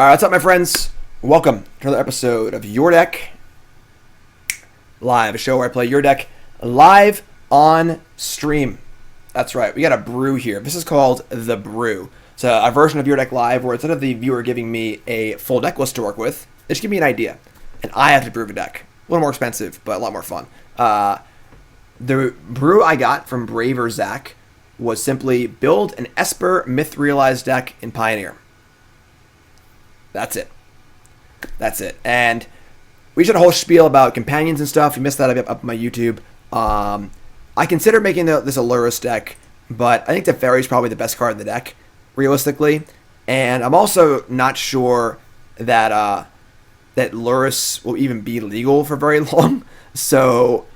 Alright, what's up, my friends? Welcome to another episode of Your Deck Live, a show where I play Your Deck live on stream. That's right, we got a brew here. This is called the Brew. It's a version of Your Deck Live where instead of the viewer giving me a full deck list to work with, they just give me an idea, and I have to brew a deck. A little more expensive, but a lot more fun. The brew I got from Braverzak was simply build an Esper Myth realized deck in Pioneer. That's it. That's it. And we did a whole spiel about companions and stuff. You missed that up on my YouTube. I considered making this a Lurrus deck, but I think Teferi is probably the best card in the deck, realistically. And I'm also not sure that that Lurrus will even be legal for very long. So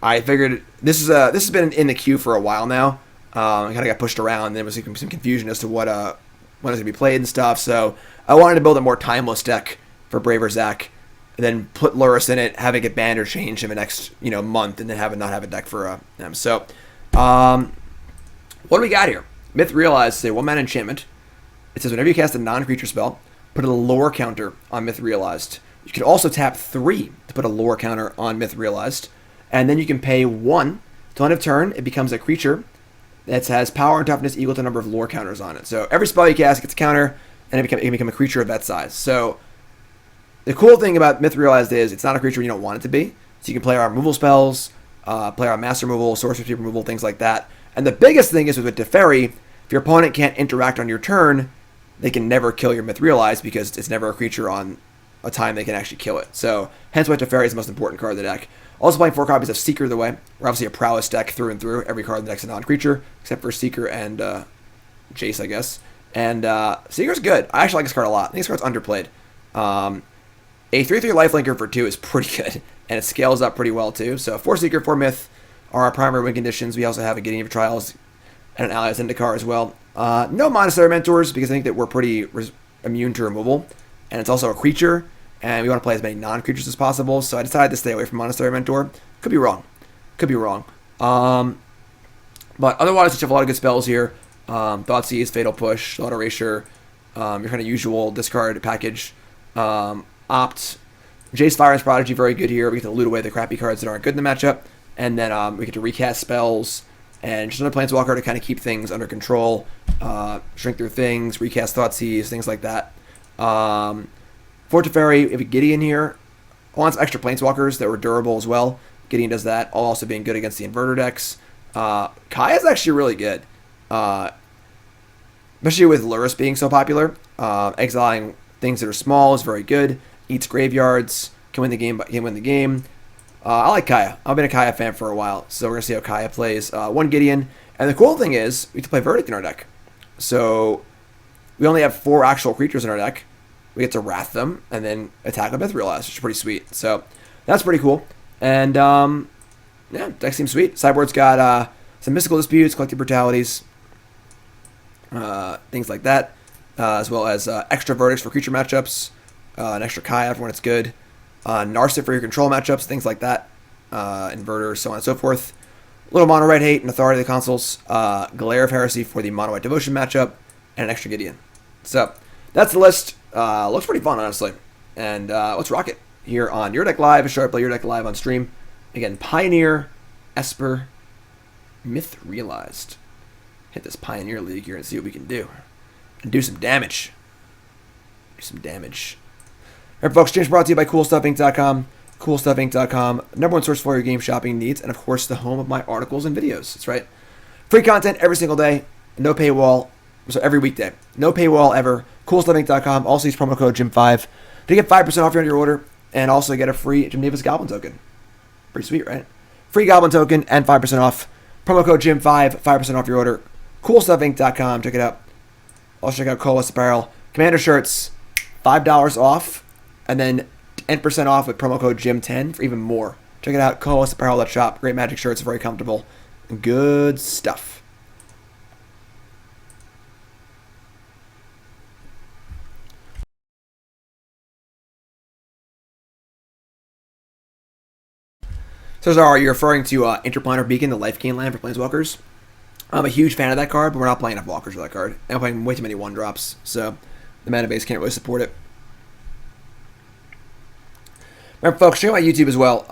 I figured this has been in the queue for a while now. It kind of got pushed around, and there was some confusion as to when it's going to be played and stuff. So I wanted to build a more timeless deck for Braverzak, and then put Lurrus in it, have it get banned or changed in the next month, and then not have a deck for them. So what do we got here? Myth Realized is a 1-mana enchantment. It says whenever you cast a non-creature spell, put a lore counter on Myth Realized. You can also tap 3 to put a lore counter on Myth Realized, and then you can pay 1 till end of turn. It becomes a creature that has power and toughness equal to the number of lore counters on it. So every spell you cast gets a counter, and it can become a creature of that size. So the cool thing about Myth Realized is it's not a creature you don't want it to be. So you can play our removal spells, play our master removal, sorcery removal, things like that. And the biggest thing is with Teferi, if your opponent can't interact on your turn, they can never kill your Myth Realized because it's never a creature on a time they can actually kill it. So hence why Teferi is the most important card of the deck. Also playing 4 copies of Seeker the way. We're obviously a prowess deck through and through. Every card in the deck's a non-creature, except for Seeker and Jace, I guess. And Seeker's good. I actually like this card a lot. I think this card's underplayed. A 3/3 lifelinker for 2 is pretty good, and it scales up pretty well too. So 4 Seeker, 4 Myth are our primary win conditions. We also have a Gideon for Trials and an ally Zendikar as well. No Monastery Mentors because I think that we're pretty immune to removal, and it's also a creature, and we want to play as many non-creatures as possible. So I decided to stay away from Monastery Mentor. Could be wrong. Could be wrong. But otherwise, we have a lot of good spells here. Thoughtseize, Fatal Push, Thought Erasure, your kind of usual discard package. Opt. Jace, Fire, and Prodigy, very good here. We get to loot away the crappy cards that aren't good in the matchup. And then we get to recast spells and just another Planeswalker to kind of keep things under control. Shrink through things, recast Thoughtseize, things like that. For Teferi, we have a Gideon here. I want some extra Planeswalkers that were durable as well. Gideon does that, all also being good against the inverter decks. Kaya's actually really good. Especially with Lurrus being so popular. Exiling things that are small is very good. Eats graveyards, can win the game, I like Kaya. I've been a Kaya fan for a while, so we're going to see how Kaya plays. 1 Gideon. And the cool thing is, we get to play Verdict in our deck. So we only have 4 actual creatures in our deck. We get to Wrath them, and then attack with Myth Realized, which is pretty sweet. So that's pretty cool. And, yeah, deck seems sweet. Sideboard's got some Mystical Disputes, Collective Brutalities, things like that, as well as extra Verdicts for creature matchups, an extra Kaya for when it's good, Narset for your control matchups, things like that, Inverters, so on and so forth. Little Mono Red Hate and Authority of the Consuls, Glare of Heresy for the Mono White Devotion matchup, and an extra Gideon. So that's the list. Looks pretty fun, honestly. And let's rock it here on Your Deck Live, a show I play Your Deck Live on stream. Again, Pioneer, Esper, Myth Realized. Hit this Pioneer League here and see what we can do. And do some damage. Do some damage. All right, folks, stream's brought to you by CoolStuffInc.com. CoolStuffInc.com, number 1 source for your game shopping needs, and of course, the home of my articles and videos. That's right. Free content every single day. No paywall. So every weekday. No paywall ever. CoolStuffInc.com. Also use promo code GYM5 to get 5% off your order, and also get a free Jim Davis Goblin token. Pretty sweet, right? Free Goblin token and 5% off. Promo code GYM5, 5% off your order. CoolStuffInc.com. Check it out. Also check out Colas Apparel. Commander shirts, $5 off, and then 10% off with promo code GYM10 for even more. Check it out, colasapparel.shop. Great Magic shirts, very comfortable. Good stuff. So, are you referring to Interplanar Beacon, the life gain land for Planeswalkers? I'm a huge fan of that card, but we're not playing enough walkers for that card. I'm playing way too many 1-drops. So, The mana base can't really support it. Remember, folks, check out my YouTube as well.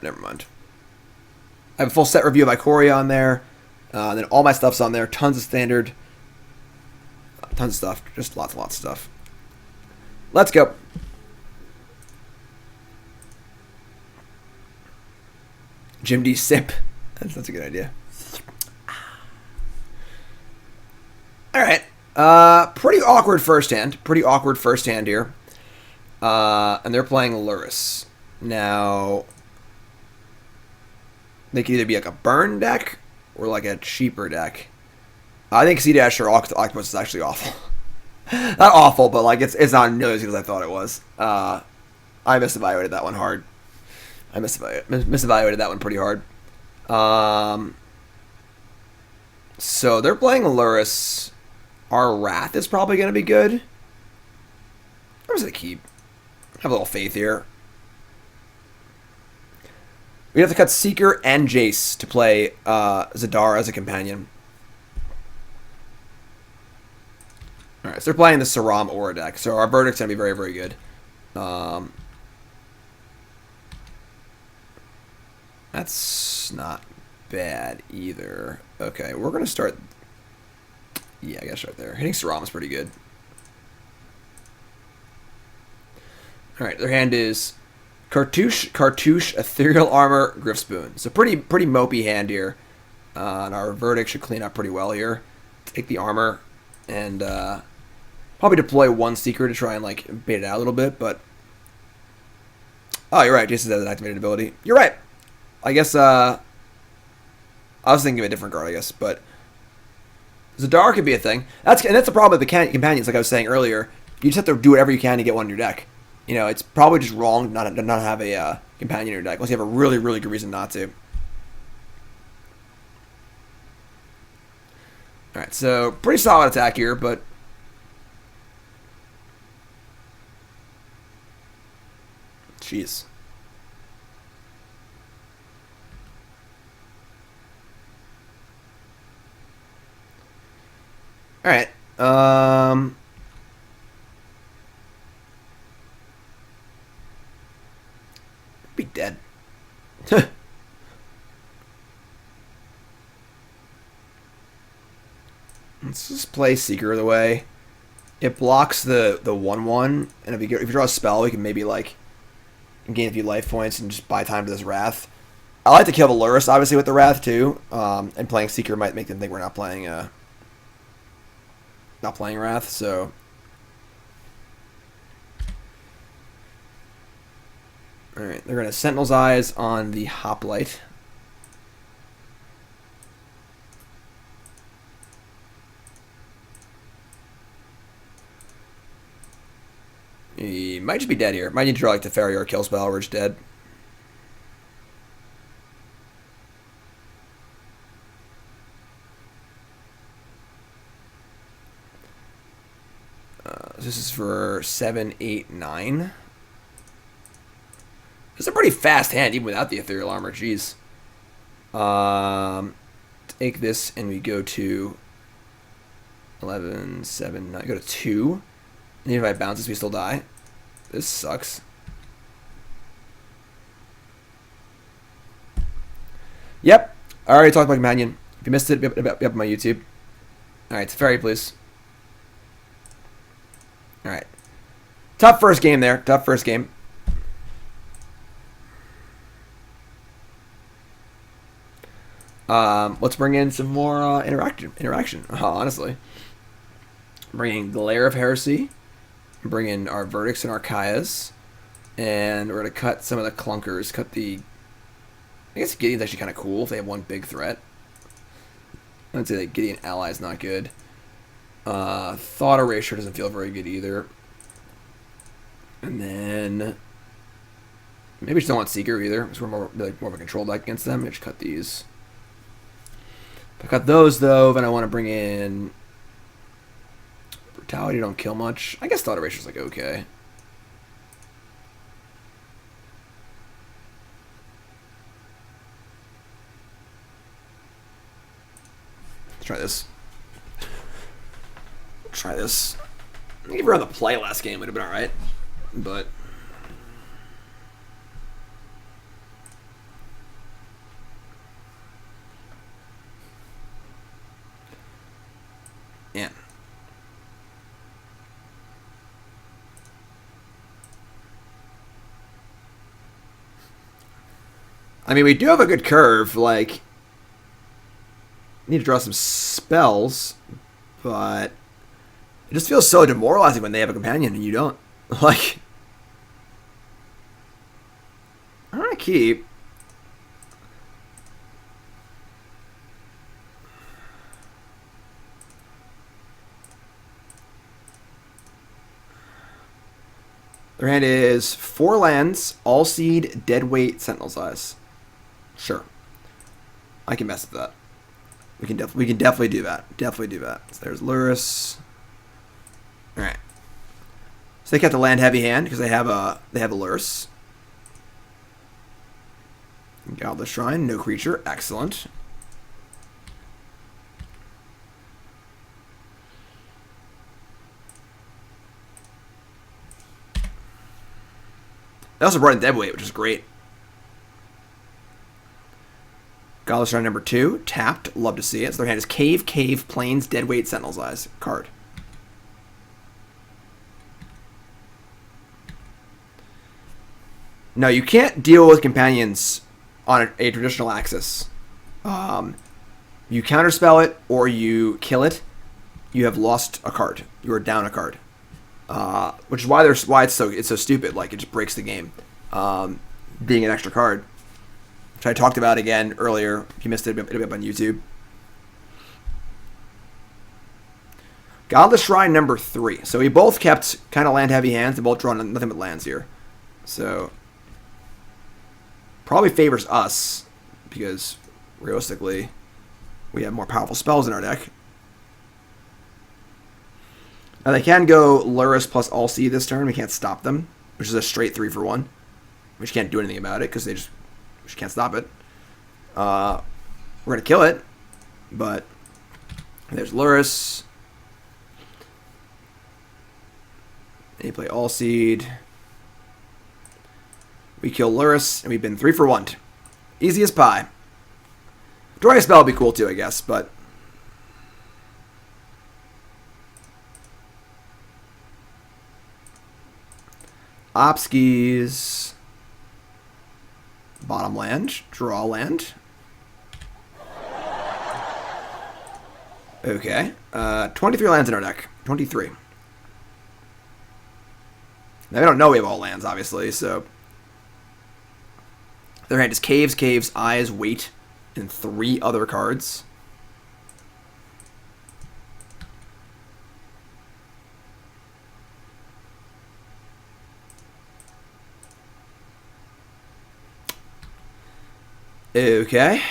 Never mind. I have a full set review of Ikoria on there. Then all my stuff's on there. Tons of standard. Tons of stuff. Just lots and lots of stuff. Let's go. Jim D. Sip. That's a good idea. Alright. Pretty awkward first hand. Pretty awkward first hand here. And they're playing Lurrus. Now, they could either be like a burn deck or like a cheaper deck. I think Sea Dash or Octopus is actually awful. Not awful, but like it's not nearly as good as I thought it was. I misevaluated that one hard. I misevaluated that one pretty hard. So they're playing Lurrus. Our Wrath is probably going to be good. Or is it a keep? Have a little faith here. We have to cut Seeker and Jace to play Zadar as a companion. Alright, so they're playing the Saram Aura deck. So our verdict's going to be very, very good. That's not bad either. Okay, we're going to start... Yeah, I guess right there. Hitting Saram is pretty good. Alright, their hand is Cartouche, Ethereal Armor, Griffspoon. So pretty mopey hand here. And our verdict should clean up pretty well here. Take the armor and probably deploy one Seeker to try and like bait it out a little bit, but... Oh, you're right, Jason has an activated ability. You're right. I guess I was thinking of a different card, I guess, but Zadar could be a thing. That's the problem with the companions, like I was saying earlier. You just have to do whatever you can to get one in your deck. You know, it's probably just wrong not to have a companion in your deck, unless you have a really, really good reason not to. Alright, so pretty solid attack here, but... Jeez. Alright, be dead. Let's just play Seeker of the Way. It blocks the 1/1, and if you draw a spell, we can maybe like gain a few life points and just buy time to this Wrath. I like to kill the Lurrus, obviously, with the Wrath too. And playing Seeker might make them think we're not playing Wrath. So all right, they're gonna Sentinel's Eyes on the Hoplite. He might just be dead here. Might need to draw like Teferi or Kill Spell, or it's dead. This is for 7, 8, 9. It's a pretty fast hand, even without the Ethereal Armor. Jeez. Take this, and we go to 11, 7, 9. Go to 2. And if I bounce this, we still die. This sucks. Yep. I already talked about Companion. If you missed it, be up on my YouTube. Alright, Teferi, please. Alright. Tough first game there. Tough first game. Let's bring in some more interaction. Honestly. Bring in Glare of Heresy. Bring in our Verdicts and Archaeas. And we're going to cut some of the clunkers. Cut the... I guess Gideon's actually kind of cool if they have one big threat. I'd say that Gideon ally is not good. Thought Erasure doesn't feel very good either. And then... maybe we just don't want Seeker either, because we're more of a control deck against them. Just cut these. If I cut those, though, then I want to bring in... Brutality don't kill much. I guess Thought Eraser's like okay. Let's try this. try this. I think if we were on the play last game, it would have been alright. But... yeah. I mean, we do have a good curve, like... need to draw some spells, but... it just feels so demoralizing when they have a companion and you don't. Like... I'm gonna keep... their hand is 4 lands, all seed, dead weight, Sentinel's Eyes. Sure. I can mess with that. We can definitely do that. Definitely do that. So there's Lurrus. Alright. So they kept a land heavy hand because they have a Lurrus. Godless Shrine, no creature. Excellent. They also brought in Deadweight, which is great. Godless Shrine number 2, tapped. Love to see it. So their hand is Cave, Plains, Deadweight, Sentinel's Eyes. Card. No, you can't deal with companions on a traditional axis. You counterspell it or you kill it. You have lost a card. You are down a card. Which is why it's so stupid. Like, it just breaks the game. Being an extra card, which I talked about again earlier. If you missed it, it'll be up on YouTube. Godless Shrine number 3. So we both kept kind of land heavy hands. They both draw nothing but lands here. So probably favors us because realistically we have more powerful spells in our deck. Now they can go Lurrus plus All Seed this turn. We can't stop them, which is a straight 3 for 1. We just can't do anything about it because we just can't stop it. We're gonna kill it, but there's Lurrus. And you play All Seed. We kill Lurrus, and we've been 3 for 1. Easy as pie. Drawing a spell would be cool too, I guess, but Opskis. Bottom land. Draw land. Okay. 23 lands in our deck. 23. Now, we don't know we have all lands, obviously, so... their hand is Caves, Eyes, Weight, and 3 other cards. Okay.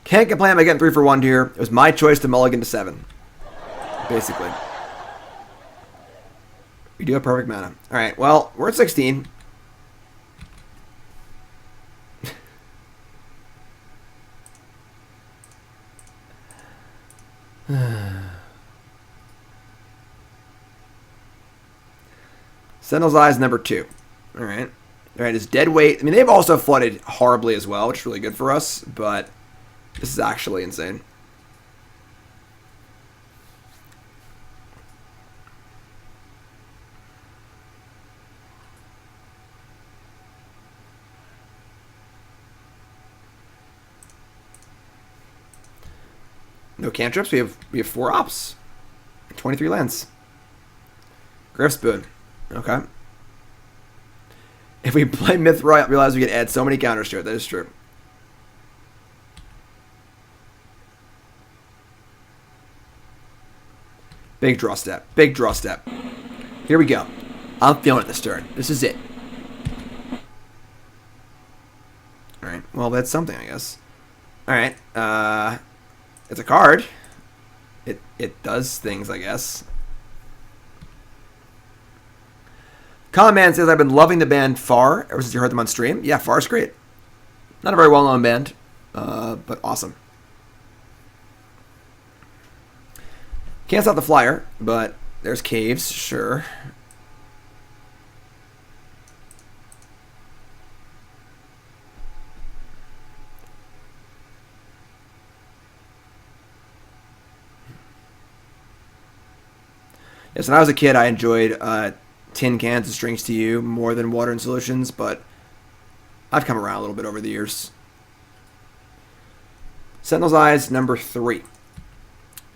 Can't complain about getting 3 for 1 here. It was my choice to mulligan to 7. Basically. We do have perfect mana. Alright, well, we're at 16. Sentinel's Eyes number 2. Alright. Alright, it's Deadweight. I mean, they've also flooded horribly as well, which is really good for us, but this is actually insane. No cantrips. We have 4 ops. 23 lands. Griff Spoon. Okay. If we play Myth right, realize we can add so many counters to it. That is true. Big draw step. Big draw step. Here we go. I'm feeling it this turn. This is it. Alright. Well, that's something, I guess. Alright. It's a card. It does things, I guess. Common Man says, I've been loving the band Far ever since you heard them on stream. Yeah, Far's great. Not a very well-known band. but awesome. Can't stop the flyer, but there's caves, sure. Yes, when I was a kid, I enjoyed tin cans and strings to you more than water and solutions, but I've come around a little bit over the years. Sentinel's Eyes, number 3.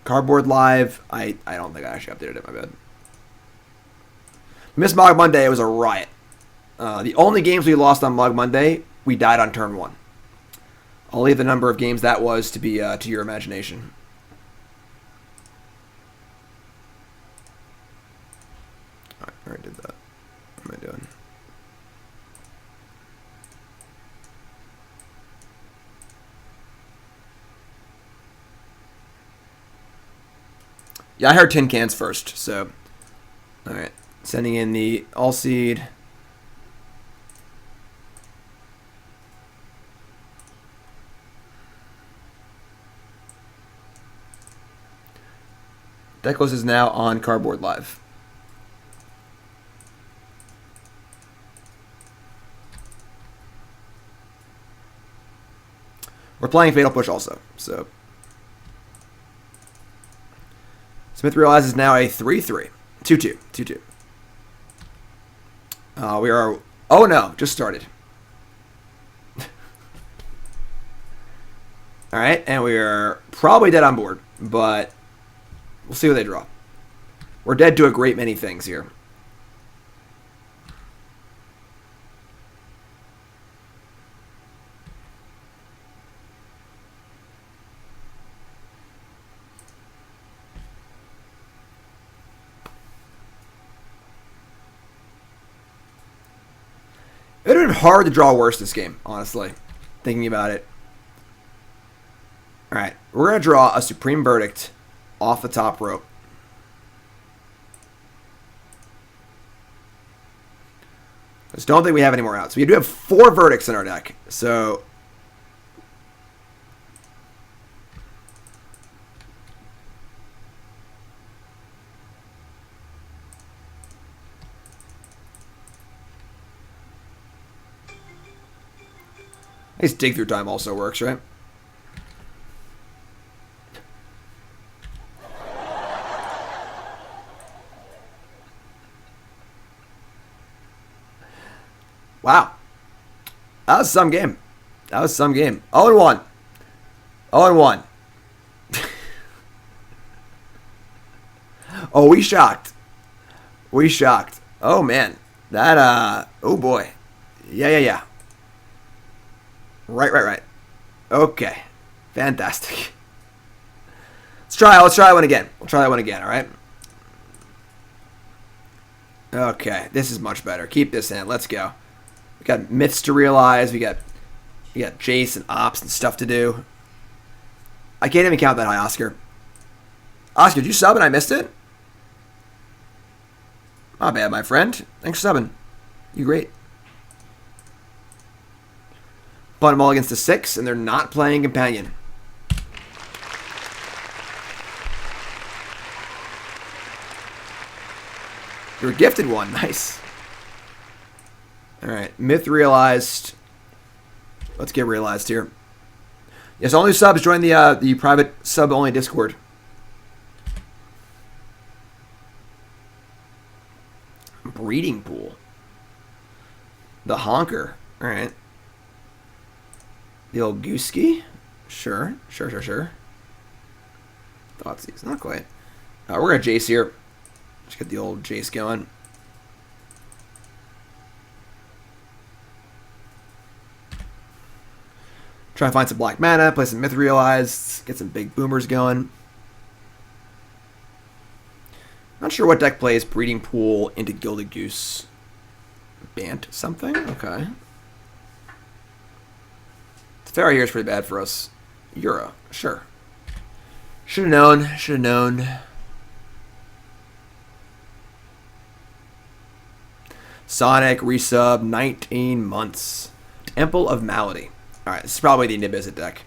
Cardboard Live, I don't think I actually updated it, my bad. Miss Mog Monday, it was a riot. The only games we lost on Mog Monday, we died on turn 1. I'll leave the number of games that was to be to your imagination. Alright, I already did that. What am I doing? Yeah, I heard tin cans first, so... Alright, sending in the All-Seed. Decklist is now on Cardboard Live. We're playing Fatal Push also, so... Smith realizes now a 3-3. 2-2. 2-2. We are... Oh no, just started. Alright, and we are probably dead on board, but we'll see what they draw. We're dead to a great many things here. It would have been hard to draw worse this game, honestly, thinking about it. Alright, we're going to draw a Supreme Verdict off the top rope. I just don't think we have any more outs. We do have 4 verdicts in our deck, so... I guess Dig Through Time also works, right? Wow. That was some game. That was some game. 0-1. 0-1. Oh, we shocked. We shocked. Oh, man. That, oh, boy. Yeah. Right. Okay. Fantastic. Let's try one again. We'll try that one again, alright? Okay, this is much better. Keep this in. Let's go. We got myths to realize. We got Jace and ops and stuff to do. I can't even count that high, Oscar. Oscar, did you sub and I missed it? Not bad, my friend. Thanks for subbing. You great. Put them all against a 6, and they're not playing Companion. You're gifted one. Nice. Alright. Myth realized. Let's get realized here. Yes, only subs join the private sub-only Discord. Breeding Pool. The Honker. Alright. The old Gooski? Sure. Thoughtseize. Not quite. We're going to Jace here. Just get the old Jace going. Try to find some black mana, play some Myth Realized, get some big boomers going. Not sure what deck plays Breeding Pool into Gilded Goose. Bant something? Okay. Teferi here is pretty bad for us. Euro. Sure. Should have known. Sonic, resub, 19 months. Temple of Malady. Alright, this is probably the Nibizzet deck.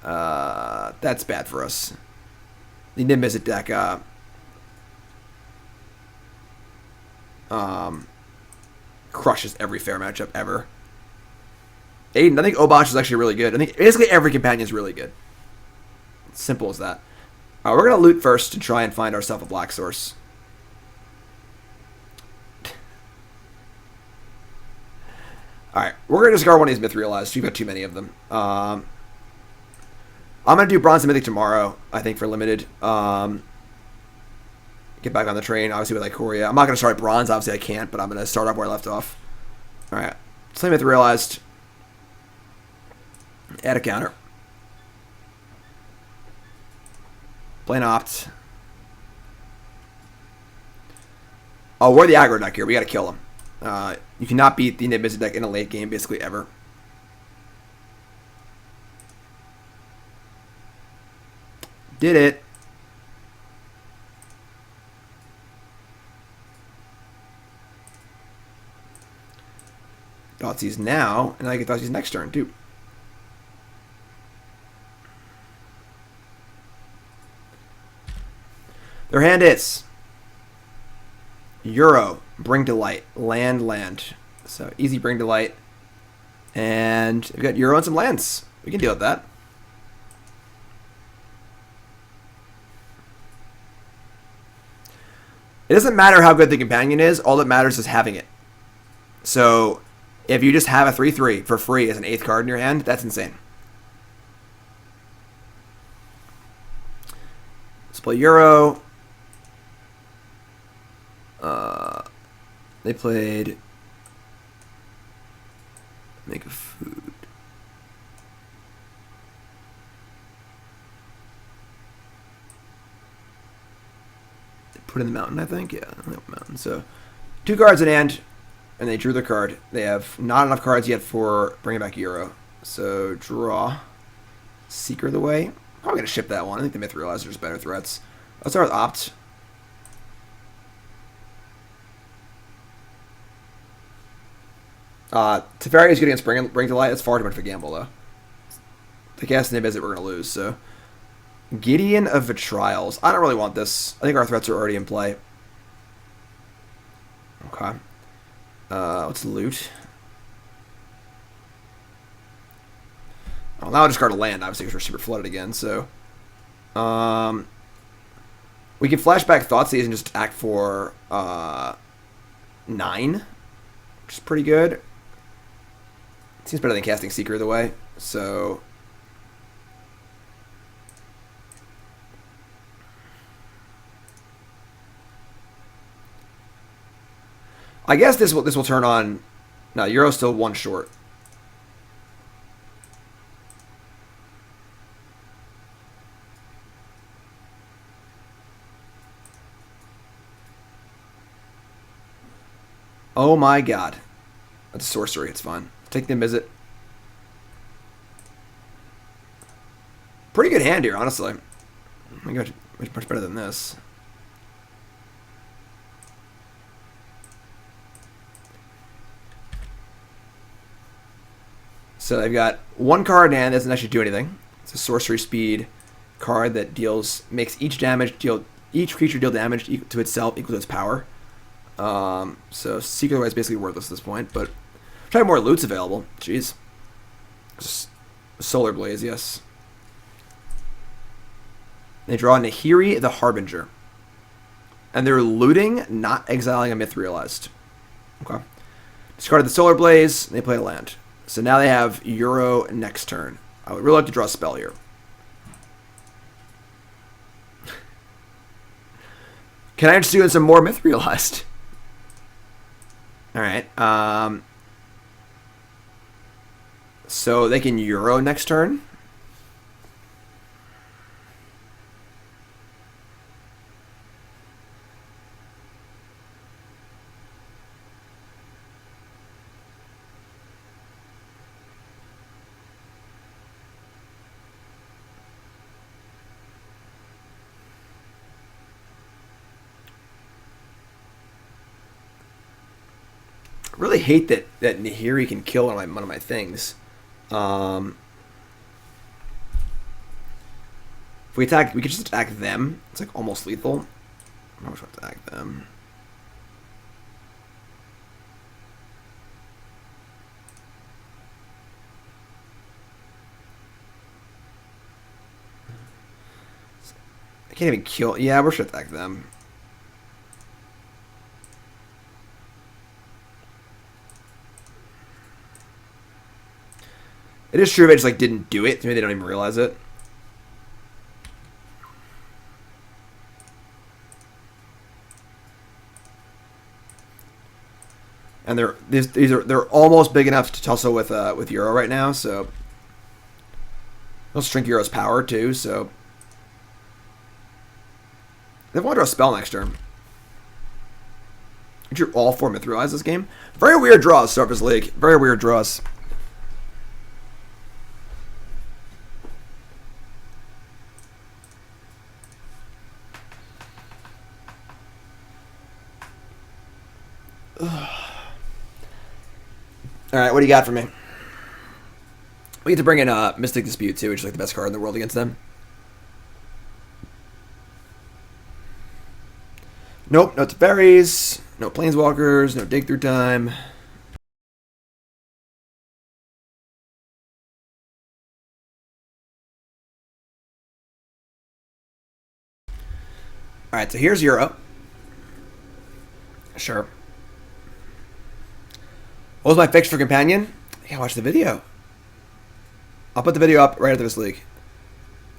That's bad for us. The Nimbus deck crushes every fair matchup ever. Aiden, I think Obosh is actually really good. I think basically every companion is really good. It's simple as that. We're going to loot first to try and find ourselves a black source. Alright, we're going to discard one of these Myth Realized. We've got too many of them. I'm going to do Bronze and Mythic tomorrow, I think, for Limited. Get back on the train, obviously, with Ikoria. I'm not going to start at Bronze, obviously I can't, but I'm going to start off where I left off. Alright, Slay Myth Realized. Add a counter. Play an Opt. Oh, we're the aggro deck here. We got to kill him. You cannot beat the Nimbus deck in a late game, basically, ever. Did it. Thoughtseize now, and I get Thoughtseize next turn, too. Their hand is Euro, Bring to Light, land. So easy Bring to Light. And we've got Euro and some lands. We can deal with that. It doesn't matter how good the companion is. All that matters is having it. So if you just have a 3/3 for free as an 8th card in your hand, that's insane. Let's play Euro. They played Make a Food. They put in the mountain, I think. Yeah, mountain. So 2 cards in hand, and they drew their card. They have not enough cards yet for bringing back Euro. So draw. Seeker the Way. Probably going to ship that one. I think the Myth Realizer is better threats. Let's start with Opt. Teferi is good against Bring to Light. That's far too much of a gamble, though. The cast Nib is that we're going to lose, so. Gideon of Vitrials. I don't really want this. I think our threats are already in play. Okay. Let's loot. Oh, now I'll discard a land, obviously, because we're super flooded again, so. We can flashback Thoughtseize and just act for 9, which is pretty good. Seems better than casting Seeker the Way, so. I guess this will turn on. No, Euro's still 1 short. Oh my god. That's a sorcery, it's fine. Take them visit. Pretty good hand here, honestly. I think much better than this. So they've got 1 card in hand that doesn't actually do anything. It's a sorcery speed card that makes each creature deal damage to itself equal to its power. So Secret Way is basically worthless at this point, but try more loots available. Jeez. Solar Blaze, yes. They draw Nahiri the Harbinger. And they're looting, not exiling a Myth Realized. Okay. Discarded the Solar Blaze, and they play a land. So now they have Euro next turn. I would really like to draw a spell here. Can I just do some more Myth Realized? Alright. So they can Euro next turn. I really hate that Nahiri can kill one of my things. If we attack, we could just attack them. It's like almost lethal. I wish we attack them. I can't even kill. Yeah, we should attack them. It is true they just like didn't do it. Maybe they don't even realize it. And they're almost big enough to tussle with Euro right now, so they'll shrink Euro's power too. So they want to draw a spell next turn. You drew all 4 Mithrilize this game. Very weird draws, Surface League. Very weird draws. Alright, what do you got for me? We get to bring in Mystic Dispute too, which is like the best card in the world against them. Nope, no Teferis, no Planeswalkers, no Dig Through Time. Alright, so here's Euro. Sure. What was my fix for Companion? I gotta watch the video. I'll put the video up right after this league.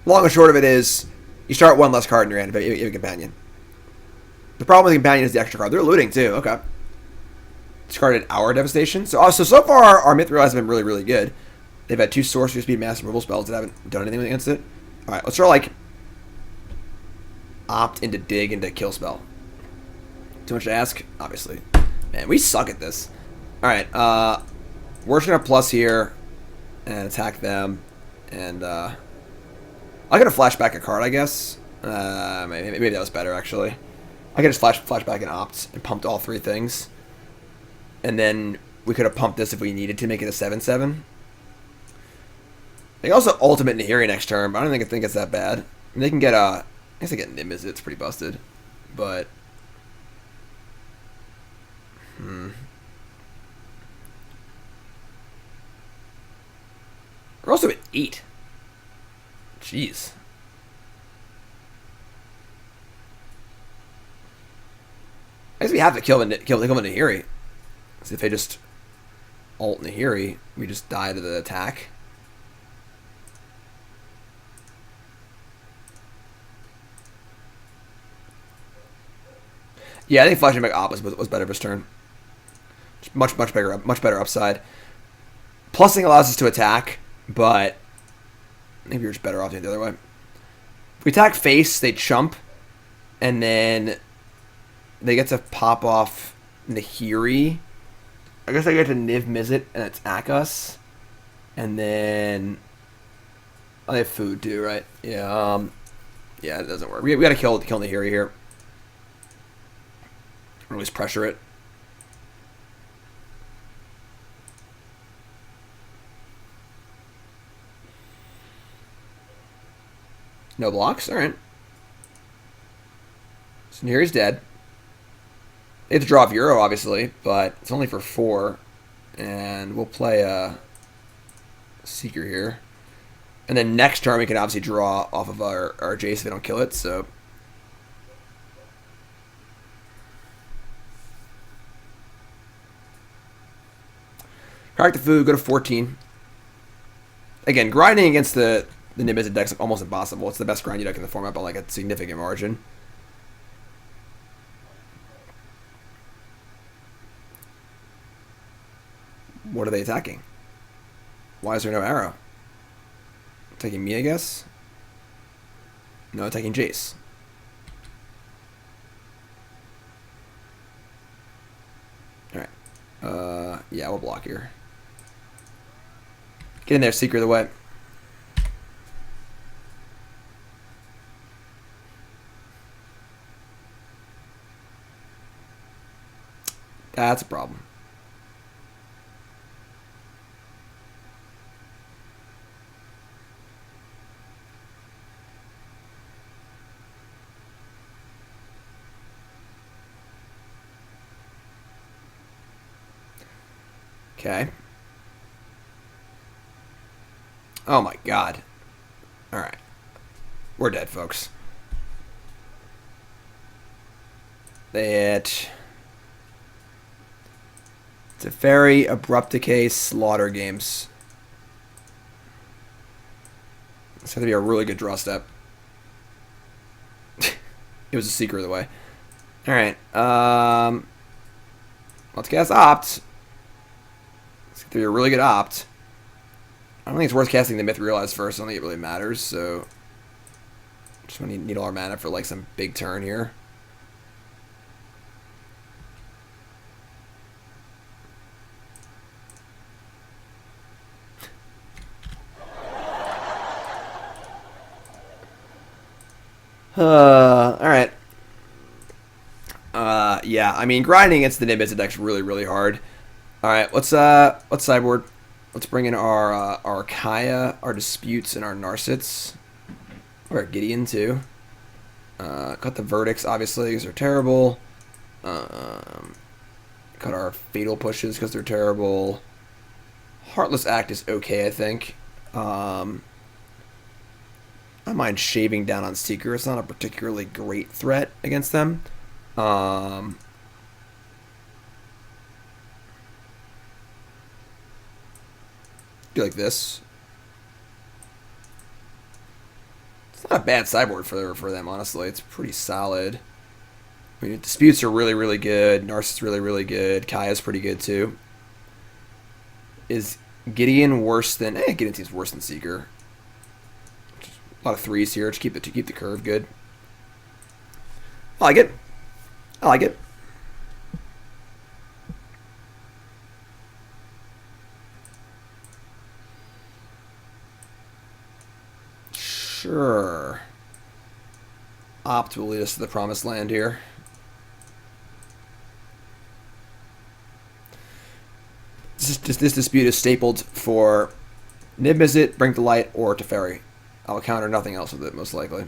Long and short of it is, you start 1 less card in your hand if you have a Companion. The problem with the Companion is the extra card. They're looting too. Okay. Discarded our Devastation. So far our Mithrilize have been really, really good. They've had 2 Sorcery Speed Mass Removal spells that haven't done anything against it. Alright, let's try like opt into dig into kill spell. Too much to ask? Obviously. Man, we suck at this. Alright, we're just gonna plus here and attack them. And I'm gonna flash back a card, I guess. Maybe that was better actually. I could just flash back and opt and pumped all 3 things. And then we could have pumped this if we needed to make it a 7/7. They also ultimate Nahiri next turn, but I don't think it's that bad. And they can get I guess they get Nimbus, it's pretty busted. But we're also at 8. Jeez. I guess we have to kill Nahiri. Because if they just ult Nahiri, we just die to the attack. Yeah, I think flashing back op was better this turn. Much better upside. Plussing allows us to attack, but maybe you're just better off doing it the other way. If we attack face, they chump, and then they get to pop off Nahiri. I guess they get to Niv Mizzet and attack us. And then I have food too, right? Yeah, yeah, it doesn't work. We gotta kill Nahiri here. Or at least pressure it. No blocks? Alright. So Nahiri's dead. They have to draw off Euro, obviously, but it's only for 4. And we'll play a Seeker here. And then next turn we can obviously draw off of our Jace if they don't kill it, so. Crack the food, go to 14. Again, grinding against the Nimbus deck is almost impossible. It's the best grindy deck in the format by like a significant margin. What are they attacking? Why is there no arrow? Attacking me, I guess? No, attacking Jace. Alright. Yeah, we'll block here. Get in there, Seeker the way. That's a problem. Okay. Oh my god. Alright. We're dead, folks. They hit Teferi, Abrupt Decay, Slaughter Games. It's going to be a really good draw step. It was a secret of the way. Alright. Let's cast Opt. It's going to be a really good Opt. I don't think it's worth casting the Myth Realize first. I don't think it really matters, so just want to need all our mana for like some big turn here. Alright. Yeah, I mean, grinding against the Nimbus deck's really, really hard. Alright, let's sideboard. Let's bring in our Kaya, our Disputes, and our Narsets. Or Gideon, too. Cut the Verdicts, obviously, because they're terrible. Cut our Fatal Pushes, because they're terrible. Heartless Act is okay, I think. I don't mind shaving down on Seeker. It's not a particularly great threat against them. Do like this. It's not a bad sideboard for them, honestly. It's pretty solid. I mean, Disputes are really, really good. Narset's really, really good. Kaya's pretty good, too. Is Gideon worse than... Gideon seems worse than Seeker. A lot of threes here. Just keep the curve good. I like it. I like it. Sure. Opt will lead us to the promised land here. This dispute is stapled for Niv-Mizzet, Bring to Light, or Teferi. I'll counter nothing else with it, most likely.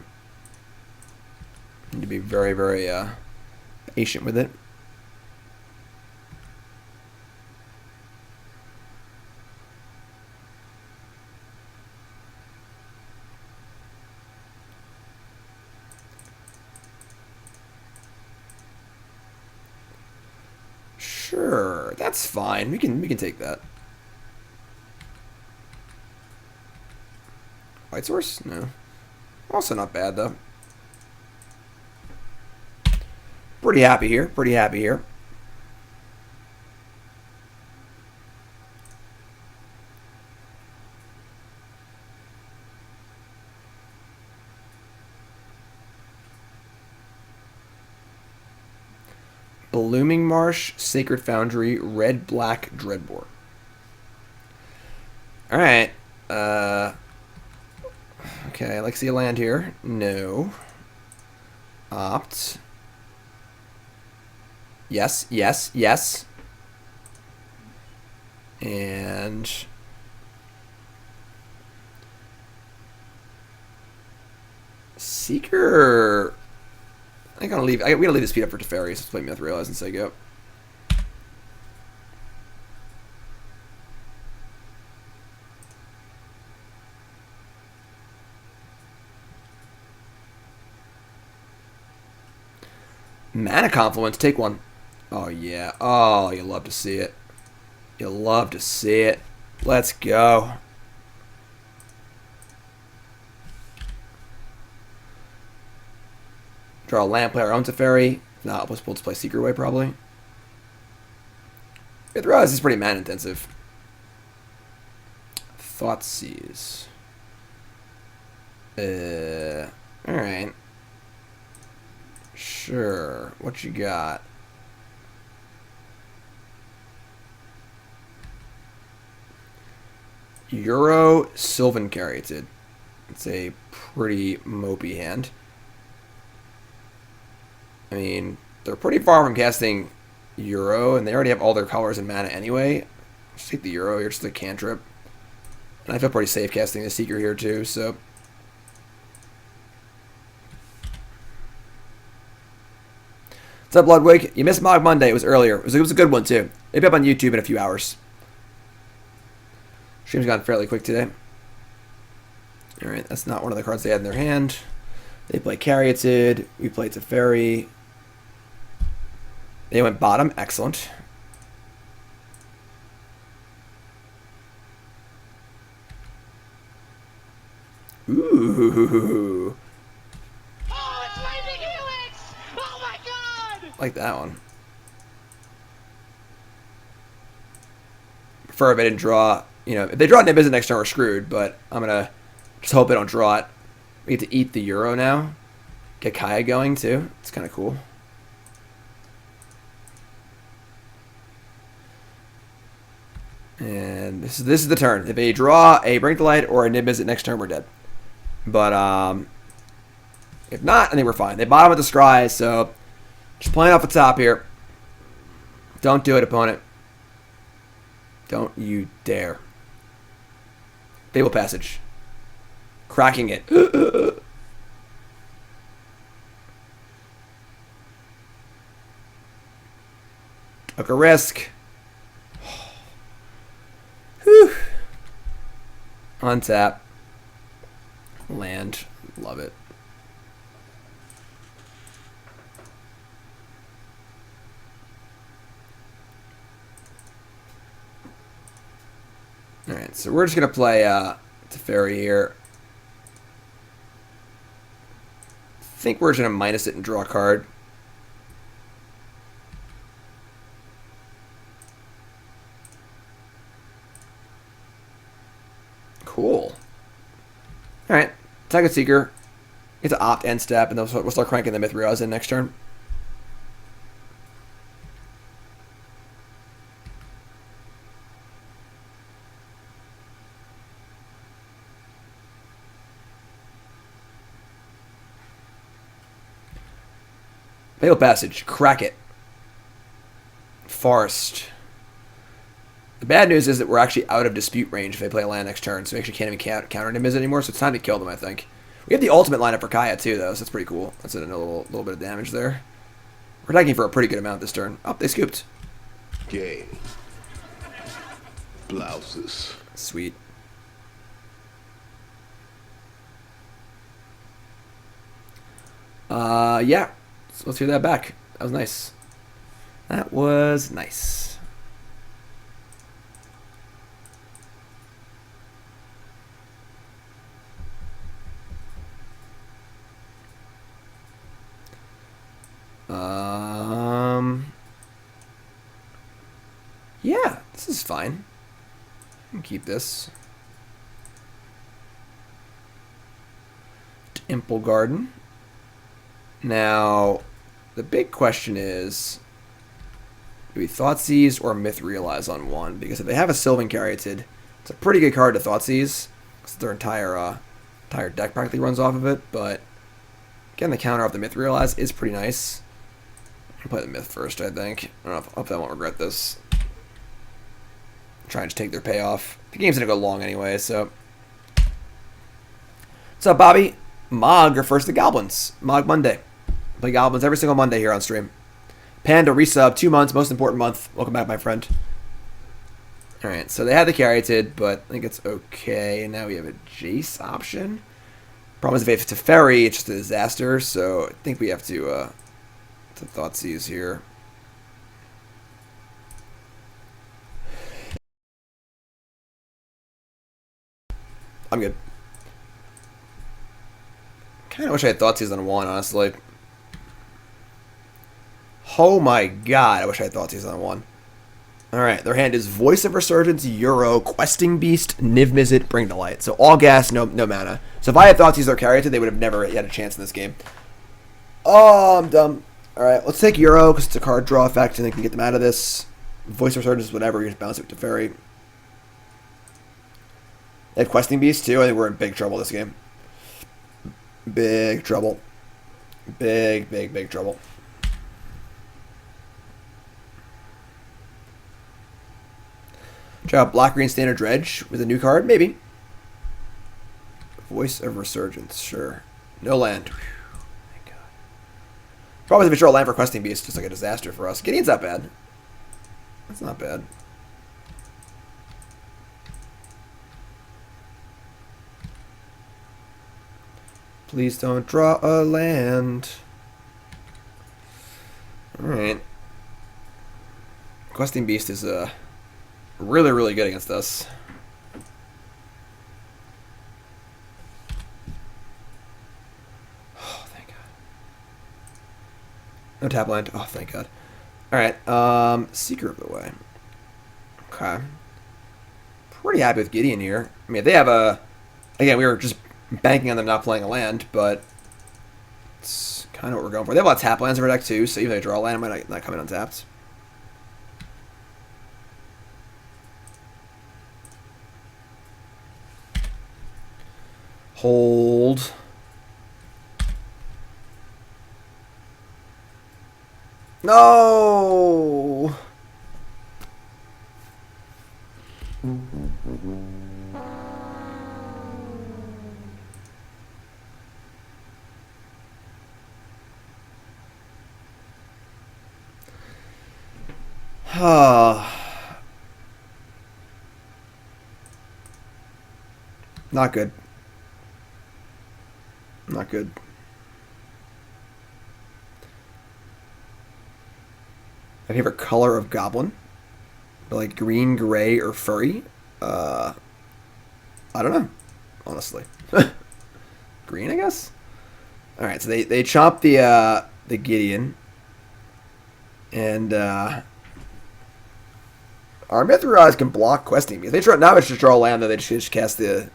Need to be very, very patient with it. Sure, that's fine. We can take that. White Source? No. Also not bad, though. Pretty happy here. Pretty happy here. Blooming Marsh, Sacred Foundry, Red-Black Dreadbore. Alright. Okay, I'd like to see a land here. No. Opt. Yes, yes, yes. And... Seeker... I think we gotta leave this speed up for Teferi, so let's play Myth Realize and say go. Mana Confluence, take one. Oh yeah. Oh, you love to see it. You love to see it. Let's go. Draw a land, play our own Teferi. No, we'll just play Secret Way, probably. Myth Realize is pretty mana intensive. Thoughtseize. Alright. Sure. What you got? Euro Sylvan Caryatid. It's a pretty mopey hand. I mean, they're pretty far from casting Euro, and they already have all their colors and mana anyway. Just take the Euro here, just a cantrip. And I feel pretty safe casting the Seeker here too, so... What's up, Ludwig? You missed Mog Monday. It was earlier. It was a good one, too. It'll be up on YouTube in a few hours. Stream's gone fairly quick today. Alright, that's not one of the cards they had in their hand. They play Caryatid. We play Teferi. They went bottom. Excellent. Ooh. Oh, it's Lightning Helix! Oh my god! Like that one. Prefer if they didn't draw. You know, if they draw Nimbus next turn, we're screwed. But I'm gonna just hope they don't draw it. We get to eat the Euro now. Get Kaya going too. It's kind of cool. And this is the turn. If they draw a Bring to Light or a Nimbus next turn, we're dead. But if not, I think we're fine. They bottom with the Scry, so just playing off the top here. Don't do it, opponent. Don't you dare. Fable Passage. Cracking it. Took a risk. Whew. Untap. Land. Love it. Alright, so we're just going to play Teferi here. I think we're just going to minus it and draw a card. Cool. Alright, Tiger Seeker. Get to opt end step, and then we'll start cranking the Mithril in next turn. Fatal Passage. Crack it. Forest. The bad news is that we're actually out of dispute range if they play a land next turn, so we actually can't even counter Nimbus anymore, so it's time to kill them, I think. We have the ultimate lineup for Kaya, too, though, so that's pretty cool. That's a little bit of damage there. We're attacking for a pretty good amount this turn. Oh, they scooped. Gay. Blouses. Sweet. Yeah. So let's hear that back. That was nice. That was nice. Yeah, this is fine. I can keep this. Temple Garden. Now, the big question is, do we Thoughtseize or Myth Realize on one? Because if they have a Sylvan Caryatid, it's a pretty good card to Thoughtseize, because their entire deck practically runs off of it, but getting the counter off the Myth Realize is pretty nice. I'll play the Myth first, I think. I don't know if I won't regret this. Try and just take their payoff. The game's going to go long anyway, so. What's up, Bobby? Mog refers to Goblins. Mog Monday. Play Goblins every single Monday here on stream. Panda resub, 2 months, most important month. Welcome back, my friend. Alright, so they had the Caryatid, but I think it's okay. And now we have a Jace option. Problem is, if they have Teferi, it's just a disaster, so I think we have to Thoughtseize here. I'm good. Kind of wish I had Thoughtseize on one, honestly. Oh my god, I wish I had Thoughtseize on one. Alright, their hand is Voice of Resurgence, Euro, Questing Beast, Niv Mizzet, Bring to Light. So all gas, no mana. So if I had Thoughtseize or Caryatid, they would have never had a chance in this game. Oh, I'm dumb. Alright, let's take Euro, because it's a card draw effect, and they can get them out of this. Voice of Resurgence, whatever, you just bounce it to Teferi. They have Questing Beast, too. I think we're in big trouble this game. Big trouble. Big trouble. Try out Black Green Standard Dredge with a new card? Maybe. Voice of Resurgence, sure. No land. Whew. My god. Problem is if we draw a land for Questing Beast, it's just like a disaster for us. Gideon's not bad. That's not bad. Please don't draw a land. Alright. Questing Beast is really, really good against us. Oh, thank God. No tap land. Oh, thank God. Alright, Seeker of the Way. Okay. Pretty happy with Gideon here. I mean, they have a... Again, we were just banking on them not playing a land, but it's kind of what we're going for. They have a lot of tap lands in our deck, too, so even if they draw a land, it might not come in untapped. Hold. No! Not good. Not good. My favorite color of goblin? Like green, gray, or furry? I don't know, honestly. Green, I guess? Alright, so they chop the Gideon. And our Mithras can block questing. If they try now, it's just draw land, then they just cast the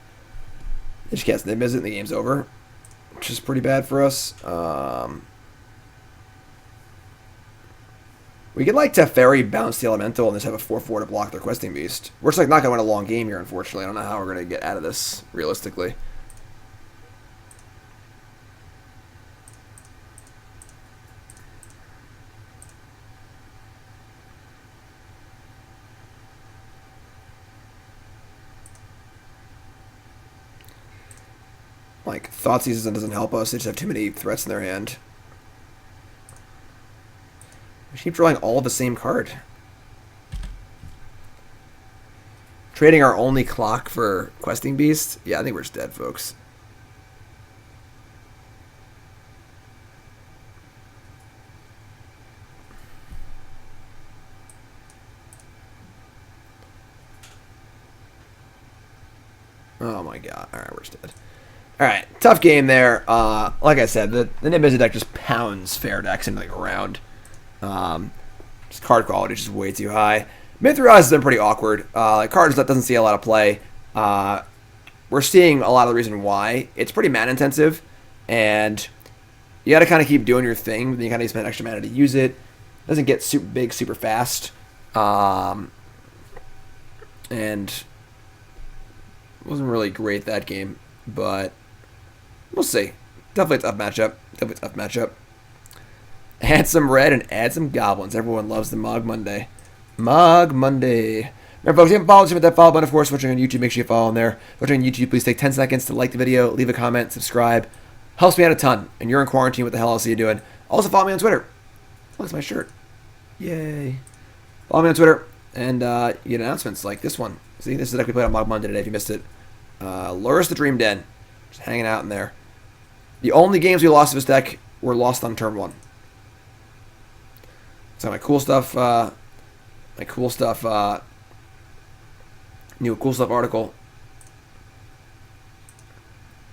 Nimbus and the game's over. Which is pretty bad for us. We could like Teferi bounce the Elemental and just have a 4/4 to block their Questing Beast. We're just like not gonna win a long game here, unfortunately. I don't know how we're gonna get out of this realistically. Like, Thoughtseize doesn't help us. They just have too many threats in their hand. We keep drawing all the same card. Trading our only clock for Questing Beast? Yeah, I think we're just dead, folks. Oh my God. Alright, we're just dead. Alright, tough game there. Like I said, the Nimbus deck just pounds fair decks into the ground. Just card quality is just way too high. Mithras has been pretty awkward. Cards that doesn't see a lot of play. We're seeing a lot of the reason why. It's pretty mana intensive, and you got to kind of keep doing your thing, but then you kind of spend extra mana to use it. It doesn't get super big super fast. And wasn't really great that game, but we'll see. Definitely a tough matchup. Definitely a tough matchup. Add some red and add some goblins. Everyone loves the Mog Monday. Mog Monday. Remember, folks, if you haven't followed us, hit that follow button. Of course, watching on YouTube, make sure you follow on there. Watching on YouTube, please take 10 seconds to like the video, leave a comment, subscribe. Helps me out a ton. And you're in quarantine, what the hell else are you doing? Also, follow me on Twitter. Oh, that's my shirt. Yay. Follow me on Twitter, and you get announcements like this one. See, this is the deck we played on Mog Monday today, if you missed it. Luris the Dream Den. Just hanging out in there. The only games we lost of this deck were lost on turn 1. So my cool stuff, new cool stuff article.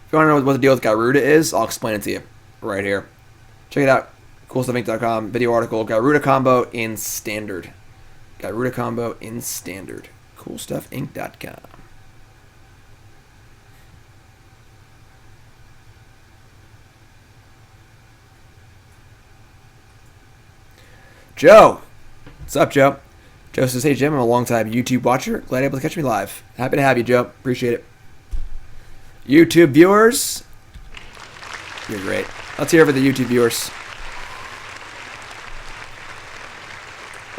If you want to know what the deal with Garuda is, I'll explain it to you right here. Check it out, coolstuffinc.com, video article, Garuda combo in standard. Garuda combo in standard. Coolstuffinc.com. Joe. What's up, Joe? Joe says, hey, Jim, I'm a long-time YouTube watcher. Glad you're able to catch me live. Happy to have you, Joe. Appreciate it. YouTube viewers. You're great. Let's hear it for the YouTube viewers.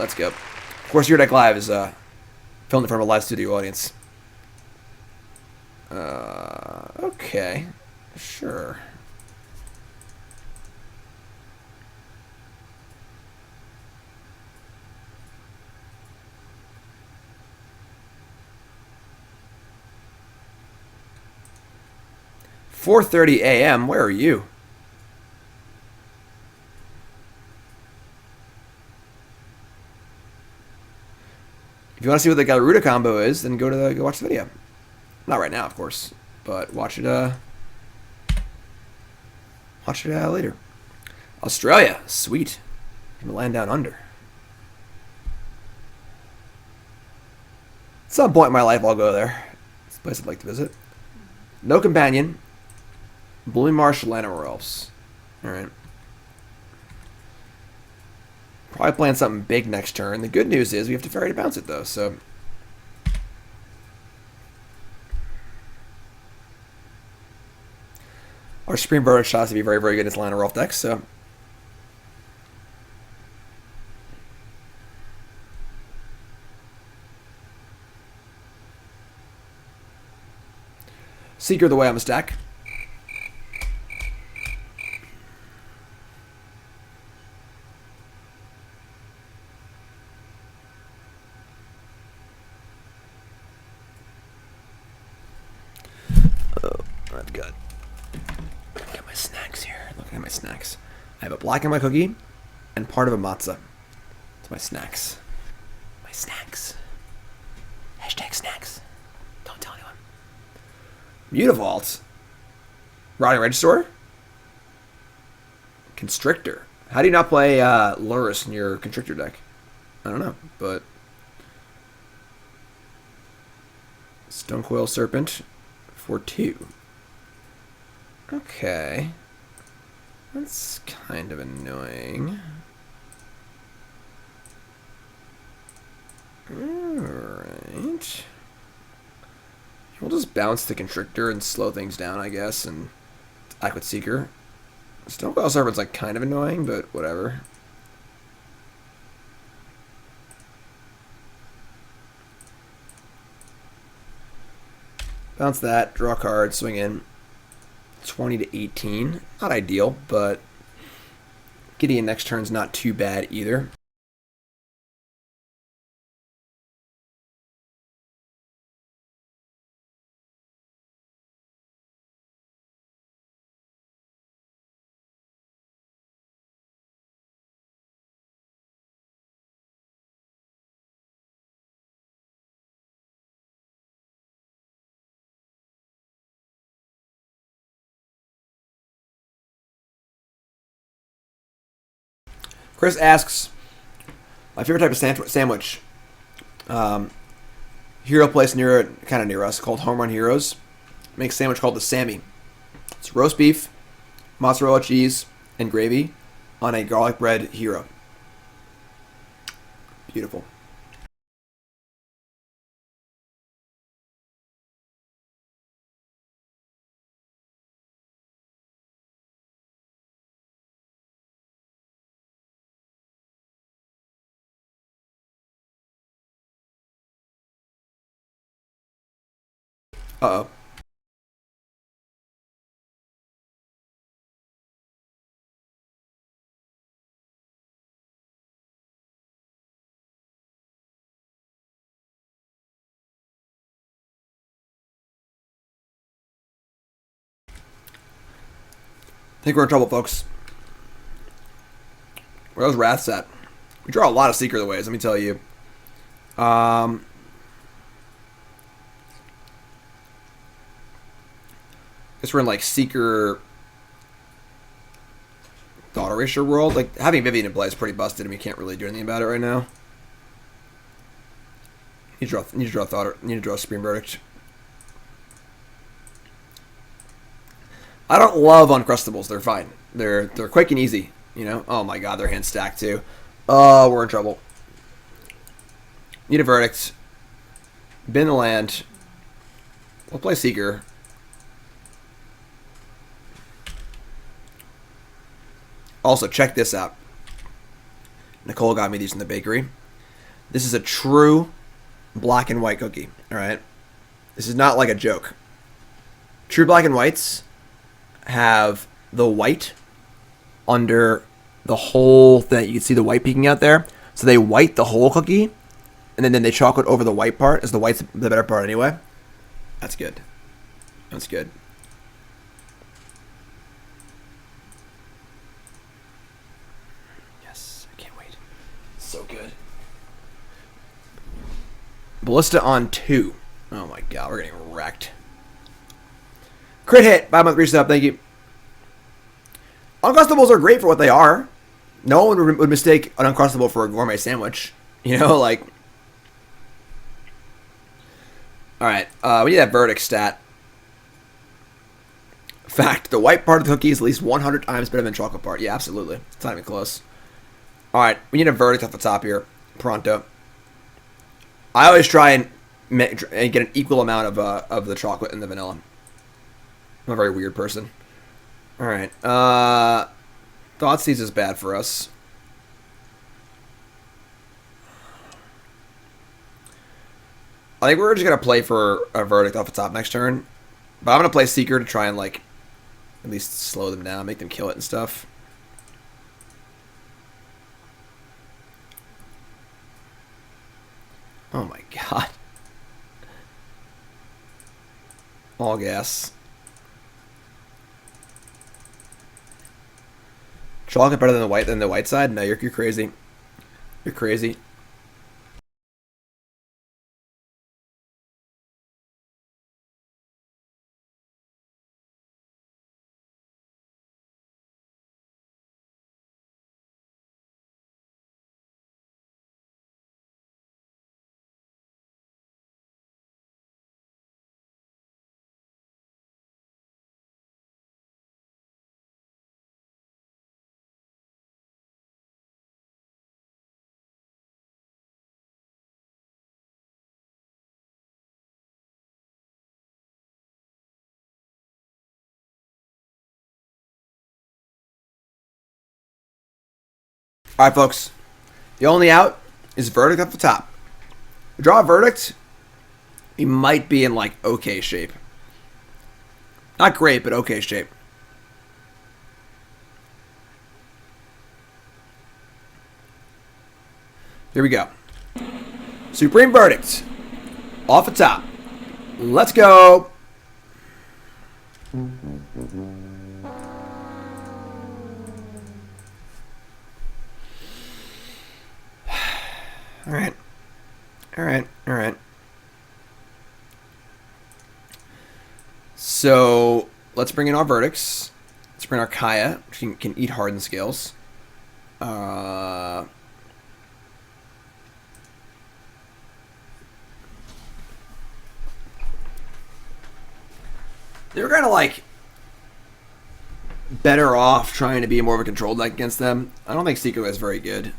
Let's go. Of course, Your Deck Live is filmed in front of a live studio audience. Okay. Sure. 4:30 a.m. Where are you? If you want to see what the Garuda combo is, then go watch the video. Not right now, of course, but watch it. Watch it later. Australia, sweet. Land down under. At some point in my life, I'll go there. It's a place I'd like to visit. No companion. Blooming Marsh, Llanowar Elves. Alright. Probably playing something big next turn. The good news is we have Teferi to bounce it, though, so... Our Supreme Burrow shots to be very, very good in this Llanowar Elf deck, so... Seeker the way on the stack. Oh, I've got my snacks here. Looking at my snacks. I have a black and white cookie and part of a matzah. It's my snacks. My snacks. Hashtag snacks. Don't tell anyone. Mutavault. Rotting Regisaur. Constrictor. How do you not play Lurrus in your Constrictor deck? I don't know, but... Stonecoil Serpent for 2. Okay. That's kind of annoying. Alright. We'll just bounce the Constrictor and slow things down, I guess, and attack with Seeker. Stonecoil Serpent's like kind of annoying, but whatever. Bounce that, draw a card, swing in. 20 to 18. Not ideal, but Gideon next turn's not too bad either. Chris asks, my favorite type of sandwich. Hero place kind of near us, called Home Run Heroes. Makes a sandwich called the Sammy. It's roast beef, mozzarella cheese, and gravy on a garlic bread hero. Beautiful. Uh-oh. I think we're in trouble, folks. Where those Wraths at? We draw a lot of Seeker the ways, let me tell you. Guess we're in like Seeker Thought Erasure world. Like having Vivian in play is pretty busted, and we can't really do anything about it right now. Need to draw Supreme Verdict. I don't love Uncrustables. They're fine. They're quick and easy. You know. Oh my God, their hand's stacked too. Oh, we're in trouble. Need a verdict. Bin the land. We'll play Seeker. Also, check this out. Nicole got me these in the bakery. This is a true black and white cookie. All right. This is not like a joke. True black and whites have the white under the whole thing. You can see the white peeking out there. So they white the whole cookie, and then they chocolate over the white part, as the white's the better part anyway. That's good. That's good. so good. Ballista on 2. Oh my god, we're getting wrecked. Crit hit. 5 month resub, thank you. Uncrustables are great for what they are. No one would mistake an Uncrustable for a gourmet sandwich. You know, like... Alright, we need that verdict stat. Fact, the white part of the cookie is at least 100 times better than the chocolate part. Yeah, absolutely. It's not even close. Alright, we need a verdict off the top here. Pronto. I always try and get an equal amount of the chocolate and the vanilla. I'm a very weird person. Alright, Thoughtseize is bad for us. I think we're just going to play for a verdict off the top next turn. But I'm going to play Seeker to try and, like, at least slow them down, make them kill it and stuff. Oh my god. All gas. Chocolate better than the white side? No, you're crazy. You're crazy. Alright, folks. The only out is verdict at the top. We draw a verdict, we might be in, like, okay shape. Not great, but okay shape. Here we go. Supreme verdict. Off the top. Let's go. Alright. Alright, alright. So, let's bring in our verdicts. Let's bring our Kaya, which can eat hardened scales. They were kind of like better off trying to be more of a controlled deck against them. I don't think Seeker is very good.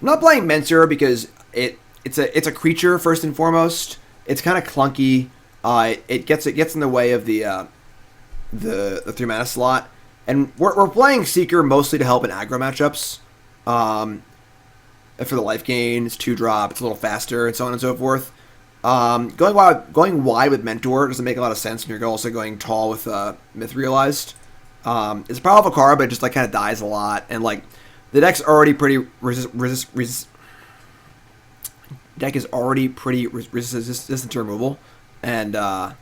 I'm not playing Mentor because it's a creature first and foremost. It's kind of clunky. It gets in the way of the 3 mana slot, and we're playing Seeker mostly to help in aggro matchups. For the life gain, it's 2-drop, it's a little faster, and so on and so forth. Going wide with Mentor doesn't make a lot of sense when you're also going tall with Myth Realized. It's a powerful card, but it just like kind of dies a lot, and like the deck's already pretty deck is already pretty resistant to removal, and that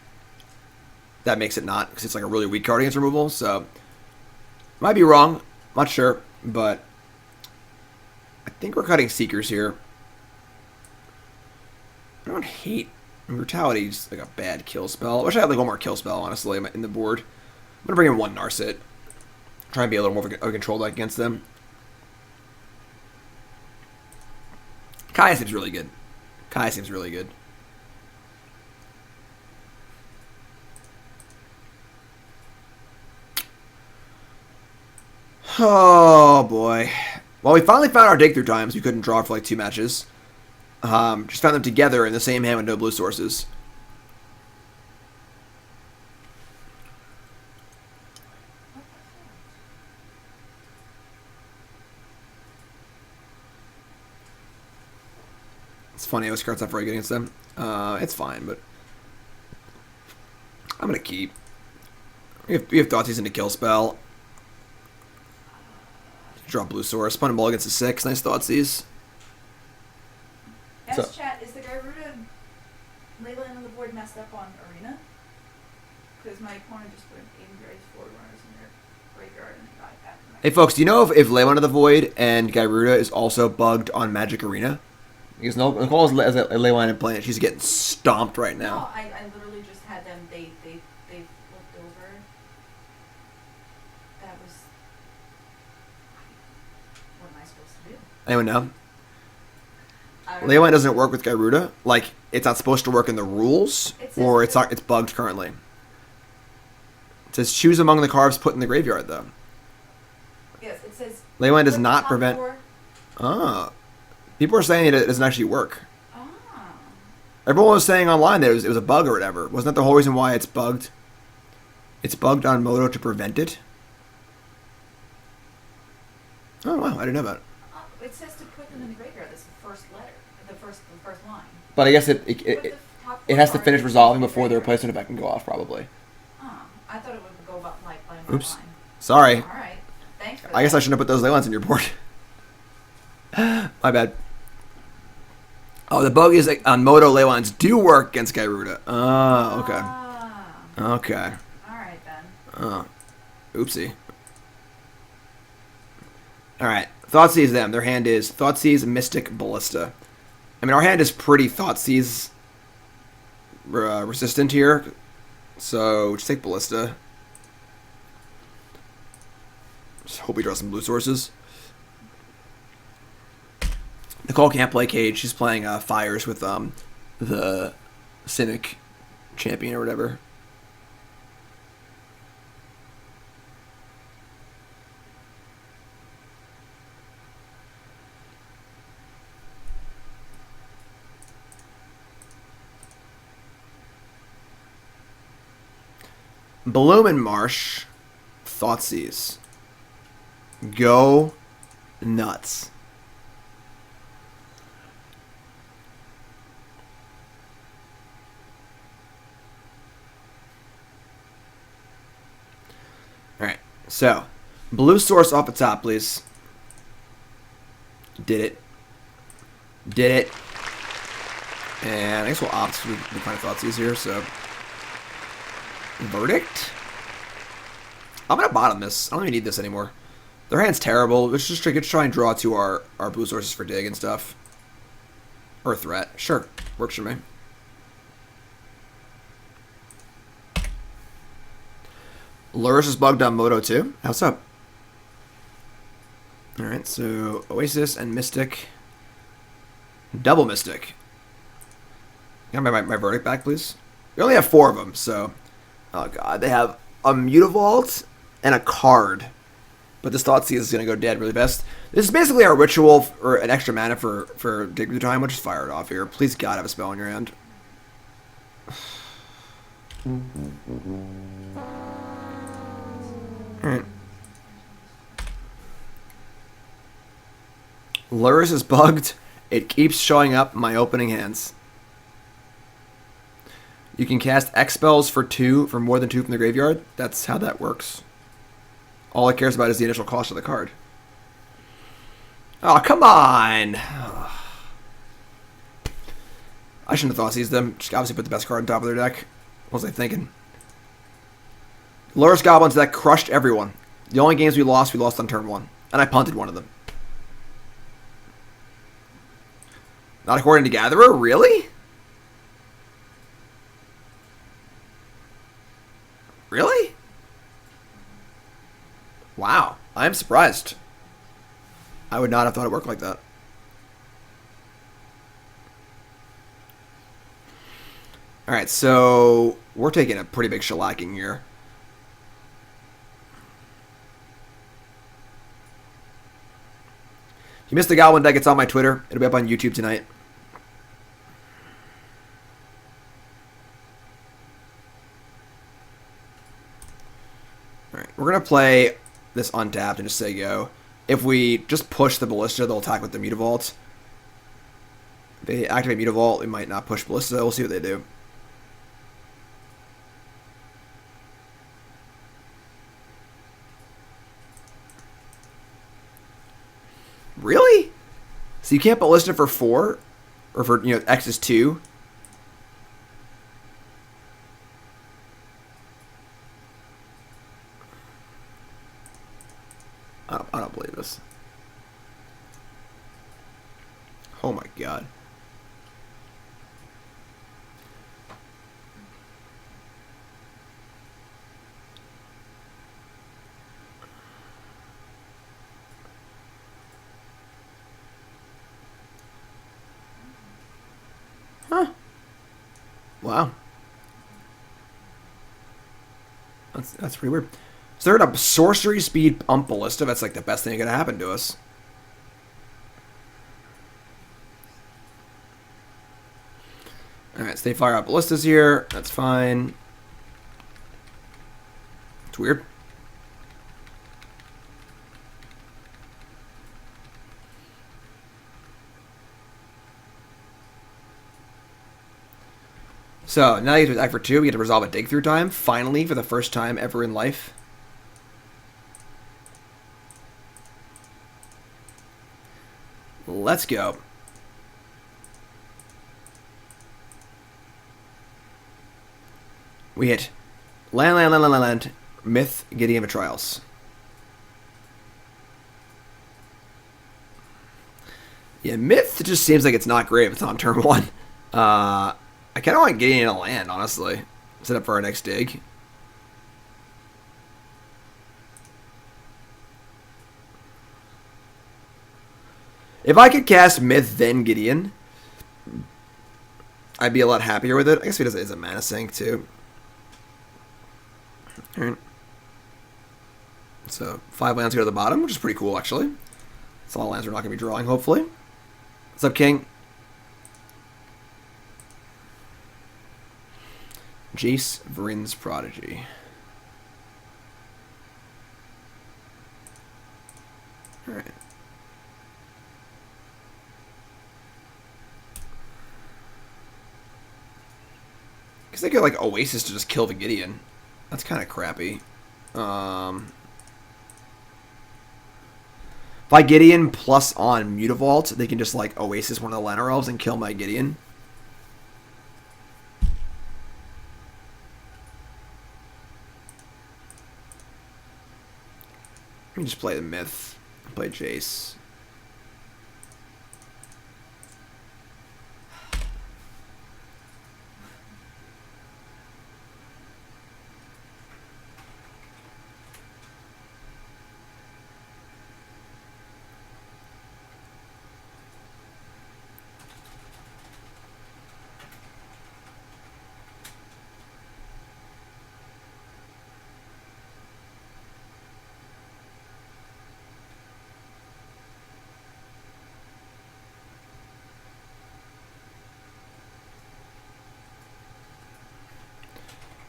makes it not, because it's like a really weak card against removal. So might be wrong, not sure, but I think we're cutting Seekers here. I don't hate Brutality, just like a bad kill spell. I wish I had like one more kill spell, honestly, in the board. I'm gonna bring in one Narset, try and be a little more of a control deck against them. Kaya seems really good. Kaya seems really good. Oh boy. Well, we finally found our dig through times. We couldn't draw for like 2 matches. Just found them together in the same hand with no blue sources. It's funny, those cards not very good against them. It's fine, but I'm gonna keep. We have Thoughtseize into kill spell. Draw blue source. Put a ball against a 6. Nice Thoughtseize. Chat, is the Garuda labeling on the board messed up on Arena? Because my opponent just put 8 Graves 4 runners in their graveyard and got that from Hey folks, do you know if Leyline of the Void and Gyruda is also bugged on Magic Arena? Because Nicole has a Leyline playing it. She's getting stomped right No, now. I literally just had them. They flipped over. That was. What am I supposed to do? Anyone know? I don't Leyline know. doesn't work with Gyruda. Like, it's not supposed to work in the rules, It says or it- it's not. It's bugged currently. It says choose among the cards put in the graveyard, though. Yes, it says. Leyline does flip the not top prevent. four. Ah, people are saying it doesn't actually work. Ah. Everyone was saying online that it was a bug or whatever. Wasn't that the whole reason why it's bugged? It's bugged on Moto to prevent it. Oh wow, I didn't know that. It says to put them in the graveyard. That's the first letter. The first line. But I guess Put the top it four has to cards finish in resolving the before the graveyard. replacement effect can go off, probably. Ah, I thought it would go about like line by Oops. line. Sorry. All right. Thanks for that. I guess I shouldn't have put those Leylines in your board. My bad. Oh, the bug is like, on Moto Leylines do work against Gyruda. Oh, okay. Ah. Okay. All right then. Oh, oopsie. All right. Thoughtseize them. Their hand is Thoughtseize, Mystic, Ballista. I mean, our hand is pretty Thoughtseize resistant here. So, just take Ballista. Just hope we draw some blue sources. Nicole can't play Cage. She's playing Fires with the Cynic champion or whatever. Bloom and Marsh, Thoughtseize. Go nuts. Alright, so, blue source off the top, please. Did it. Did it. And I guess we'll opt we kind of Thoughtseize here, so. Verdict? I'm gonna bottom this. I don't even need this anymore. Their hand's terrible. Let's just try and draw to our blue sources for dig and stuff. Or threat. Sure. Works for me. Lurus is bugged on Moto too. How's up? Alright, so Oasis and Mystic. Double Mystic. Can I have my verdict back, please? We only have 4 of them, so. Oh god, they have a Mutavault and a card. But this Thoughtseize is going to go dead really best. This is basically our ritual or an extra mana for Dig Through Time. We'll just fire it off here. Please god have a spell in your hand. Alright. Lurus is bugged. It keeps showing up in my opening hands. You can cast X spells for more than 2 from the graveyard. That's how that works. All it cares about is the initial cost of the card. Oh, come on! I shouldn't have Thoughtseized them. Just obviously put the best card on top of their deck. What was I thinking? Lurus Goblins deck crushed everyone. The only games we lost on turn 1. And I punted one of them. Not according to Gatherer? Really? Really? Wow. I am surprised. I would not have thought it worked like that. Alright, so we're taking a pretty big shellacking here. If you missed the Goblin deck, it's on my Twitter. It'll be up on YouTube tonight. Alright, we're going to play this untapped and just say go. If we just push the Ballista, they'll attack with the Mutavault. If they activate Mutavault, we might not push Ballista. We'll see what they do. Really? So you can't Ballista for 4? Or for, X is 2? I don't believe this. Oh my god. Huh. Wow. That's pretty weird. So they're at a sorcery speed pump ballista. That's like the best thing that could happen to us. Alright, so they fire out ballistas here. That's fine. It's weird. So, now you get to attack for 2. We get to resolve a dig through time. Finally, for the first time ever in life. Let's go. We hit land, Myth, Gideon, Betrayals. Yeah, Myth just seems like it's not great if it's on turn 1. I kind of want Gideon to land, honestly. Set up for our next dig. If I could cast Myth, then Gideon, I'd be a lot happier with it. I guess he does it as a mana sink, too. Alright. So, 5 lands go to the bottom, which is pretty cool, actually. That's all lands we're not going to be drawing, hopefully. What's up, King? Jace, Vryn's Prodigy. Alright. Because they get like Oasis to just kill the Gideon. That's kind of crappy. If I Gideon plus on Mutavault, they can just like Oasis one of the Llanowar Elves and kill my Gideon. Let me just play the Myth. Play Jace.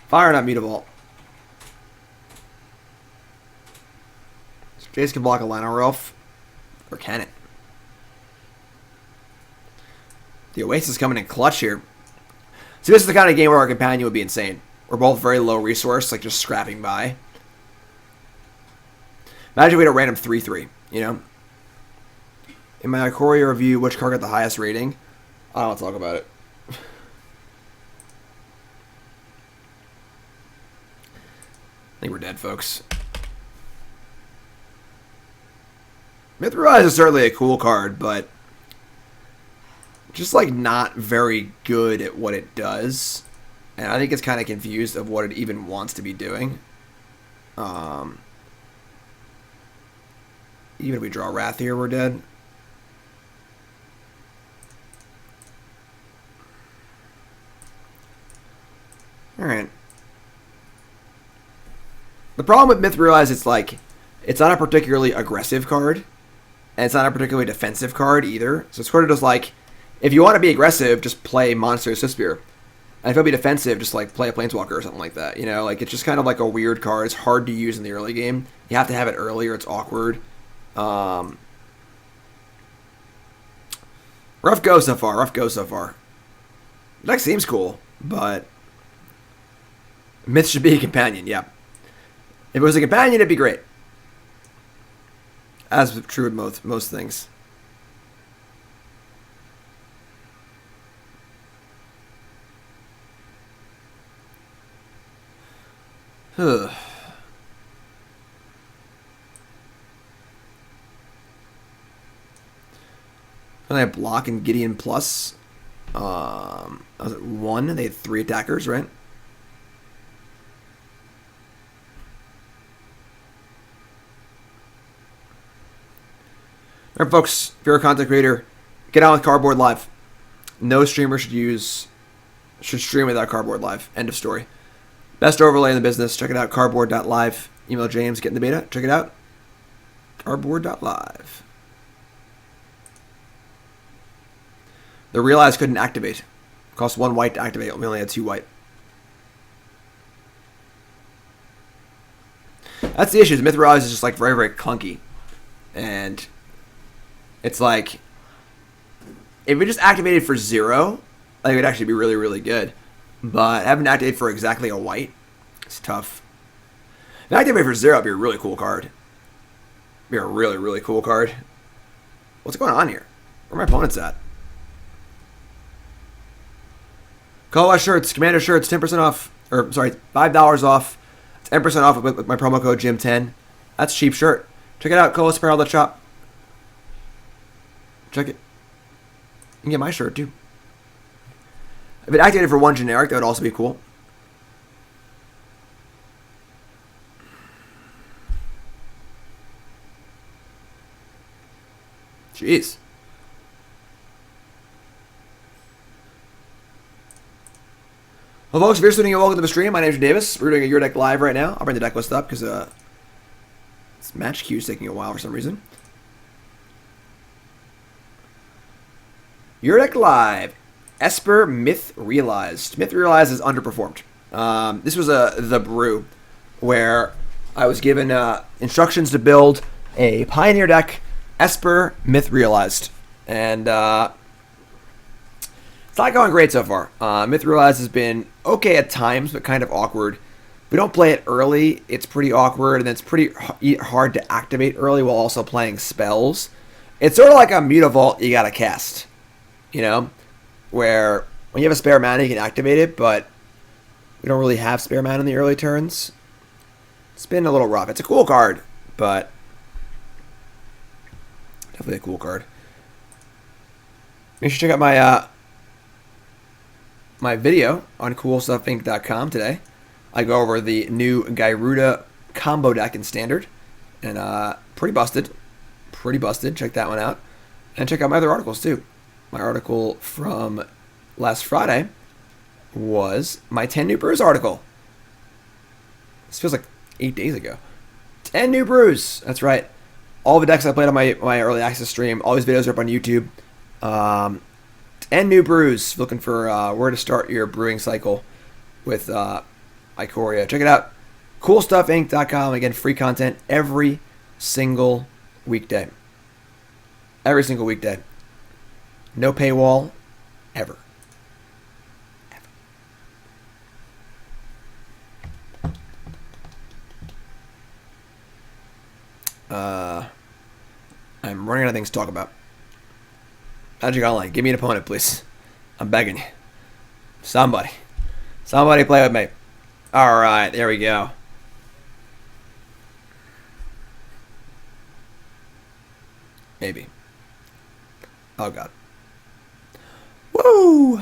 Fire, not Mutavault. So Jace can block a Llanowar Elf. Or can it? The Oasis is coming in clutch here. So this is the kind of game where our companion would be insane. We're both very low resource, like just scrapping by. Imagine we had a random 3-3, you know? In my Ikoria review, which card got the highest rating? I don't want to talk about it. I think we're dead, folks. Mythrise is certainly a cool card, but just like not very good at what it does. And I think it's kind of confused of what it even wants to be doing. Even if we draw Wrath here, we're dead. Alright. The problem with Myth Realize, it's like, it's not a particularly aggressive card, and it's not a particularly defensive card either. So it's sort of just like, if you want to be aggressive, just play Monster Swiftspear. And if you'll be defensive, just like play a Planeswalker or something like that. You know, like it's just kind of like a weird card. It's hard to use in the early game. You have to have it earlier. It's awkward. Rough go so far. Rough go so far. The deck seems cool, but Myth should be a companion, yeah. If it was a companion, it'd be great. As true with most things. And they had block and Gideon plus. Was it 1? They had 3 attackers, right? Alright, folks, if you're a content creator, get on with Cardboard Live. No streamer should stream without Cardboard Live. End of story. Best overlay in the business. Check it out, cardboard.live. Email James, get in the beta. Check it out. Cardboard.live. The Realize couldn't activate. Cost 1 white to activate. We only had 2 white. That's the issue. The Myth Realize is just like very, very clunky. And it's like, if it just activated for 0, like it would actually be really, really good. But having to activate for exactly a white, it's tough. If it activated for 0, it'd be a really cool card. It'd be a really, really cool card. What's going on here? Where are my opponents at? Colorless shirts, Commander shirts, 10% off. Or, sorry, $5 off. 10% off with my promo code JIM10. That's a cheap shirt. Check it out, Colorless Apparel shop. Check it. You can get my shirt, too. If it activated for 1 generic, that would also be cool. Jeez. Well, folks, if you're tuning in, welcome to the stream. My name is Davis. We're doing a Your Deck Live right now. I'll bring the deck list up because this match queue is taking a while for some reason. Your Deck Live. Esper Myth Realized. Myth Realized is underperformed. This was the Brew, where I was given instructions to build a Pioneer deck, Esper Myth Realized. And it's not going great so far. Myth Realized has been okay at times, but kind of awkward. If we don't play it early, it's pretty awkward, and it's pretty hard to activate early while also playing spells. It's sort of like a Mutavault you gotta cast, you know? Where when you have a spare mana, you can activate it, but we don't really have spare mana in the early turns. It's been a little rough. It's a cool card, but definitely a cool card. Make sure to check out my my video on CoolStuffInc.com today. I go over the new Gyruda combo deck in Standard, and pretty busted. Pretty busted. Check that one out. And check out my other articles, too. My article from last Friday was my 10 new brews article. This feels like 8 days ago. 10 new brews. That's right. All the decks I played on my early access stream. All these videos are up on YouTube. 10 new brews. Looking for where to start your brewing cycle with Ikoria. Check it out. CoolStuffInc.com. Again, free content every single weekday. Every single weekday. No paywall, ever. I'm running out of things to talk about. Magic Online, give me an opponent, please. I'm begging you. Somebody play with me. Alright, there we go. Maybe. Oh, God. Woo!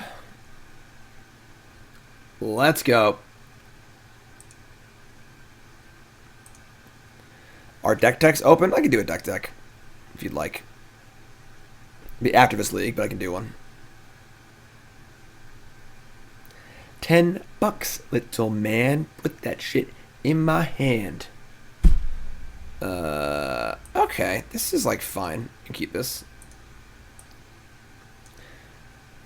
Let's go. Are deck techs open? I can do a deck tech if you'd like. Be after this league, but I can do one. $10, little man. Put that shit in my hand. Okay. This is like fine. I can keep this.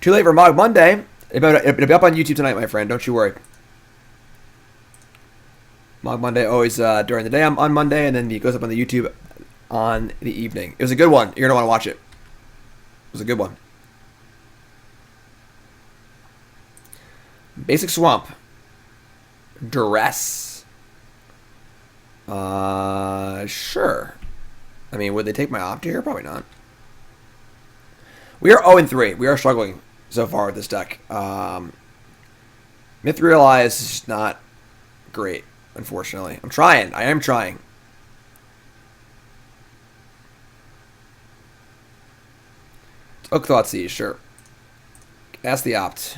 Too late for Mog Monday. It'll be up on YouTube tonight, my friend. Don't you worry. Mog Monday always during the day on Monday, and then it goes up on the YouTube on the evening. It was a good one. You're going to want to watch it. It was a good one. Basic Swamp. Duress. Sure. I mean, would they take my opt here? Probably not. We are 0-3. We are struggling so far with this deck. Myth Realize is just not great, unfortunately. I'm trying. I am trying. It's Oak Thoughtseize, sure. That's the opt.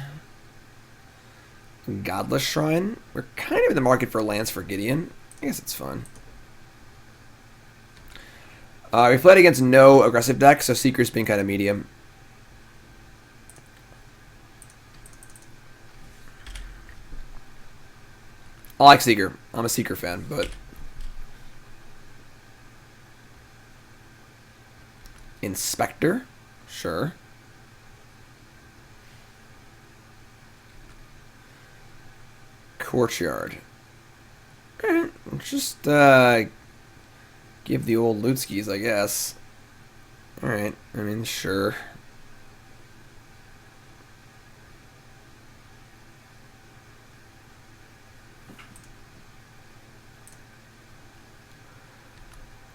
Godless Shrine. We're kind of in the market for lands for Gideon. I guess it's fun. We played against no aggressive deck, so Seeker's been kind of medium. I like Seeker. I'm a Seeker fan, but... Inspector? Sure. Courtyard. Alright, just give the old loot skis, I guess. Alright, I mean, sure.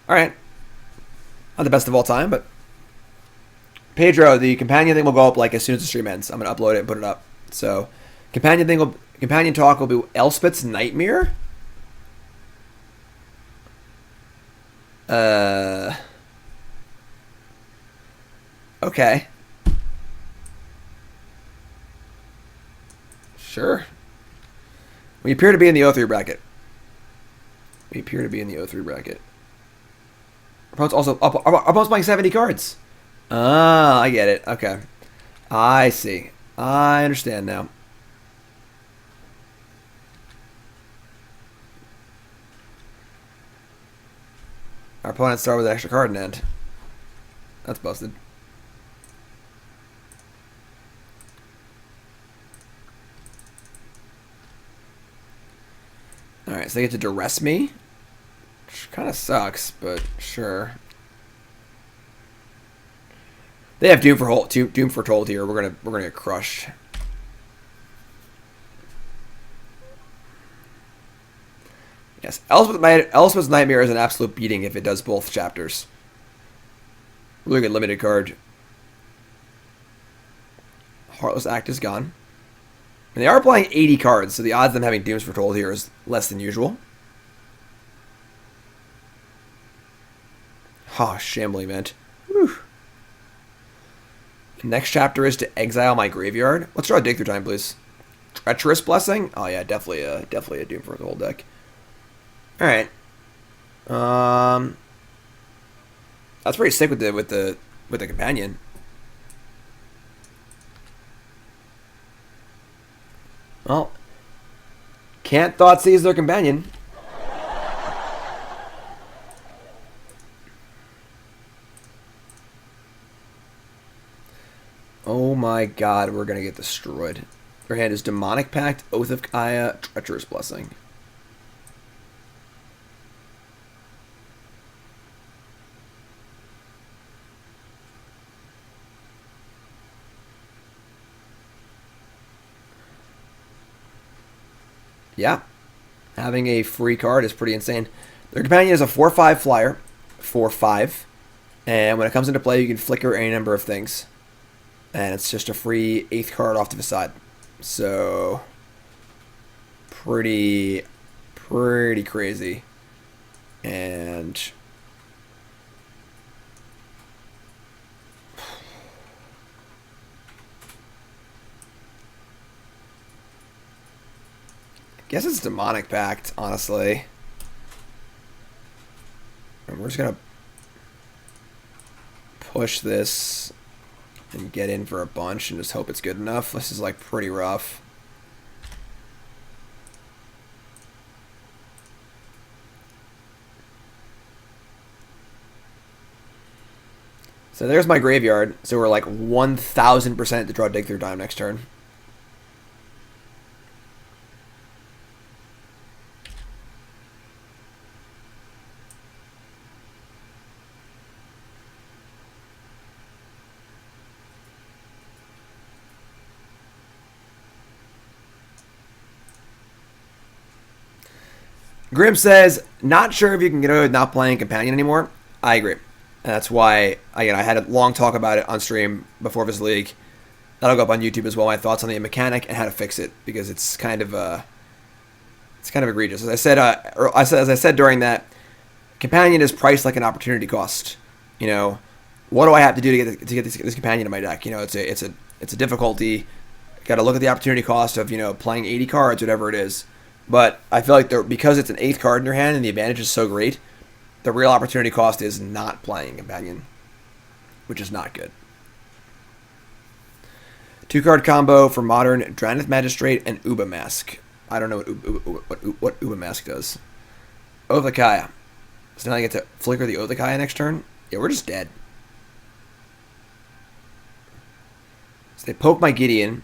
Alright. Not the best of all time, but... Pedro, the companion thing will go up like as soon as the stream ends. I'm going to upload it and put it up. So, companion talk will be Elspeth's Nightmare? Okay. Sure. We appear to be in the O3 bracket. Our opponent's playing 70 cards. Ah, I get it. Okay. I see. I understand now. Our opponent started with an extra card in end. That's busted. Alright, so they get to duress me. Which kind of sucks, but sure. They have Doom Foretold here. We're gonna get crushed. Yes, Elspeth's Nightmare is an absolute beating if it does both chapters. Really good limited card. Heartless Act is gone. And they are playing 80 cards, so the odds of them having Dooms Foretold here is less than usual. Oh, Shambling Event. Whew. The next chapter is to exile my graveyard. Let's draw a dig through time, please. Treacherous Blessing? Oh yeah, definitely a Doom Foretold deck. Alright. That's pretty sick with the companion. Well, can't Thoughtseize their companion. Oh my god, we're gonna get destroyed. Their hand is Demonic Pact, Oath of Kaya, Treacherous Blessing. Yeah. Having a free card is pretty insane. Their companion is a 4/5 flyer. 4/5. And when it comes into play, you can flicker any number of things. And it's just a free 8th card off to the side. So, pretty crazy. And I guess it's Demonic Pact, honestly. And we're just gonna push this and get in for a bunch and just hope it's good enough. This is like pretty rough. So there's my graveyard. So we're like 1000% to draw dig through time next turn. Grim says, not sure if you can get away with not playing Companion anymore. I agree. And that's why, again, I had a long talk about it on stream before this league. That'll go up on YouTube as well, my thoughts on the mechanic and how to fix it, because it's kind of egregious. As I said during that, Companion is priced like an opportunity cost. You know, what do I have to do to get this companion in my deck? You know, it's a difficulty. Got to look at the opportunity cost of, you know, playing 80 cards, whatever it is. But I feel like because it's an 8th card in your hand and the advantage is so great, the real opportunity cost is not playing companion, which is not good. 2-card combo for Modern: Drowned Magistrate and Uba Mask. I don't know what Uba Mask does. Oath of Kaya. So now I get to flicker the Oath of Kaya next turn. Yeah, we're just dead. So they poke my Gideon,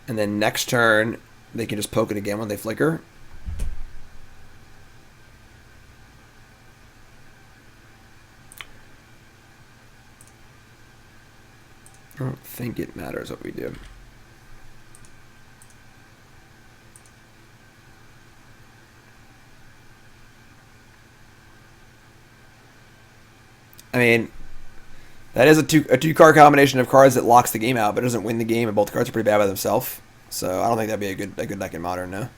and then next turn they can just poke it again when they flicker. I don't think it matters what we do. I mean, that is a two-card combination of cards that locks the game out, but doesn't win the game, and both cards are pretty bad by themselves. So I don't think that'd be a good deck in Modern, no.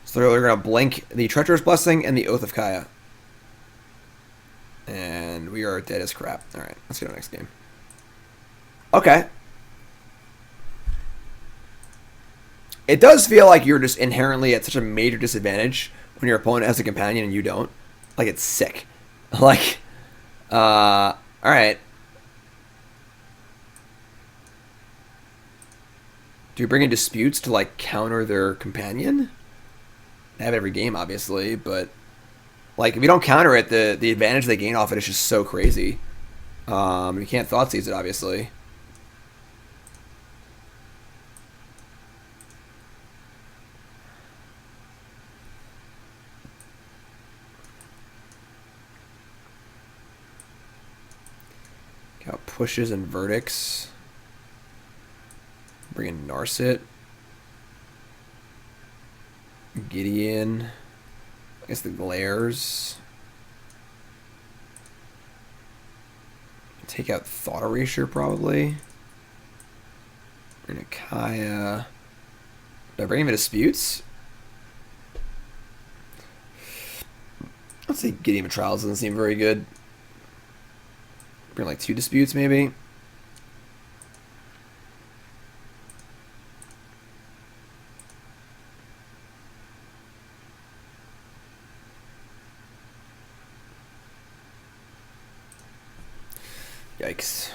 So they're going to blink the Treacherous Blessing and the Oath of Kaya. And we are dead as crap. Alright, let's go to the next game. Okay. It does feel like you're just inherently at such a major disadvantage when your opponent has a companion and you don't. Like, it's sick. Like, alright. Do you bring in Disputes to, like, counter their companion? They have every game, obviously, but, like, if you don't counter it, the advantage they gain off it is just so crazy. You can't Thoughtseize it, obviously. Got pushes and verdicts. Bring in Narset. Gideon. I guess the glares. Take out Thought Erasure, probably. Bring in Kaya. Did I bring him in Disputes? Let's say Gideon Trials doesn't seem very good. Bring like 2 Disputes, maybe. Yikes.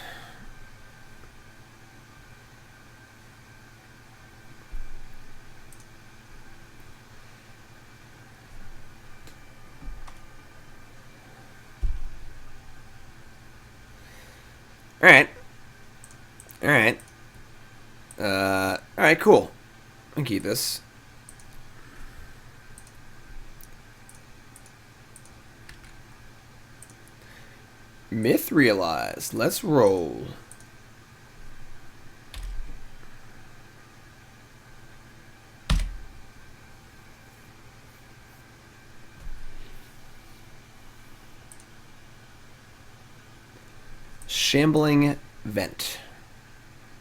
Alright. Alright. Alright, cool. I can keep this. Myth realized. Let's roll. Shambling Vent.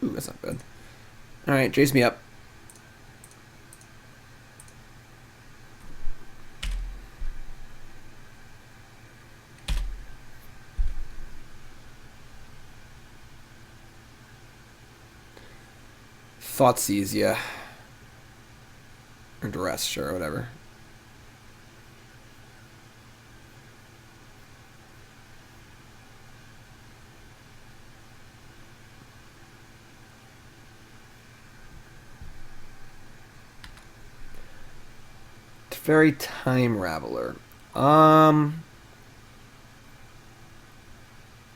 Ooh, that's not bad. Alright, Jace me up. Thoughtseize, yeah. Or Duress, sure, whatever. Teferi Time Raveler.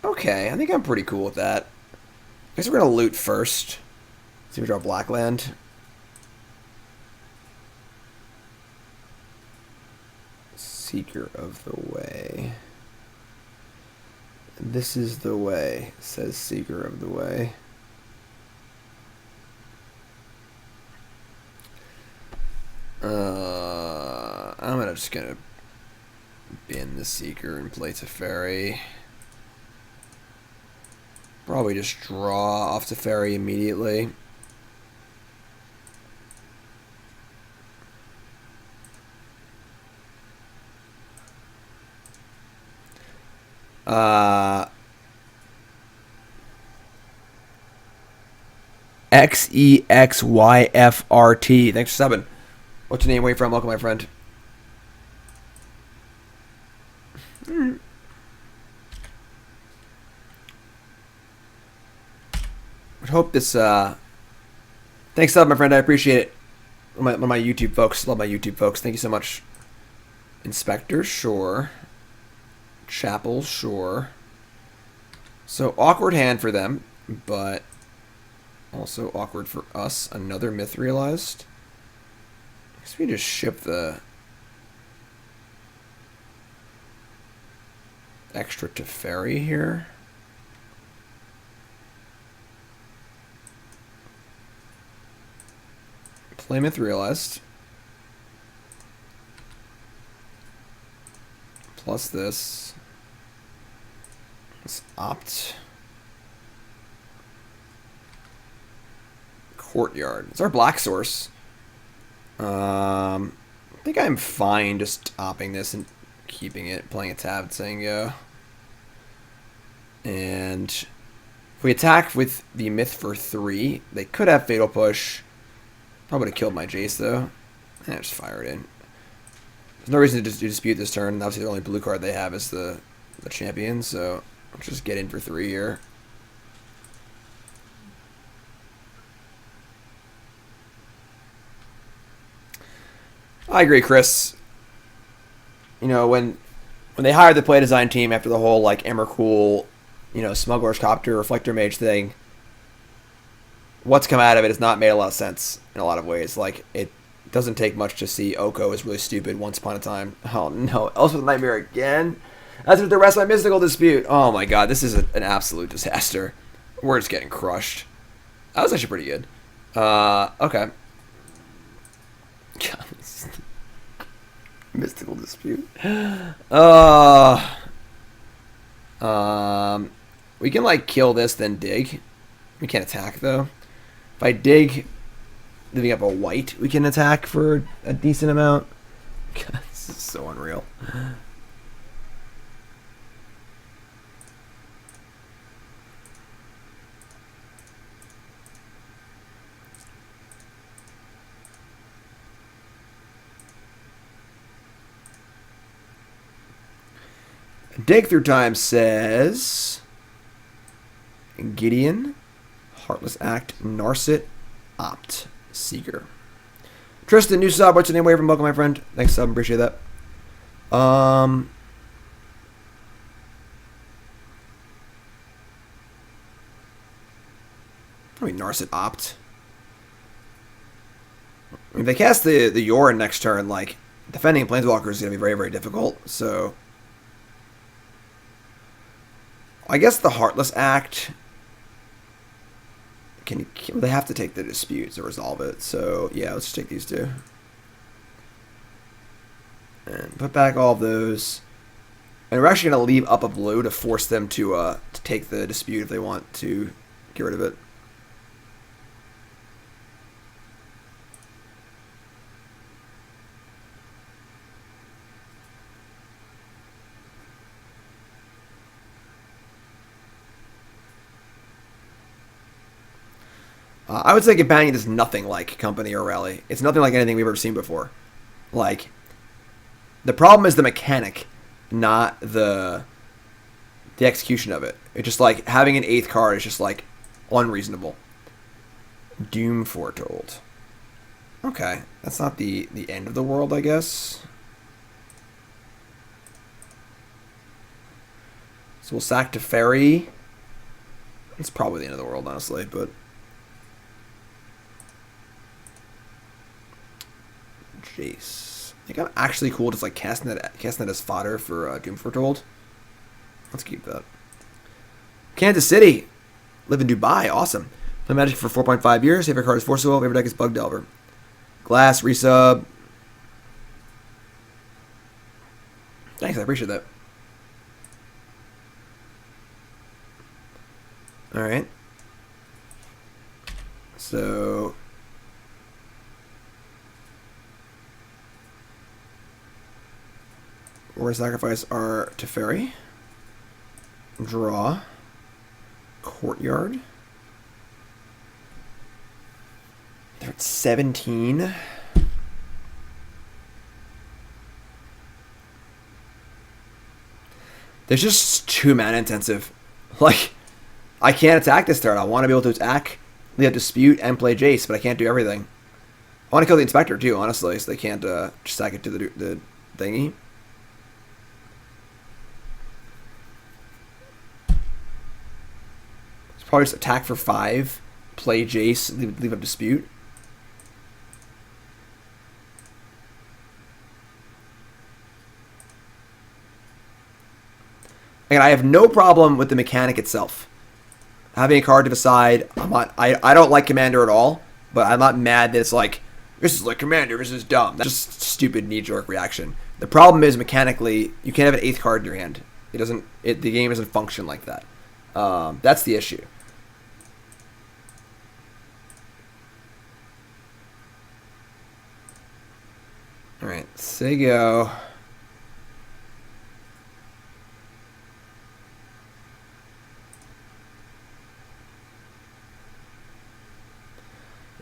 Okay, I think I'm pretty cool with that. I guess we're gonna loot first. See if we draw Blackland. Seeker of the Way. This is the way, says Seeker of the Way. I'm just gonna bin the Seeker and play Teferi. Probably just draw off Teferi immediately. XEXYFRT. Thanks for subbing. What's your name? Where you from? Welcome, my friend. I hope this. Thanks, sub, my friend. I appreciate it. One of my YouTube folks. Love my YouTube folks. Thank you so much. Inspector, sure. Chapel, sure. So awkward hand for them, but also awkward for us. Another myth realized. I guess we just ship the extra Teferi here. Play myth realized. Plus this. Let's opt. Courtyard. It's our black source. I think I'm fine just opting this and keeping it, playing a tab, saying go. And if we attack with the myth for 3, they could have fatal push. Probably would have killed my Jace though. And I just fire it in. There's no reason to dispute this turn. Obviously, the only blue card they have is the champion, so let's just get in for 3 here. I agree, Chris. You know, when they hired the play design team after the whole like Emrakul, you know, Smuggler's Copter, Reflector Mage thing, what's come out of it has not made a lot of sense in a lot of ways. Like, it doesn't take much to see Oko is really stupid once upon a time. Oh no, Elspeth Nightmare again? That's with the rest of my mystical dispute. Oh my god, this is an absolute disaster. We're just getting crushed. That was actually pretty good. Okay. God, mystical dispute. We can like kill this, then dig. We can't attack though. If I dig, leaving up a white, we can attack for a decent amount. God, this is so unreal. Dig Through Time says Gideon, Heartless Act, Narset, Opt, Seeker. Tristan, new sub. What's your name? Wave from welcome, my friend. Thanks, sub. Appreciate that. I mean, Narset, Opt. I mean, if they cast the Yorin next turn, like, defending Planeswalker is going to be very, very difficult, so I guess the Heartless Act they have to take the dispute to resolve it. So yeah, let's just take these two and put back all of those. And we're actually going to leave up a blue to force them to take the dispute if they want to get rid of it. I would say Companion is nothing like Company or Rally. It's nothing like anything we've ever seen before. Like, the problem is the mechanic, not the execution of it. It's just like having an 8th card is just like unreasonable. Doom Foretold. Okay, that's not the end of the world, I guess. So we'll sack Teferi. It's probably the end of the world, honestly, but Jace. I think I'm actually cool just like casting that as fodder for Doom Foretold. Let's keep that. Kansas City. Live in Dubai. Awesome. Play Magic for 4.5 years. Favorite card is Force of Will. Favorite deck is Bug Delver. Glass, resub. Thanks, I appreciate that. Alright. So we're going to sacrifice our Teferi. Draw. Courtyard. They're at 17. They're just too mana intensive. Like, I can't attack this turn. I want to be able to attack, lead Dispute, and play Jace, but I can't do everything. I want to kill the Inspector too, honestly, so they can't just stack it to the thingy. It's probably just attack for 5, play Jace, leave up Dispute. Again, I have no problem with the mechanic itself. Having a card to the side, I don't like Commander at all, but I'm not mad that it's like, this is like Commander, this is dumb. That's just stupid knee-jerk reaction. The problem is, mechanically, you can't have an 8th card in your hand. The game doesn't function like that. That's the issue. Alright, Sego.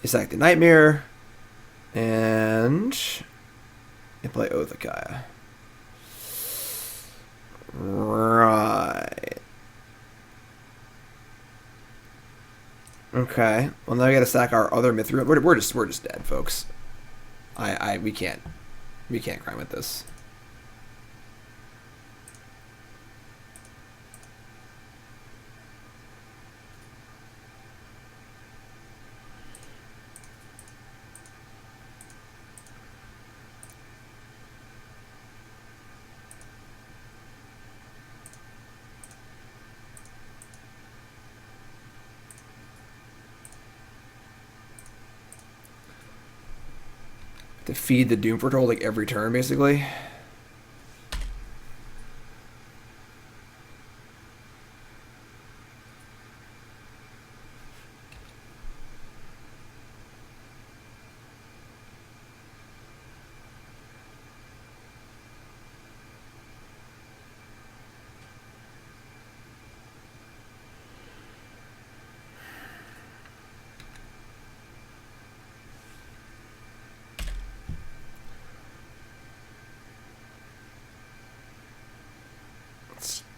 Sack the Nightmare, and you play Oathakaya. Right. Okay. Well, now we got to sack our other Mithril. We're just dead, folks. We can't grind with this. To feed the Doom Foretold like every turn, basically.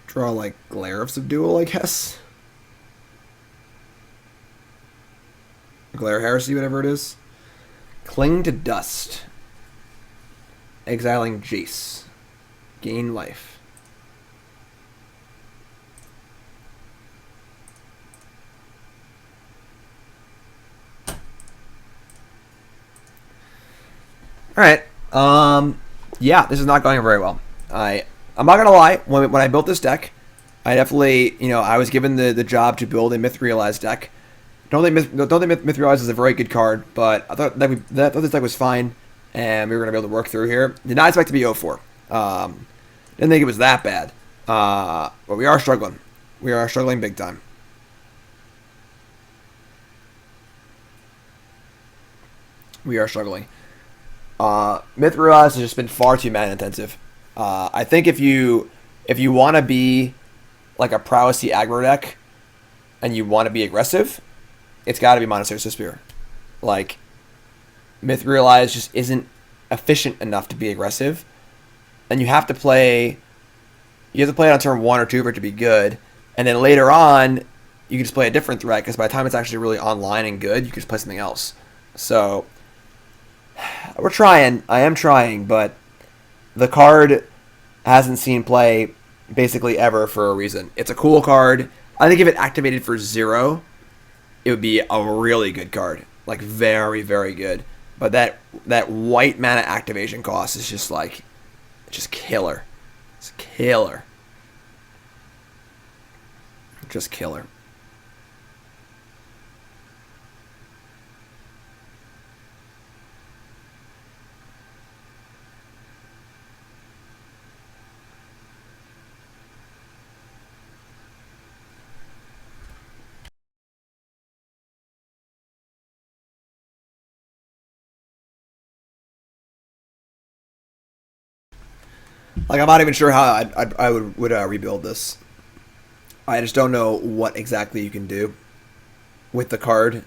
Draw like Glare of Subdual, I guess. Glare of Heresy, whatever it is. Cling to Dust. Exiling Jace. Gain life. Alright. Yeah, this is not going very well. I'm not gonna lie. When I built this deck, I definitely, I was given the job to build a Myth Realized deck. Don't think Myth Realized is a very good card, but I thought this deck was fine, and we were gonna be able to work through here. Did not expect to be 0-4. Didn't think it was that bad, but we are struggling. We are struggling big time. We are struggling. Myth Realized has just been far too mana intensive. I think if you want to be like a prowessy aggro deck and you want to be aggressive, it's got to be Monastery Spear. Like, Myth Realized just isn't efficient enough to be aggressive, and you have to play it on turn 1 or 2 for it to be good, and then later on you can just play a different threat, because by the time it's actually really online and good, you can just play something else. So we're trying. I am trying, but the card hasn't seen play basically ever for a reason. It's a cool card. I think if it activated for 0, it would be a really good card. Like, very, very good. But that white mana activation cost is just like, just killer. It's killer. Just killer. Like, I'm not even sure how I would rebuild this. I just don't know what exactly you can do with the card.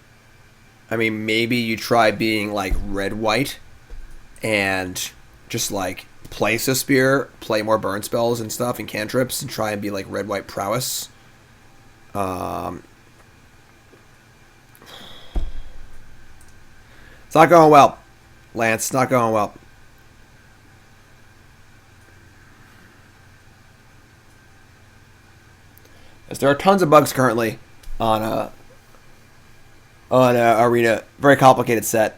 I mean, maybe you try being like red-white and just like play Suspire, play more burn spells and stuff and cantrips, and try and be like red-white prowess. It's not going well, Lance. It's not going well. As there are tons of bugs currently on Arena. Very complicated set.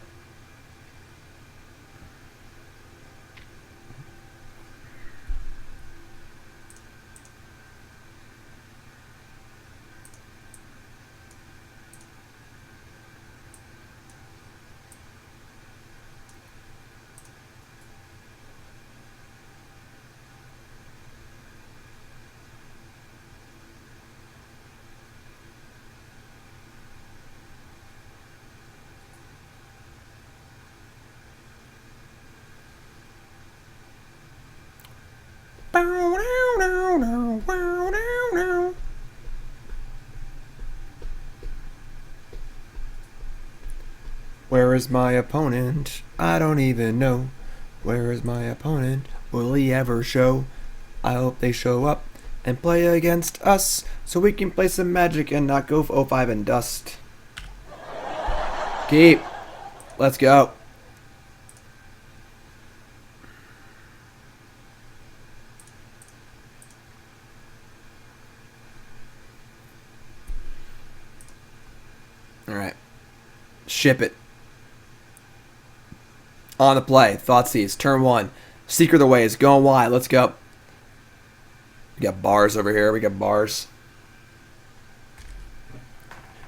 Where is my opponent? I don't even know. Where is my opponent? Will he ever show? I hope they show up and play against us so we can play some Magic and not go 0-5 and dust. Keep. Let's go. Alright. Ship it. On the play. Thoughtseize. Turn 1. Secret of the Ways. Going wide. Let's go. We got bars over here. We got bars.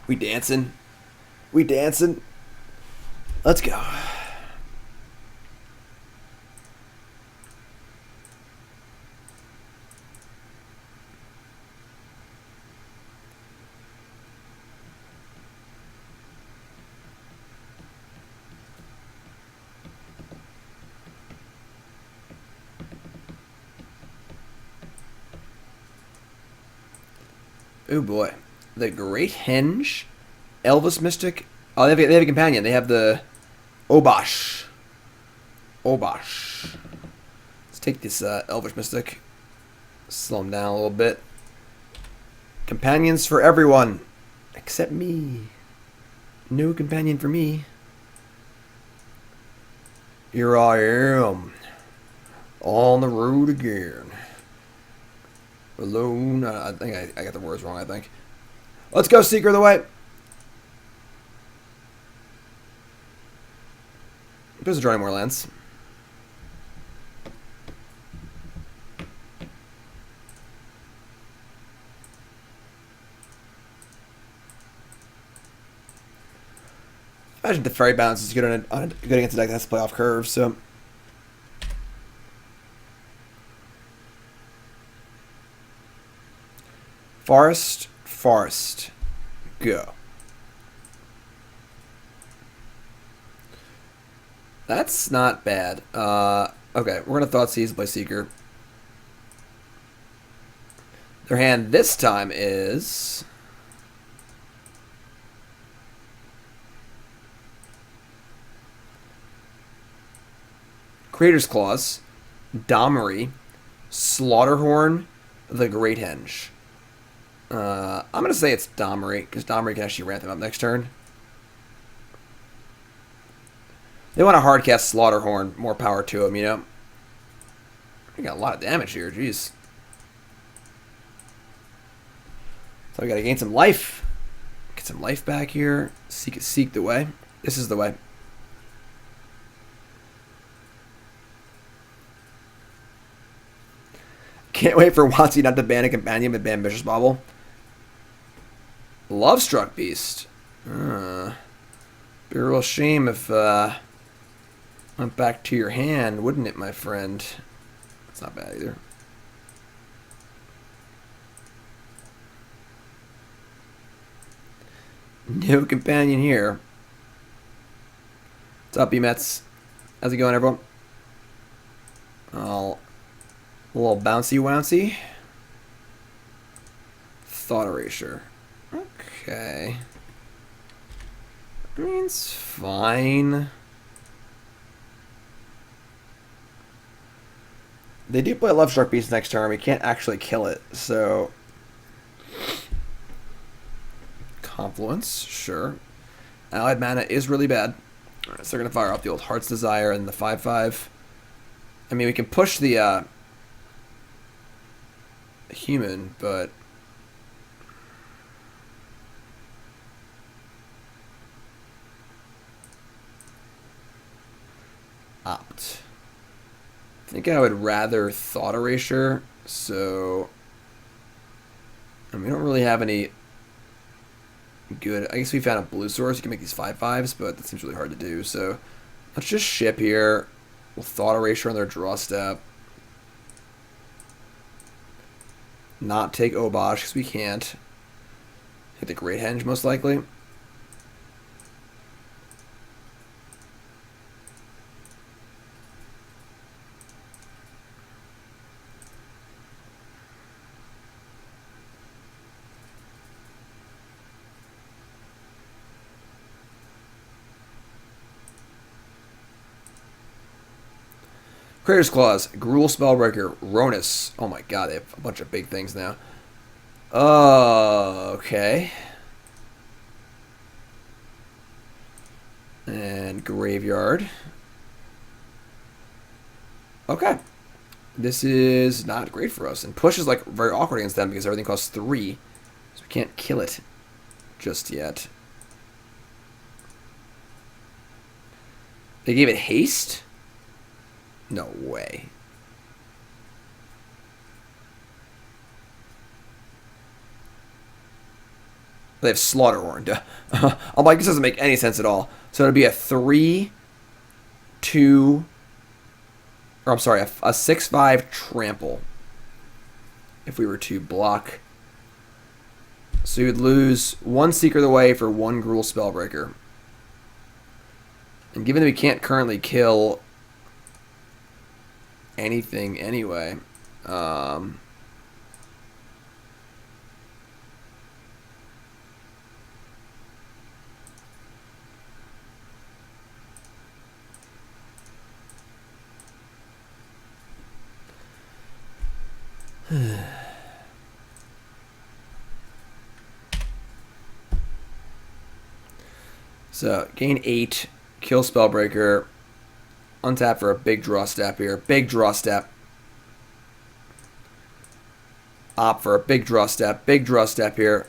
We dancing. We dancing. Let's go. Oh boy. The Great Henge. Elvis Mystic. Oh, they have a companion. They have the Obosh. Obosh. Let's take this Elvish Mystic. Slow him down a little bit. Companions for everyone. Except me. No companion for me. Here I am. On the road again. Alone. I think I got the words wrong, I think. Let's go, Seeker of the Way. There's a drawing more lands. Imagine Teferi bounce is good good against a deck that has to play off curve, so. Forest. Go. That's not bad. Okay, we're going to Thoughtseize by Seeker. Their hand this time is... Creator's Clause, Dommery, Slaughterhorn, the Great Henge. I'm going to say it's Dommery, because Dommery can actually ramp them up next turn. They want to hardcast Slaughterhorn, more power to them, you know? We got a lot of damage here, jeez. So we got to gain some life. Get some life back here. Seek the way. This is the way. Can't wait for Watsy not to ban a companion but ban Vicious Bobble. Lovestruck Beast. Be a real shame if went back to your hand, wouldn't it, my friend? That's not bad either. No companion here. What's up, B-Mets? How's it going, everyone? A little bouncy-wouncy. Thought Erasure. Okay. I mean, it's fine. They do play Love Struck Beast next turn. We can't actually kill it, so... Confluence, sure. Allied mana is really bad. Alright, so they're going to fire off the old Heart's Desire and the 5/5. I mean, we can push the human, but... Opt. I think I would rather Thought Erasure, so... And we don't really have any good... I guess we found a blue source. You can make these 5/5s, but that seems really hard to do, so... Let's just ship here. We'll Thought Erasure on their draw step. Not take Obosh, because we can't. Hit the Great Henge, most likely. Creator's Clause, Gruul Spellbreaker, Ronus. Oh my god, they have a bunch of big things now. Okay. And Graveyard. Okay. This is not great for us. And Push is like very awkward against them because everything costs 3. So we can't kill it just yet. They gave it haste? No way. They have Slaughterhorn. I'm like, this doesn't make any sense at all. So it'd be a 3, 2, or I'm sorry, a 6/5 trample. If we were to block. So you would lose 1 Seeker of the Way for 1 Gruul Spellbreaker. And given that we can't currently kill anything anyway. So, gain 8, kill Spellbreaker, untap for a big draw step here. Big draw step. Opt for a big draw step. Big draw step here.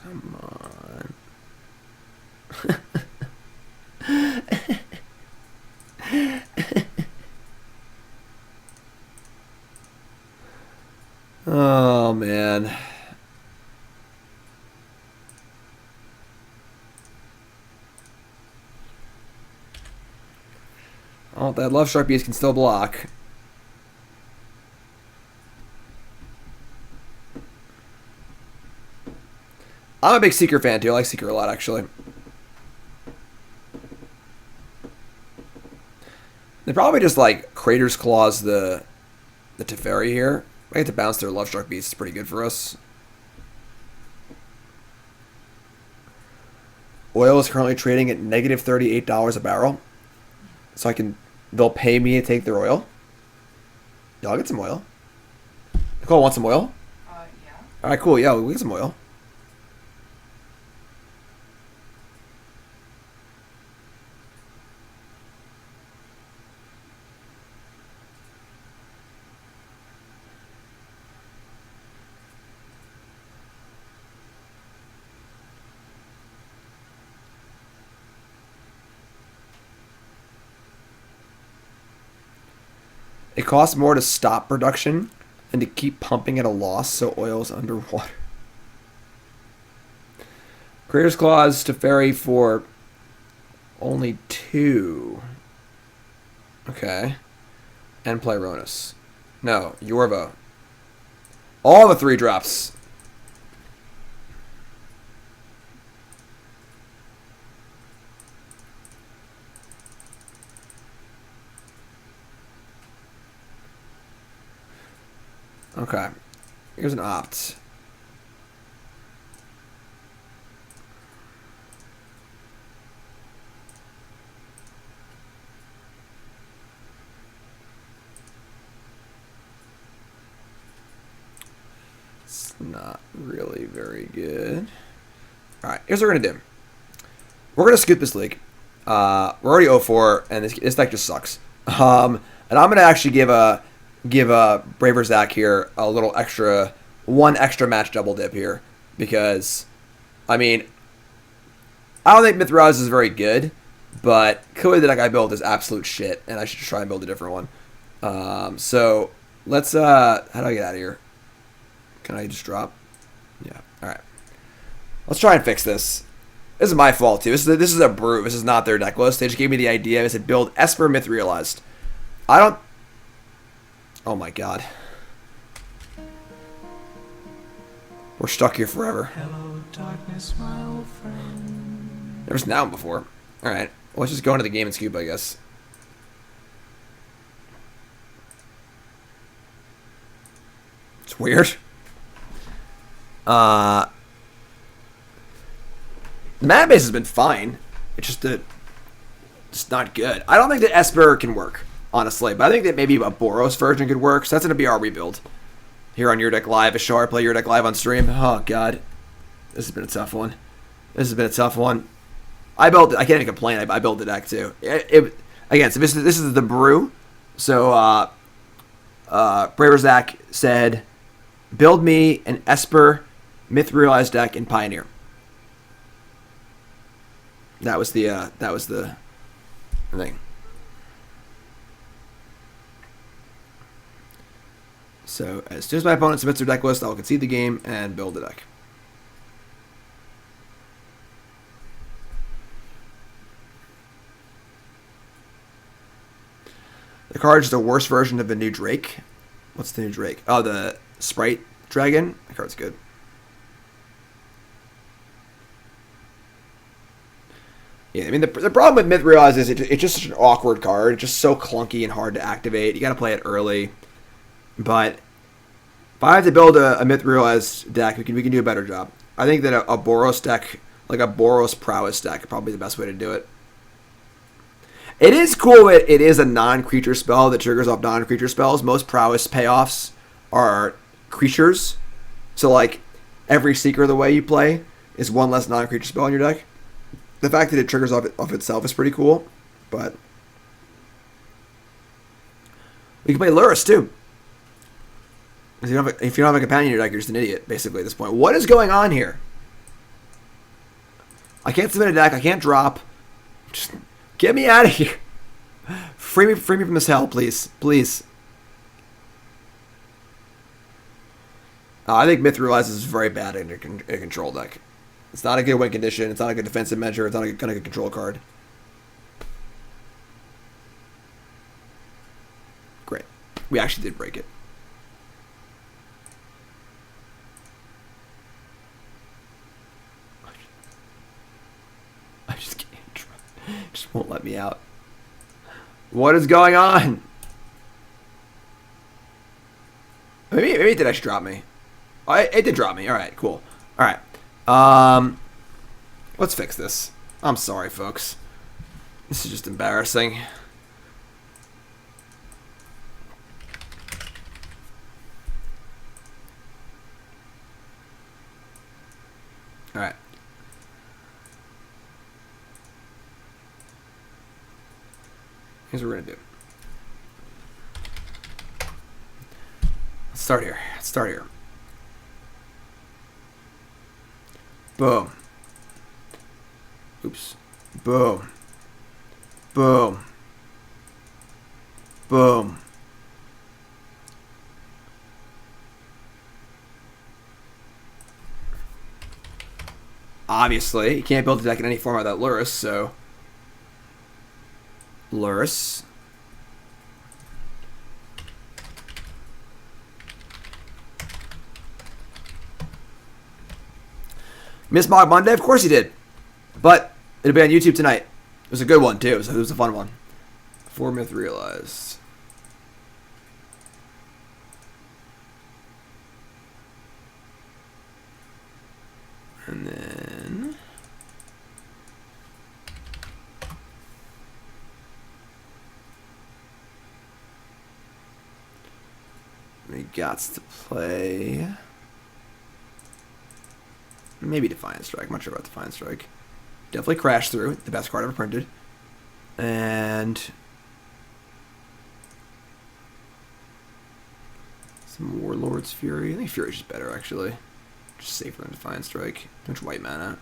Come on. Oh, man. Oh, that Love Shark Beast can still block. I'm a big Seeker fan too. I like Seeker a lot, actually. They probably just like Crater's Claws the Teferi here. I get to bounce their Love Shark Beast. It's pretty good for us. Oil is currently trading at negative $38 a barrel. So they'll pay me to take their oil. Yeah, I'll get some oil. Nicole, want some oil? Yeah. Alright, cool. Yeah, we'll get some oil. It costs more to stop production than to keep pumping at a loss, so oil is underwater. Creator's Clause Teferi for only 2. Okay. And play Ronus. No, Yorva. All the 3 drops. Okay. Here's an opt. It's not really very good. Alright, here's what we're going to do. We're going to scoop this league. We're already 0-4, and this deck just sucks. And I'm going to actually give a Braverzak here a little extra, one extra match double dip here. Because, I mean, I don't think Mithraz is very good, but clearly the deck I built is absolute shit, and I should try and build a different one. So, let's, how do I get out of here? Can I just drop? Yeah, alright. Let's try and fix this. This is my fault, too. This is a brew. This is not their deck list. They just gave me the idea. They said build Esper Myth Realized. I don't... Oh my god. We're stuck here forever. Hello, darkness, my old friend. Never seen that one before. Alright. Well, let's just go into the game and scoop, I guess. It's weird. The mana base has been fine. It's just not good. I don't think that Esper can work, honestly. But I think that maybe a Boros version could work. So that's going to be our rebuild. Here on Your Deck Live, a show I play Your Deck Live on stream. Oh, God. This has been a tough one. I built it. I can't even complain. I built the deck, too. Again, so this is the brew. So, Braverzak said, build me an Esper Myth Realized deck in Pioneer. That was the thing. So as soon as my opponent submits their deck list, I'll concede the game and build the deck. The card is the worst version of the new Drake. What's the new Drake? Oh, the Sprite Dragon. The card's good. Yeah, I mean, the problem with Myth Realized is it's just such an awkward card. It's just so clunky and hard to activate. You got to play it early. But if I have to build a Myth Realized deck, we can do a better job. I think that a Boros deck, like a Boros Prowess deck, is probably the best way to do it. It is cool that it is a non-creature spell that triggers off non-creature spells. Most Prowess payoffs are creatures. So, like, every Seeker of the Way you play is one less non-creature spell in your deck. The fact that it triggers off itself is pretty cool, but we can play Lurrus too. If you don't have a companion in your deck, you're just an idiot, basically, at this point. What is going on here? I can't submit a deck. I can't drop. Just get me out of here. Free me from this hell, please. Please. I think Myth Realizes is very bad in a control deck. It's not a good win condition. It's not a good defensive measure. It's not a good control card. Great. We actually did break it. I just can't. Just won't let me out. What is going on? Maybe it did actually drop me. Oh, it did drop me. All right, cool. All right. Let's fix this. I'm sorry, folks. This is just embarrassing. Alright. Here's what we're gonna do. Let's start here. Boom. Oops. Boom. Boom. Boom. Obviously, you can't build a deck in any format without Lurrus, so Lurrus. Miss Mog Monday? Of course he did. But it'll be on YouTube tonight. It was a good one, too. It was a fun one. 4 Myth Realized. And then we got to play maybe Defiant Strike. I'm not sure about Defiant Strike. Definitely Crash Through, the best card ever printed. And some Warlord's Fury. I think Fury's just better, actually. Just safer than Defiant Strike. Too much white mana.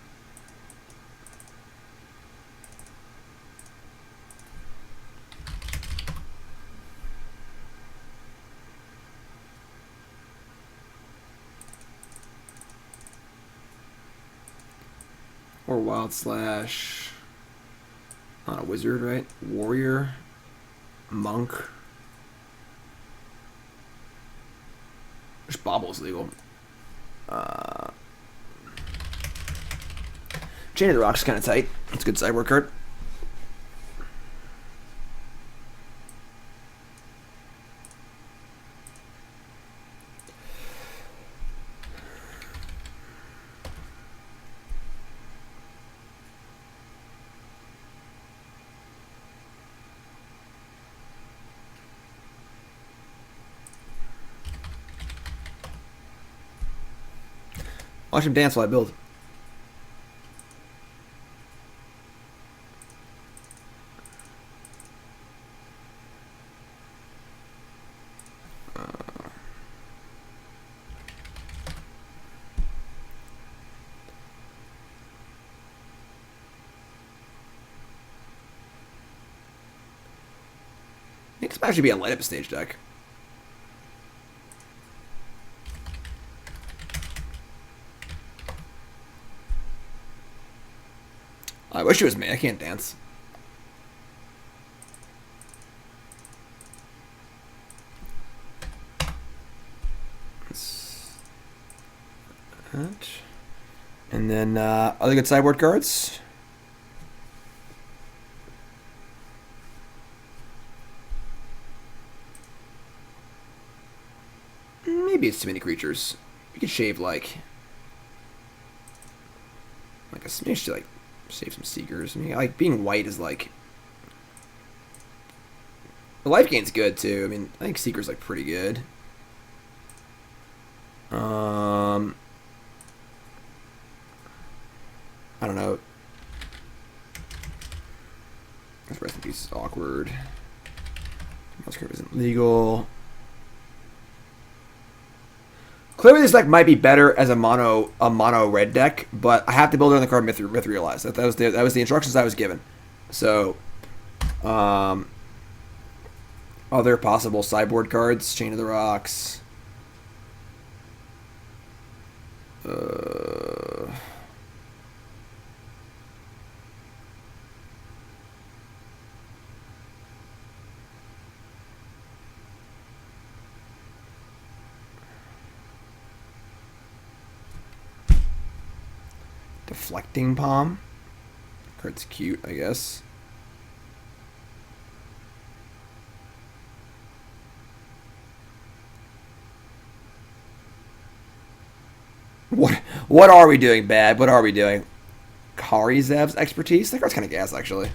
Or Wild Slash. Not a wizard, right? Warrior. Monk. Which Bobble's legal. Chain of the Rock's kind of tight. That's a good sideboard card. Watch him dance while I build. I think this might actually be a light up stage deck. I wish it was me. I can't dance. That. And then other good sideboard cards. Maybe it's too many creatures. You could shave like a smidge to like save some Seekers. I mean, like being white is like the life gain's good too. I mean, I think Seeker's like pretty good. I don't know. This rest in peace is awkward. Mouse curve isn't legal. Clearly, this deck might be better as a mono red deck, but I have to build it on the card Myth Realize. That was the instructions I was given. So, other possible sideboard cards: Chain of the Rocks. Deflecting Palm. Card's cute, I guess. What are we doing bad? What are we doing? Kari Zev's Expertise? That card's kind of gas, actually.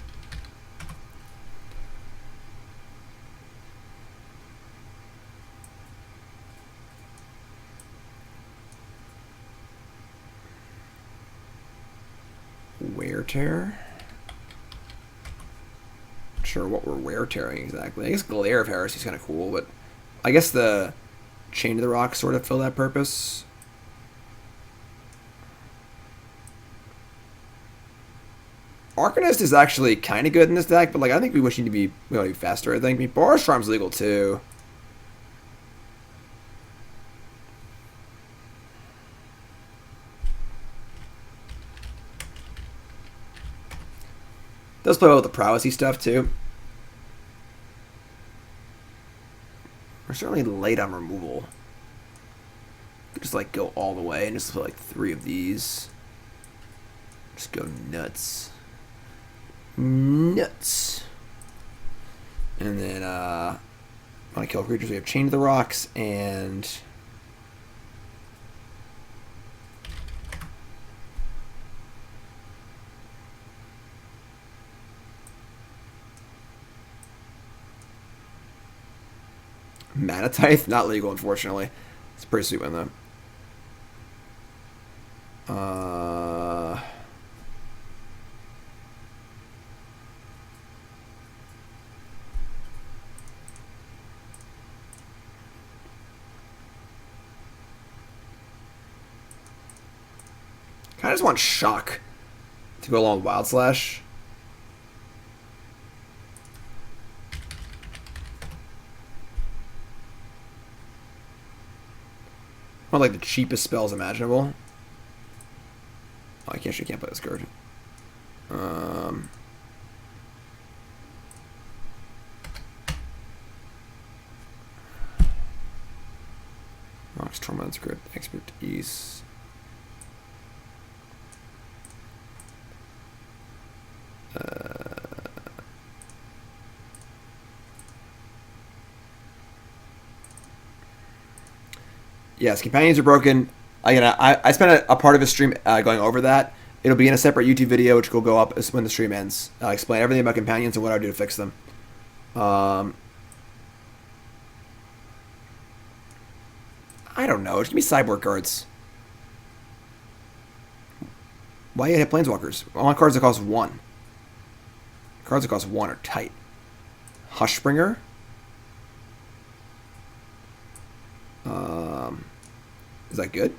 Wear Tear? Not sure what we're wear tearing exactly. I guess Glare of Heresy is kind of cool, but I guess the Chain of the Rock sort of fill that purpose. Arcanist is actually kind of good in this deck, but like I think we need to be faster. I think Boros Charm's legal too. Does play well with the prowessy stuff too. We're certainly late on removal. Could just like go all the way and just play like 3 of these. Just go nuts. Nuts. And then want to kill creatures. We have Chain of the Rocks and Mana Tithe? Not legal, unfortunately. It's a pretty sweet one, though. I just want Shock to go along with Wild Slash. I want like the cheapest spells imaginable. Oh, I actually can't play this card. Rocks, Torment, Script, Expertise. Yes, companions are broken. I spent a part of his stream going over that. It'll be in a separate YouTube video, which will go up when the stream ends. I'll explain everything about companions and what I do to fix them. I don't know. Just give me sideboard cards. Why you hit Planeswalkers? I want cards that cost 1. Cards that cost 1 are tight. Hushbringer. Is that good?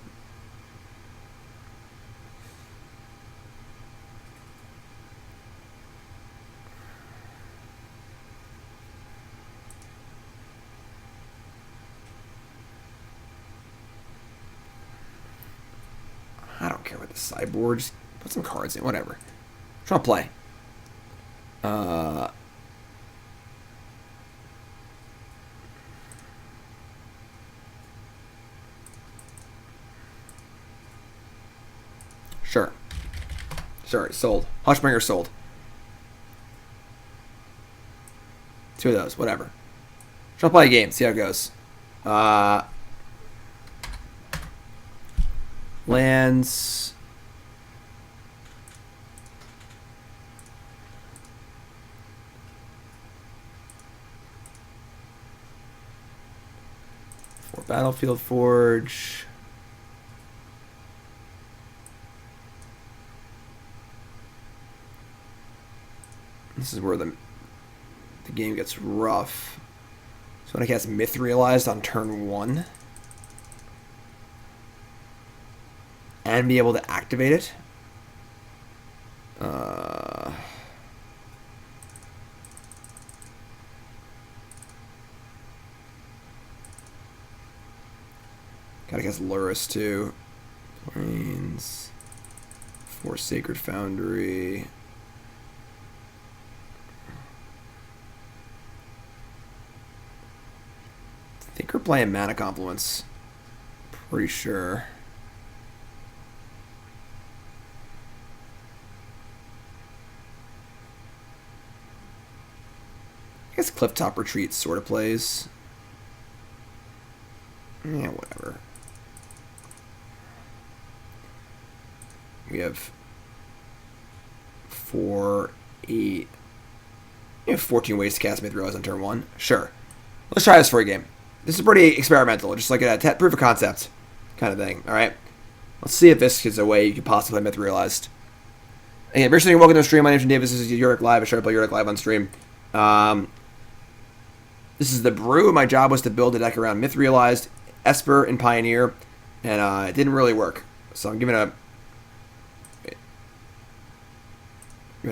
I don't care what the sideboard. Just put some cards in. Whatever. I'm trying to play. Sure. Sure, sold. Hushbringer sold. 2 of those, whatever. Try to play a game, see how it goes. Lands. For Battlefield Forge. This is where the game gets rough. So when I cast Myth Realized on turn 1 and be able to activate it. Gotta cast Luris too. Plains. 4 Sacred Foundry. I think we're playing Mana Compliments. Pretty sure. I guess Clifftop Retreat sort of plays. Yeah, whatever. We have 4, 8. You have 14 ways to cast Myth Realized on turn 1. Sure. Let's try this for a game. This is pretty experimental, just like a proof of concept kind of thing, alright? Let's see if this is a way you could possibly play Myth Realized. Again, if you're listening, welcome to the stream. My name is Davis. This is Yorick Live. I try to play Yorick Live on stream. This is the Brew. My job was to build a deck around Myth Realized, Esper, and Pioneer, and it didn't really work. So I'm giving a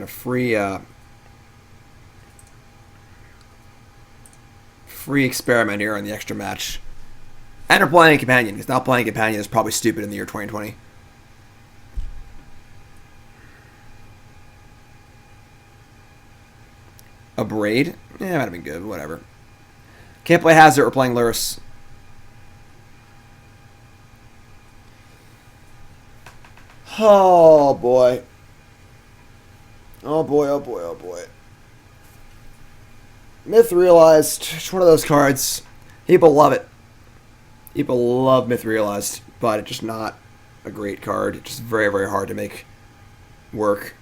free experiment here on the extra match. And we're playing Companion, because not playing Companion is probably stupid in the year 2020. A Braid? Yeah, might have been good, whatever. Can't play Hazard, we're playing Luris. Oh boy. Oh boy, oh boy, oh boy. Myth Realized, it's one of those cards. People love it. People love Myth Realized, but it's just not a great card. It's just very, very hard to make work.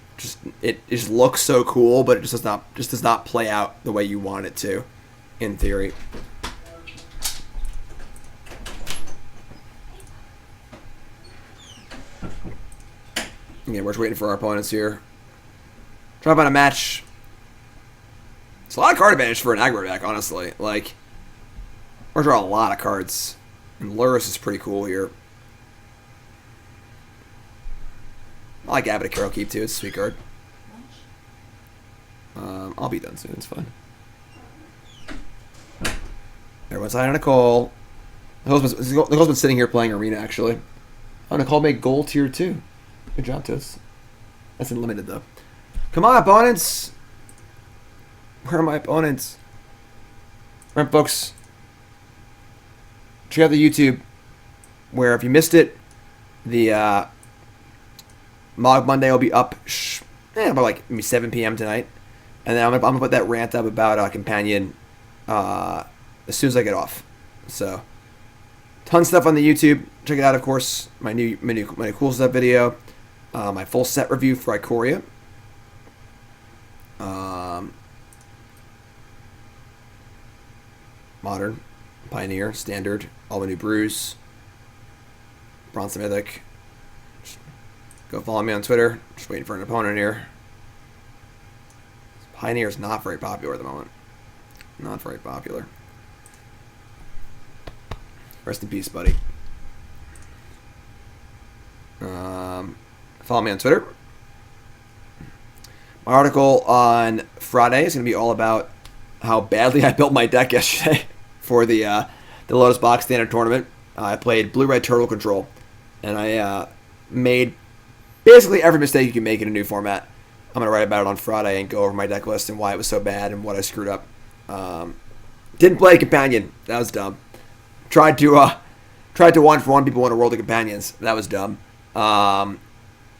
It just looks so cool, but it just does not play out the way you want it to, in theory. Yeah, we're just waiting for our opponents here. Drop on a match. It's a lot of card advantage for an aggro deck, honestly. Like, we're drawing a lot of cards. And Lurrus is pretty cool here. I like Abbot of Carol Keep too. It's a sweet card. I'll be done soon. It's fine. Everyone's signing Nicole. Nicole's been sitting here playing Arena, actually. Oh, Nicole made gold tier 2. Good job, Toast. That's unlimited, though. Come on, opponents! Where are my opponents? Alright, folks. Check out the YouTube, where if you missed it, the Mog Monday will be up about like maybe 7 p.m. tonight. And then I'm gonna put that rant up about Companion as soon as I get off. So, tons of stuff on the YouTube. Check it out, of course. My new cool stuff video, my full set review for Ikoria. Modern, Pioneer, Standard, all the new brews, Bronze Mythic. Go follow me on Twitter. Just waiting for an opponent here. Pioneer is not very popular at the moment. Not very popular. Rest in peace, buddy. Follow me on Twitter. My article on Friday is going to be all about how badly I built my deck yesterday for the Lotus Box Standard Tournament. I played Blue-Red Turtle Control, and I made basically every mistake you can make in a new format. I'm going to write about it on Friday and go over my deck list and why it was so bad and what I screwed up. Didn't play Companion. That was dumb. Tried to 1-for-1 people in a World of Companions. That was dumb.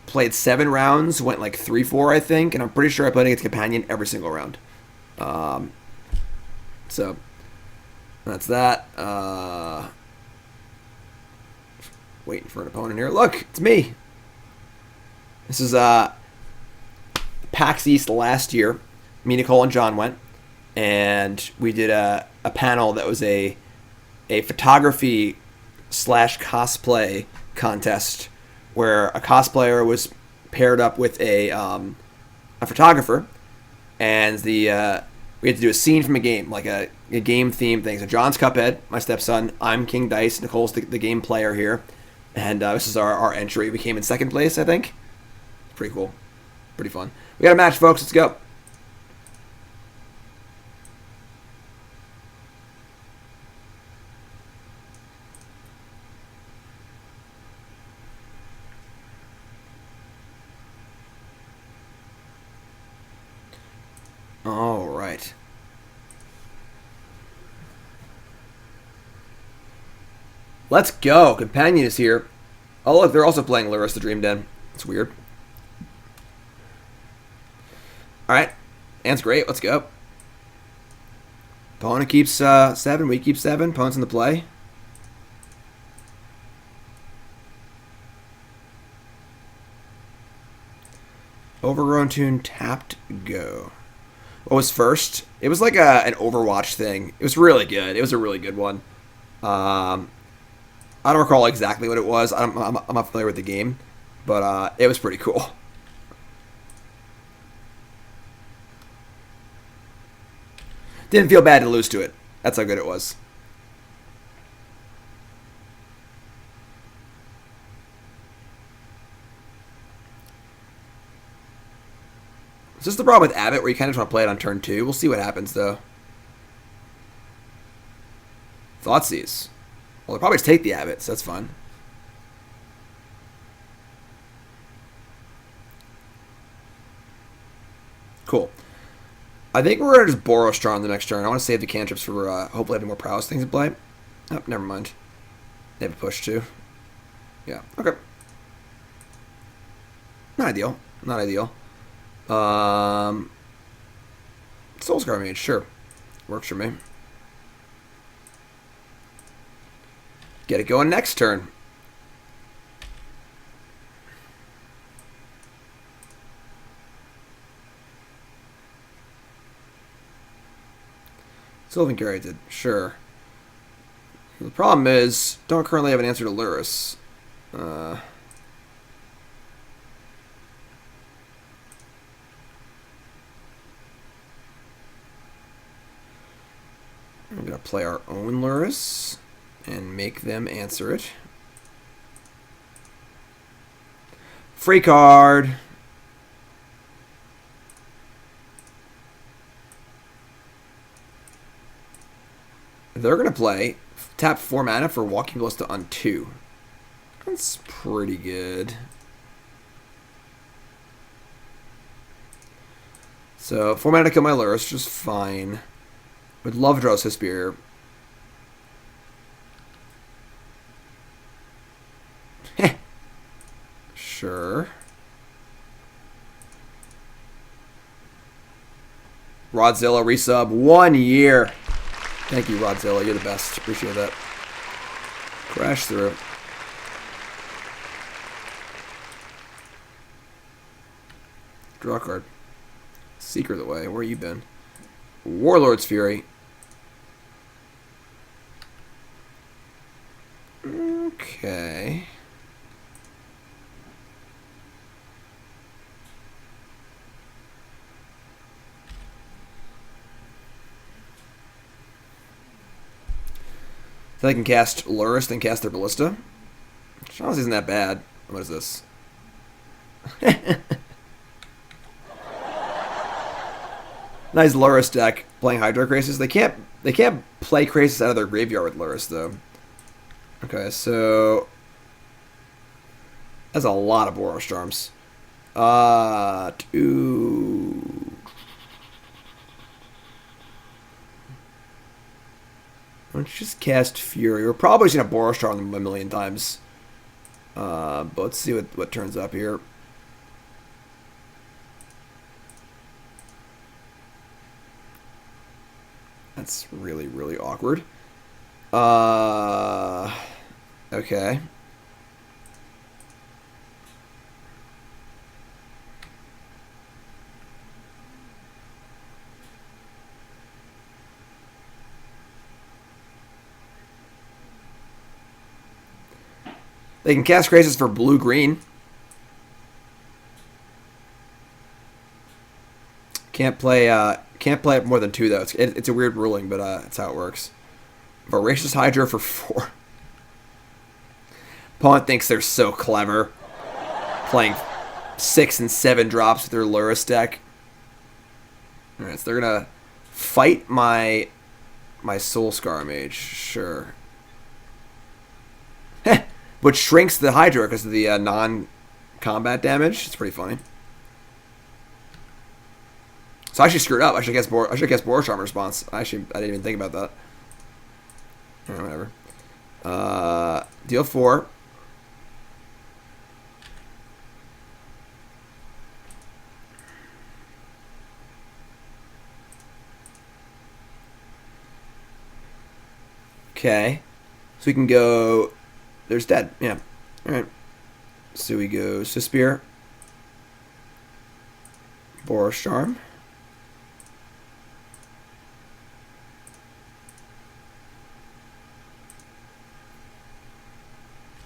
Played 7 rounds, went like 3-4, I think, and I'm pretty sure I played against Companion every single round. So, that's that. Waiting for an opponent here. Look, it's me. This is PAX East last year. Me, Nicole, and John went, and we did a panel that was a photography / cosplay contest where a cosplayer was paired up with a photographer, and we had to do a scene from a game, like a game theme thing. So John's Cuphead, my stepson. I'm King Dice. Nicole's the game player here, and this is our entry. We came in second place, I think. Pretty cool, pretty fun. We got a match, folks. Let's go. All right. Let's go. Companion is here. Oh, look, they're also playing Lurrus the Dream Den. It's weird. All right. Ant's great. Let's go. Opponent keeps 7. We keep 7. Opponent's in the play. Overgrown Tune tapped. Go. What was first? It was like an Overwatch thing. It was really good. It was a really good one. I don't recall exactly what it was. I'm not familiar with the game, but it was pretty cool. Didn't feel bad to lose to it. That's how good it was. Is this the problem with Abbott, where you kind of just want to play it on turn 2? We'll see what happens, though. Thoughtseize. Well, they'll probably just take the Abbott, so that's fine. Cool. I think we're going to just Boros on the next turn. I want to save the cantrips for hopefully having more prowess things to play. Oh, never mind. They have a push, too. Yeah, okay. Not ideal. Not ideal. Soulscar Mage, sure. Works for me. Get it going next turn. Sylvan Carry did, sure. The problem is, don't currently have an answer to Lurrus. going to play our own Lurrus and make them answer it. Free card. They're going to play tap 4 mana for Walking Ballista on 2. That's pretty good. So 4 mana to kill my Lurrus, which is fine. Would love to draw a Spear. Sure. Rodzilla resub 1 year. Thank you, Rodzilla. You're the best. Appreciate that. Crash through. Draw a card. Secret of the Way. Where you been? Warlord's Fury. Okay. So they can cast Lurrus, then cast their Ballista. Which honestly isn't that bad. What is this? Nice Lurrus deck playing Hydro Krasis. They can't play Krasis out of their graveyard with Lurrus though. Okay, so that's a lot of Boros Charms. Let's just cast Fury. We're probably just gonna Boros Charm them a million times. But let's see what turns up here. That's really, really awkward. Okay. They can cast Krasis for blue-green. Can't play it more than 2 though. It's a weird ruling, but that's how it works. Voracious Hydra for 4. Opponent thinks they're so clever, playing 6 and 7 drops with their Lurrus deck. All right, so they're gonna fight my Soul Scar Mage, sure. Which shrinks the Hydra because of the non-combat damage. It's pretty funny. So I actually screwed up. I should guess Boros Charm response. I didn't even think about that. Alright, whatever. Deal 4. Okay. So we can go. There's dead. Yeah. Alright. So we go Spear. Boros Charm.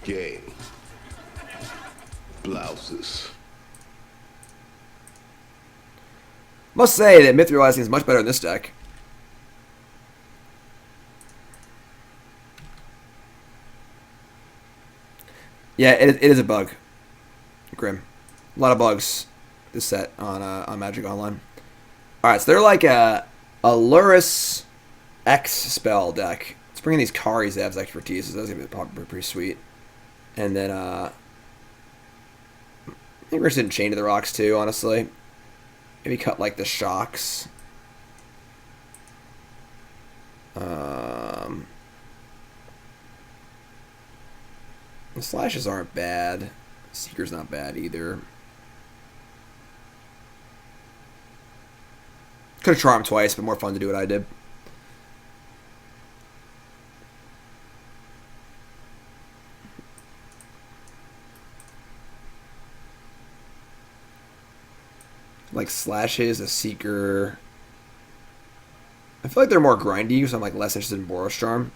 Game. Blouses. Must say that Myth Realizing is much better in this deck. Yeah, it is a bug. Grim. A lot of bugs this set on Magic Online. Alright, so they're like a Lurrus X spell deck. Let's bring in these Karis that have expertise, so that's going to be probably pretty sweet. And then, I think we're just in Chain to the Rocks too, honestly. Maybe cut like the Shocks. The Slashes aren't bad. Seeker's not bad either. Could have Charmed twice, but more fun to do what I did. Like Slashes, a Seeker. I feel like they're more grindy, so I'm like less interested in Boros Charm.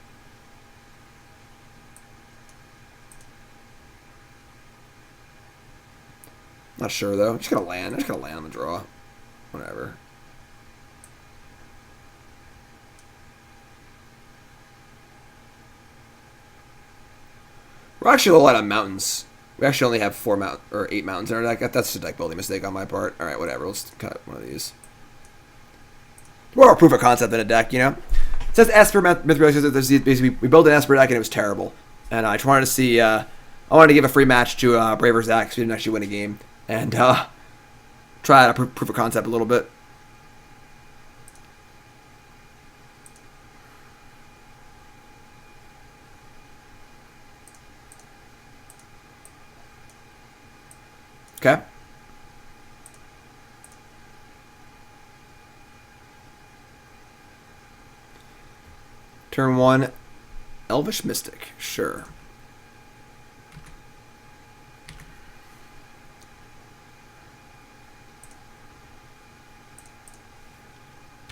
Not sure though. I'm just gonna land. I'm just gonna land on the draw. Whatever. We're actually a lot of mountains. We actually only have 8 mountains in our deck. That's a deck building mistake on my part. All right, whatever. Let's cut one of these. More of a proof of concept than a deck, you know. It says Esper Myth. Basically, we built an Esper deck and it was terrible. And I wanted to see. I wanted to give a free match to Braverzak because we didn't actually win a game, and try out a proof of concept a little bit. Okay. Turn 1, Elvish Mystic. Sure.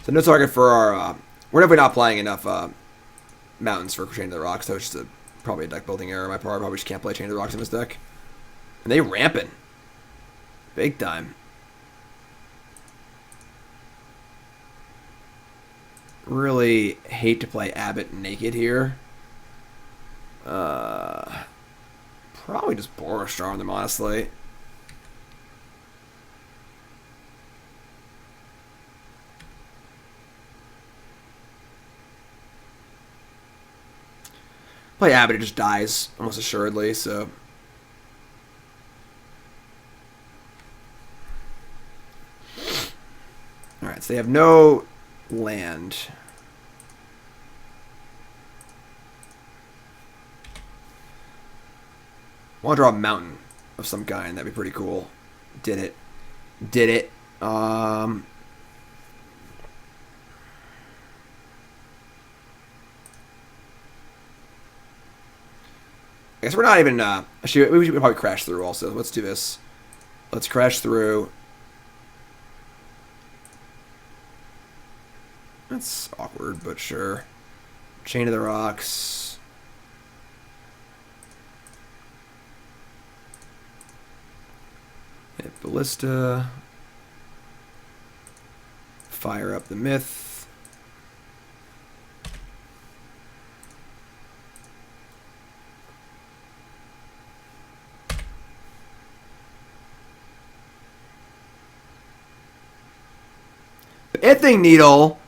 So no target for our... we're definitely not playing enough mountains for Chain of the Rocks. So it's just probably a deck building error on my part. Probably just can't play Chain of the Rocks in this deck. And they ramping. Big time. Really hate to play Abbott naked here. Probably just Boros on them, honestly. Play Abbott, it just dies almost assuredly, so... Alright, so they have no land. I want to draw a mountain of some kind. That'd be pretty cool. Did it. Did it. I guess we're not even... actually, we should probably crash through also. Let's do this. Let's crash through. That's awkward, but sure. Chain of the Rocks. Hit Ballista. Fire up the Myth. Ithing Needle.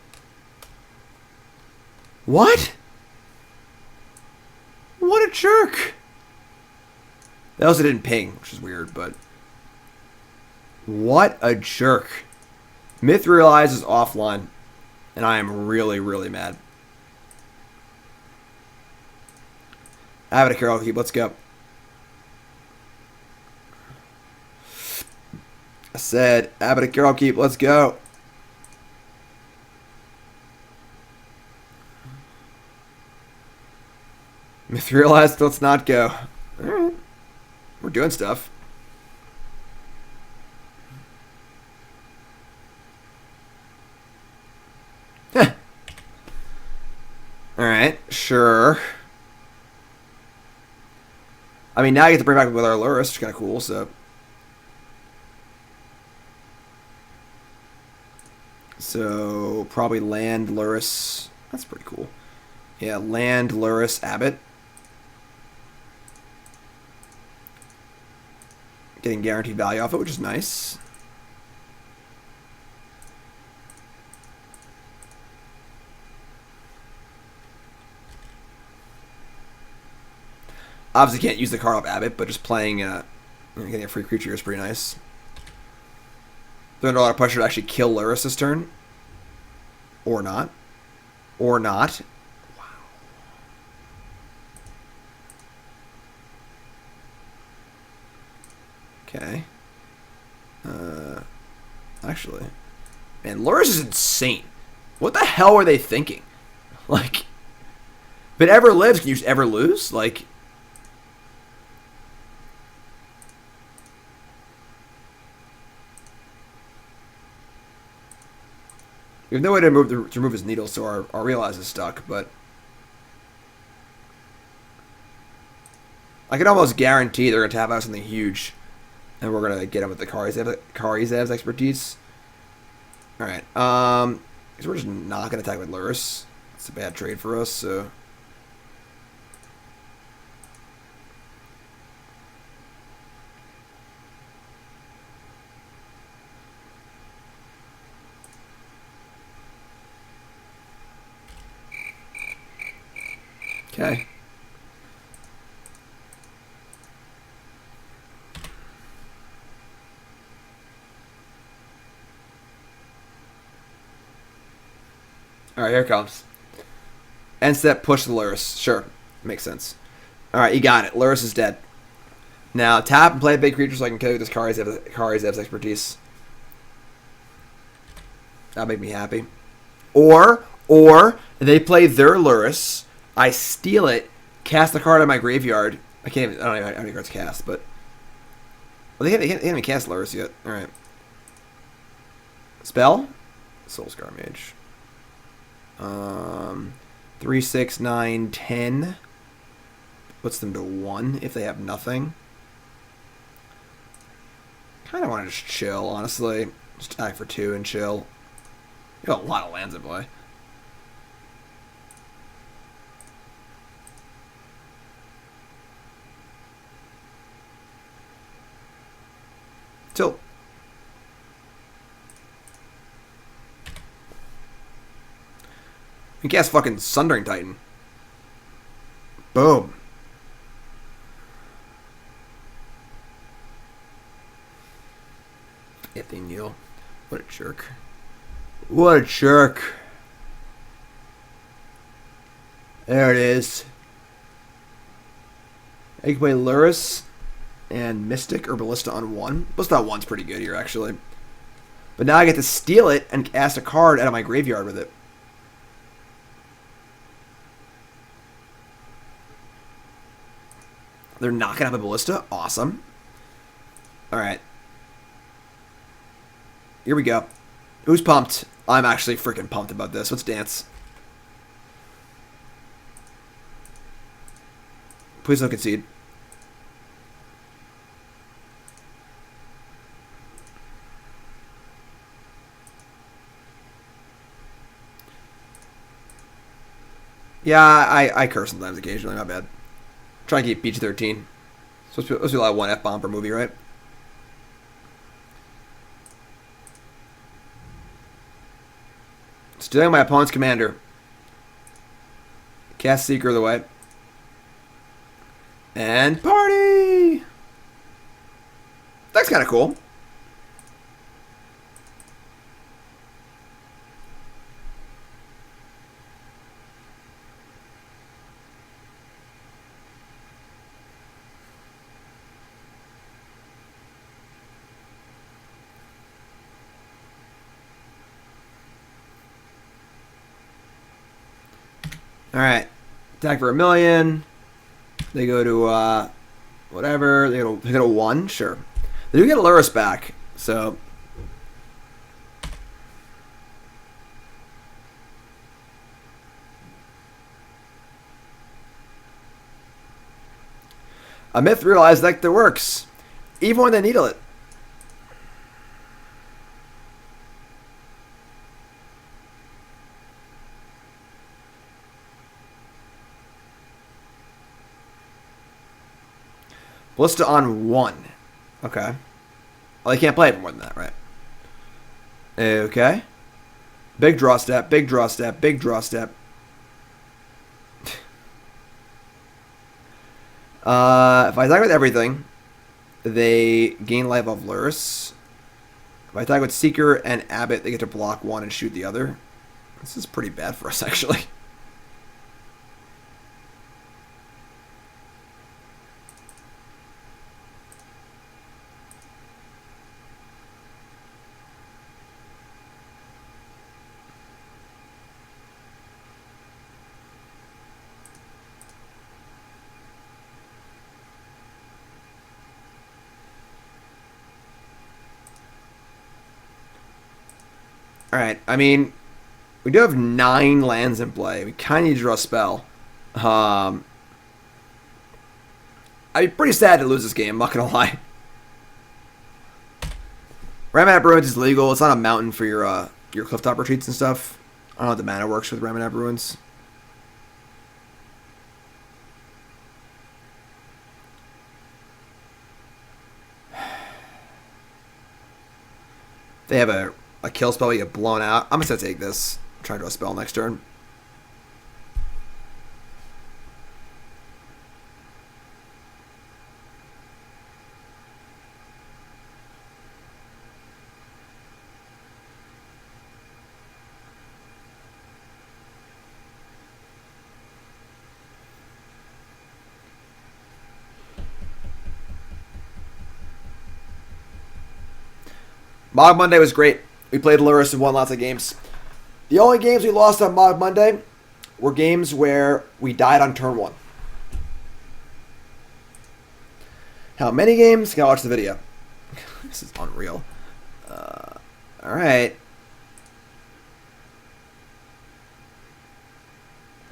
What? What a jerk. They also didn't ping, which is weird, but... What a jerk. Myth realizes offline, and I am really, really mad. I have it a Carol Keep. Let's go. I said, Abbott a Carol Keep. Let's go. Myth realized, let's not go. Alright. We're doing stuff. Alright, sure. I mean, now I get to bring back with our Luris, which is kind of cool, so... So, probably land Luris. That's pretty cool. Yeah, land Luris Abbott. Getting guaranteed value off it, which is nice. Obviously can't use the card off Abbott, but just playing, getting a free creature is pretty nice. They're under a lot of pressure to actually kill Luris this turn. Or not. Or not. Wow. Okay. Actually. Man, Luris is insane. What the hell were they thinking? Like, if it ever lives, can you just ever lose? Like... We have no way to remove his needle, so our realize is stuck, but... I can almost guarantee they're going to tap out something huge. And we're going to get him with the Karizev's expertise. Alright, because we're just not going to attack with Luris. It's a bad trade for us, so... Okay. Alright, here it comes. End step, push the Lurrus. Sure. Makes sense. Alright, you got it. Lurrus is dead. Now, tap and play a big creature so I can kill you with this Kari's expertise. That'll make me happy. Or they play their Lurrus, I steal it, cast the card on my graveyard. I don't even know how many cards cast, but... Well, they haven't even cast Lurrus yet. Alright. Spell? Soulscar Mage. 3, 6, 9, 10. Puts them to 1 if they have nothing. Kind of want to just chill, honestly. Just attack for 2 and chill. You got a lot of lands in play. Tilt. You can cast fucking Sundering Titan. Boom. Nathaniel. What a jerk. What a jerk. There it is. I can play Lurrus and Mystic or Ballista on 1. Ballista on 1's pretty good here, actually. But now I get to steal it and cast a card out of my graveyard with it. They're knocking up a Ballista. Awesome. Alright. Here we go. Who's pumped? I'm actually freaking pumped about this. Let's dance. Please don't concede. Yeah, I curse sometimes occasionally. Not bad. Try and keep PG-13. Supposed to be a lot of one F-bomb per movie, right? Stealing my opponent's commander. Cast Seeker of the way. And party! That's kind of cool. Alright. Attack for 1,000,000. They go to, whatever. They go to 1. Sure. They do get Lurrus back. So. A Myth realized that it works. Even when they needle it. Ballista on 1. Okay. Well, they can't play it more than that, right? Okay. Big draw step, big draw step, big draw step. If I attack with everything, they gain life off Lurrus. If I attack with Seeker and Abbott, they get to block 1 and shoot the other. This is pretty bad for us, actually. Alright, I mean, we do have 9 lands in play. We kind of need to draw a spell. I'd be pretty sad to lose this game, I'm not going to lie. Ramanap Ruins is legal. It's not a mountain for your clifftop retreats and stuff. I don't know how the mana works with Ramanap Ruins. They have a kill spell, you get blown out. I'm just going to take this. Try to draw a spell next turn. Mog Monday was great. We played Lurrus and won lots of games. The only games we lost on Mog Monday were games where we died on turn 1. How many games? Gotta watch the video. This is unreal. Alright.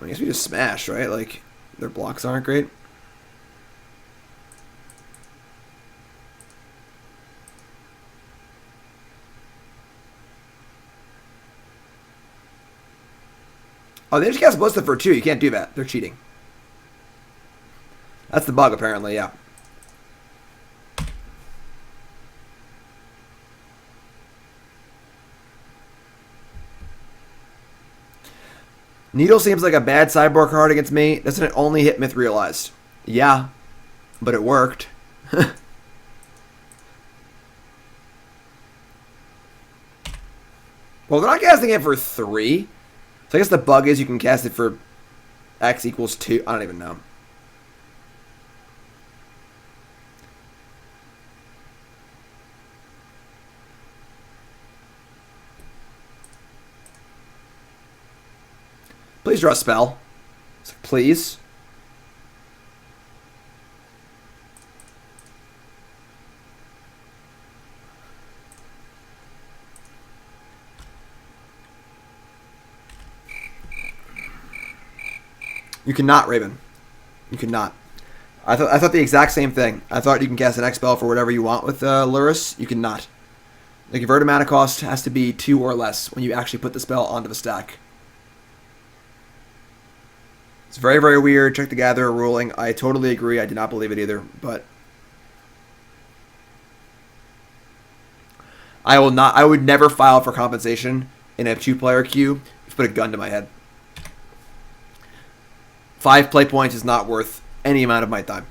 I guess we just smash, right? Like, their blocks aren't great. Oh, they just cast Ballista for 2. You can't do that. They're cheating. That's the bug, apparently, yeah. Needle seems like a bad sideboard card against me. Doesn't it only hit Myth Realized? Yeah, but it worked. Well, they're not casting it for 3. So I guess the bug is you can cast it for X equals 2. I don't even know. Please draw a spell. It's like, please. You cannot, Raven. You cannot. I thought the exact same thing. I thought you can cast an X spell for whatever you want with Lurrus. You cannot. The converted mana cost has to be 2 or less when you actually put the spell onto the stack. It's very, very weird. Check the Gatherer ruling. I totally agree. I do not believe it either. But I will not. I would never file for compensation in a 2-player queue if you put a gun to my head. 5 play points is not worth any amount of my time.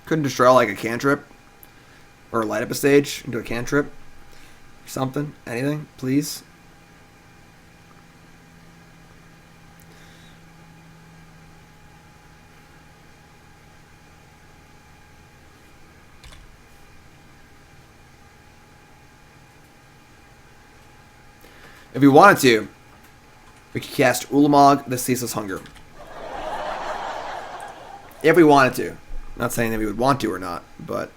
Couldn't destroy like a cantrip or light up a stage into a cantrip or something. Anything, please. If we wanted to, we could cast Ulamog, the Ceaseless Hunger. If we wanted to. Not saying that we would want to or not, but...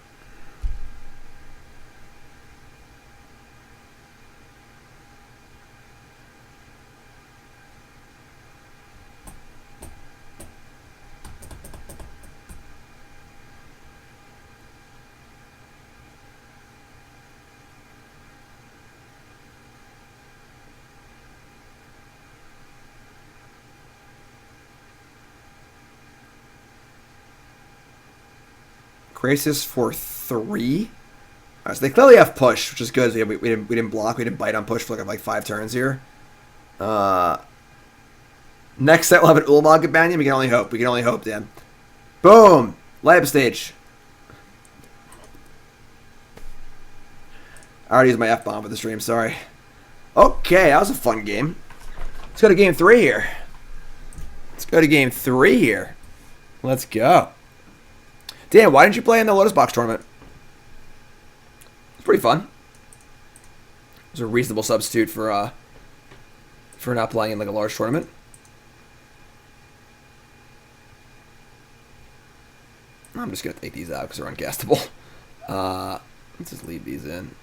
Crisis for 3. Alright, so they clearly have push, which is good. We didn't block. We didn't bite on push for like 5 turns here. Next set we'll have an Ulamog Companion. We can only hope. We can only hope, Dan. Boom! Lab stage. I already used my F-bomb for the stream. Sorry. Okay, that was a fun game. Let's go to game 3 here. Let's go to game 3 here. Let's go. Dan, why didn't you play in the Lotus Box tournament? It's pretty fun. It was a reasonable substitute for not playing in like a large tournament. I'm just gonna take these out because they're uncastable. Let's just leave these in.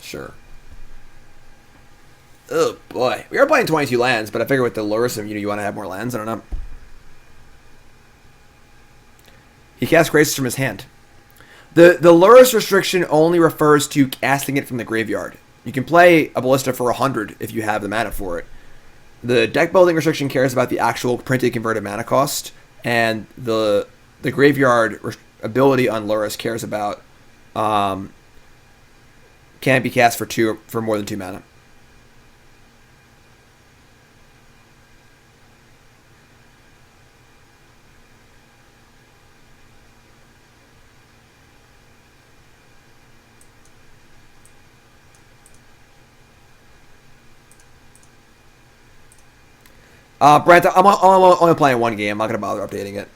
Sure. Oh boy, we are playing 22 lands, but I figure with the Lurism, you want to have more lands. I don't know. He casts Graces from his hand. The Lurrus restriction only refers to casting it from the graveyard. You can play a Ballista for 100 if you have the mana for it. The deck building restriction cares about the actual printed converted mana cost, and the graveyard ability on Lurrus cares about can't be cast for more than 2 mana. Brent, I'm only playing one game. I'm not going to bother updating it.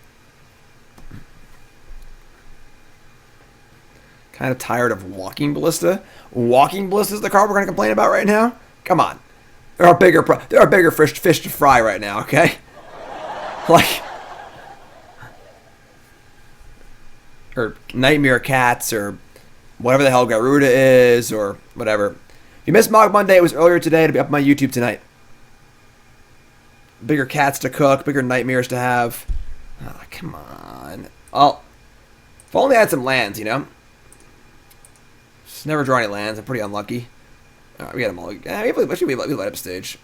Kind of tired of Walking Ballista. Walking Ballista is the card we're going to complain about right now? Come on. There are bigger fish to fry right now, okay? Like... or Nightmare Cats, or whatever the hell Garuda is, or whatever. If you missed Mog Monday, it was earlier today. It'll be up on my YouTube tonight. Bigger cats to cook, bigger nightmares to have. Oh, come on. Oh, if only I had some lands, you know? Just never draw any lands. I'm pretty unlucky. Alright, we got them all. Yeah, we light up stage.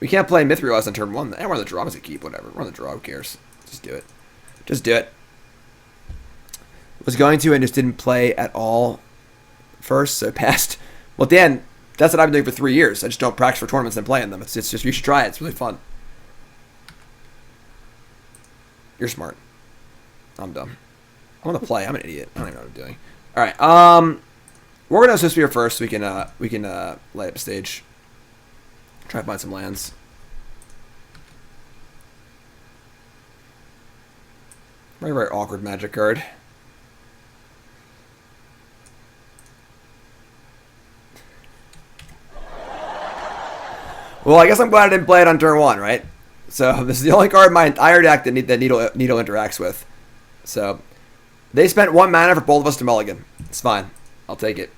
We can't play Mithril on turn 1. And we're on the draw. I'm going to keep, whatever. We're on the draw. Who cares? Just do it. Just do it. Was going to and just didn't play at all first, so passed. Well, Dan, that's what I've been doing for 3 years. I just don't practice for tournaments and play in them. It's just, you should try it. It's really fun. You're smart. I'm dumb. I want to play. I'm an idiot. I don't even know what I'm doing. All right. We're gonna Swiftspear first. So we can light up a stage. Try to find some lands. Very, very awkward Magic card. Well, I guess I'm glad I didn't play it on turn 1, right? So this is the only card in my entire deck that Needle interacts with. So they spent 1 mana for both of us to mulligan. It's fine. I'll take it.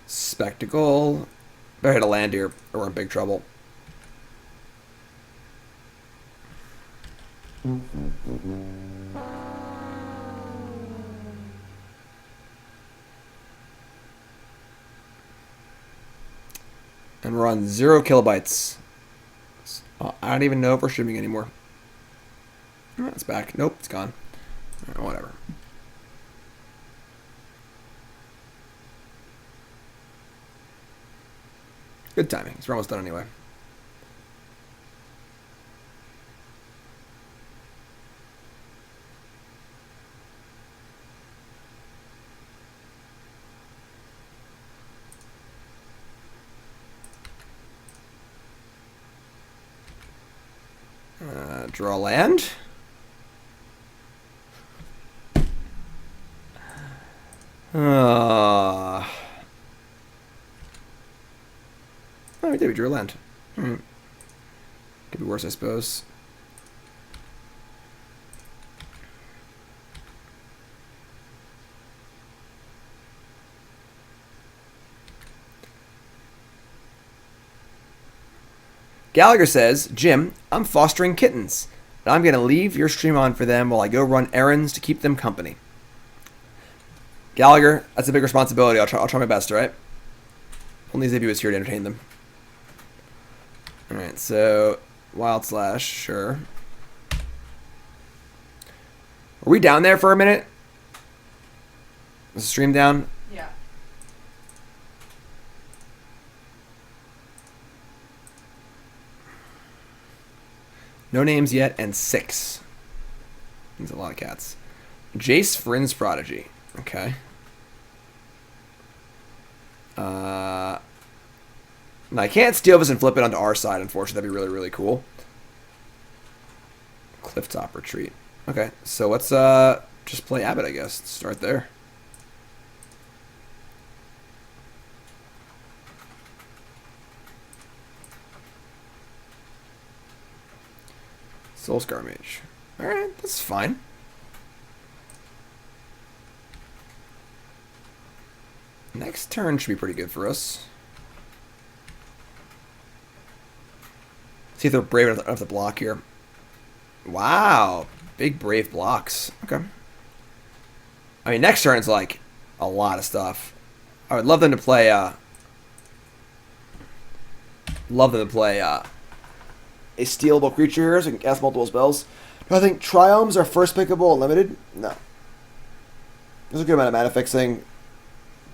Spectacle. Better hit a land here, or we're in big trouble. And we're on 0 kilobytes. I don't even know if we're streaming anymore. Oh, it's back. Nope, it's gone. Whatever. Good timing. We're almost done anyway. Draw land. Oh, we did. We drew a land. Could be worse, I suppose. Gallagher says, Jim, I'm fostering kittens, and I'm going to leave your stream on for them while I go run errands to keep them company. Gallagher, that's a big responsibility. I'll try my best, all right? Only Zippy was here to entertain them. All right, so Wild Slash, sure. Are we down there for a minute? Is the stream down? Yeah. No names yet, and 6. That's a lot of cats. Jace, Vryn's Prodigy. Okay. Now I can't steal this and flip it onto our side, unfortunately. That'd be really, really cool. Clifftop Retreat. Okay, so let's just play Abbott, I guess. Start there. Soulscar Mage. Alright, that's fine. Next turn should be pretty good for us. See if they're brave enough to block here. Wow. Big brave blocks. Okay. I mean, next turn's like a lot of stuff. I would love them to play, a stealable creature here so we can cast multiple spells. Do I think Triomes are first pickable and limited? No. There's a good amount of mana fixing.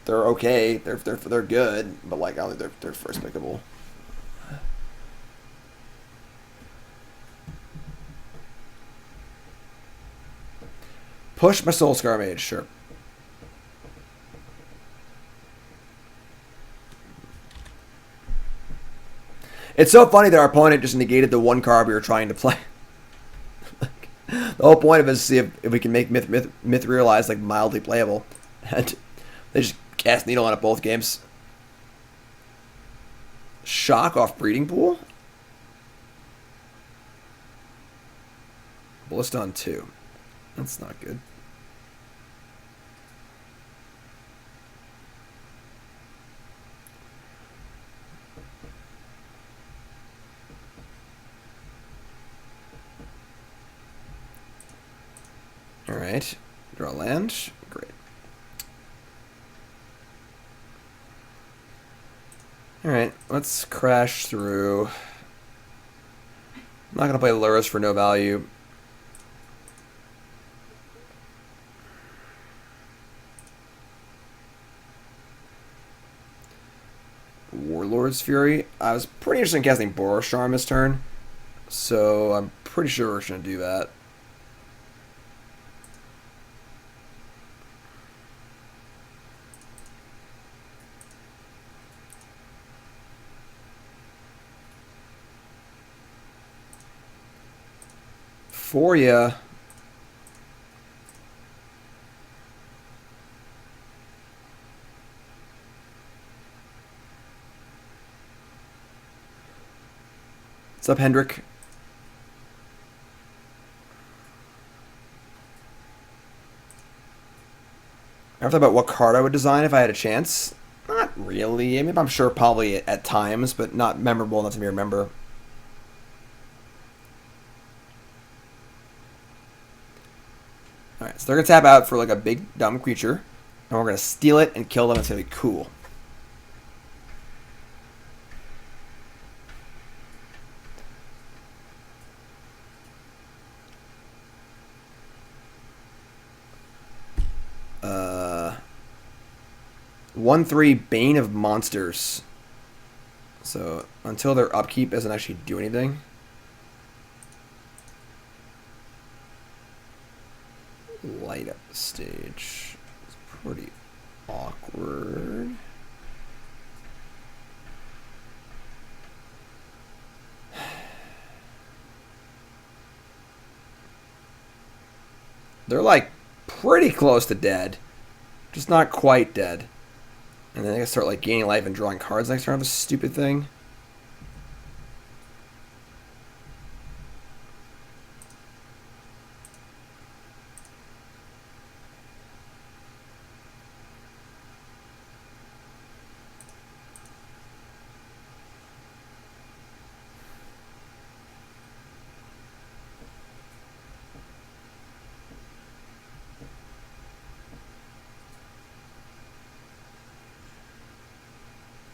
They're okay. They're good, but like I don't think they're first pickable. Push my Soulscar Mage, sure. It's so funny that our opponent just negated the one card we were trying to play. The whole point of it is to see if we can make Myth Realize like mildly playable. And they just cast Needle on it both games. Shock off Breeding Pool? Ballista on 2. That's not good. Alright. Draw land. Great. Alright, let's crash through. I'm not going to play Lurrus for no value. Warlord's Fury. I was pretty interested in casting Boros Charm this turn, so I'm pretty sure we're going to do that. For ya. What's up, Hendrik? I ever thought about what card I would design if I had a chance? Not really. I mean, I'm sure probably at times, but not memorable enough to me remember. Alright, so they're going to tap out for like a big dumb creature, and we're going to steal it and kill them. It's going to be cool. Uh, 1/3 Bane of Monsters. So until their upkeep doesn't actually do anything. Light up the stage. It's pretty awkward. They're like pretty close to dead. Just not quite dead. And then they start like gaining life and drawing cards next turn. This stupid thing.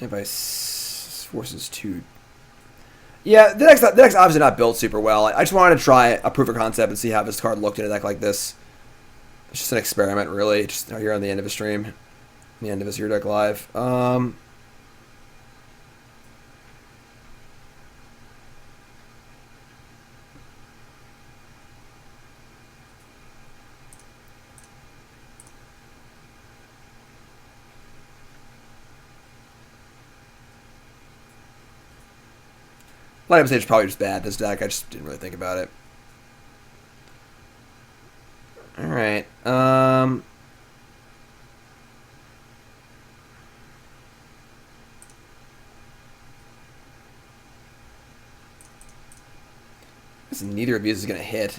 If I forces 2. Yeah, the deck's obviously not built super well. I just wanted to try a proof of concept and see how this card looked in a deck like this. It's just an experiment, really. Just here on the end of a stream. The end of a Zero Deck Live. Light up stage is probably just bad, this deck. I just didn't really think about it. Alright. This since neither of these is going to hit.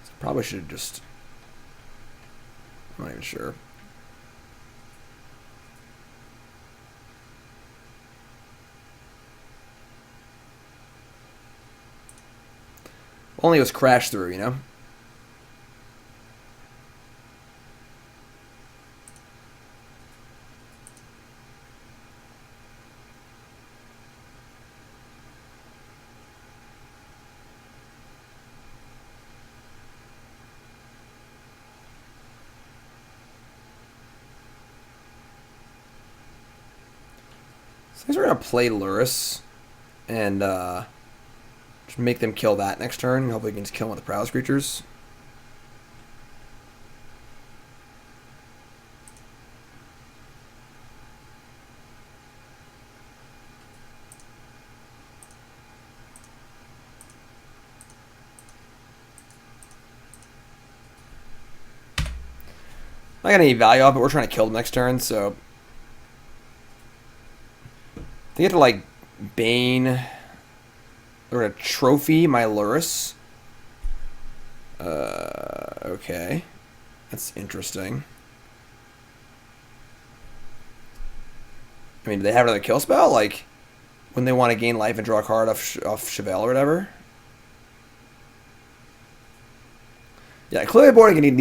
So probably should have just... I'm not even sure. Only it was crashed through, you know? So I guess we're going to play Lurrus and just make them kill that next turn. Hopefully we can just kill one of the prowess creatures. Not got any value off it, but we're trying to kill them next turn, so... They get to, like, Bane... They're going to trophy my Lurrus. Okay. That's interesting. I mean, do they have another kill spell? Like, when they want to gain life and draw a card off Chevelle or whatever? Yeah, clearly boarding in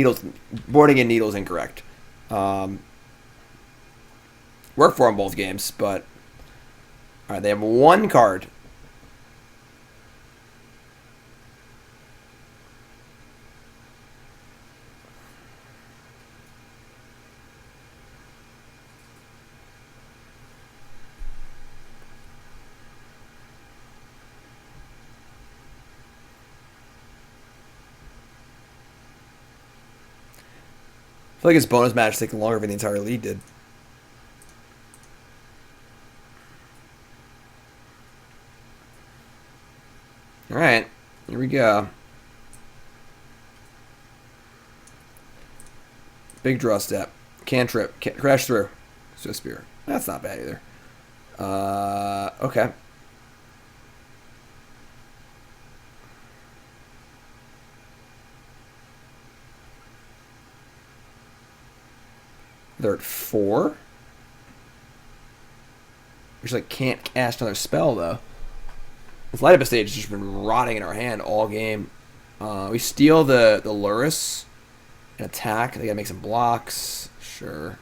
needles incorrect. Worked for them both games, but... Alright, they have one card. I feel like his bonus match taking longer than the entire lead did. Alright, here we go. Big draw step. Cantrip. Crash through. Swift Spear. That's not bad either. Okay. They're at 4. We just like can't cast another spell though. This light up stage has just been rotting in our hand all game. We steal the Lurrus and attack. They gotta make some blocks. Sure.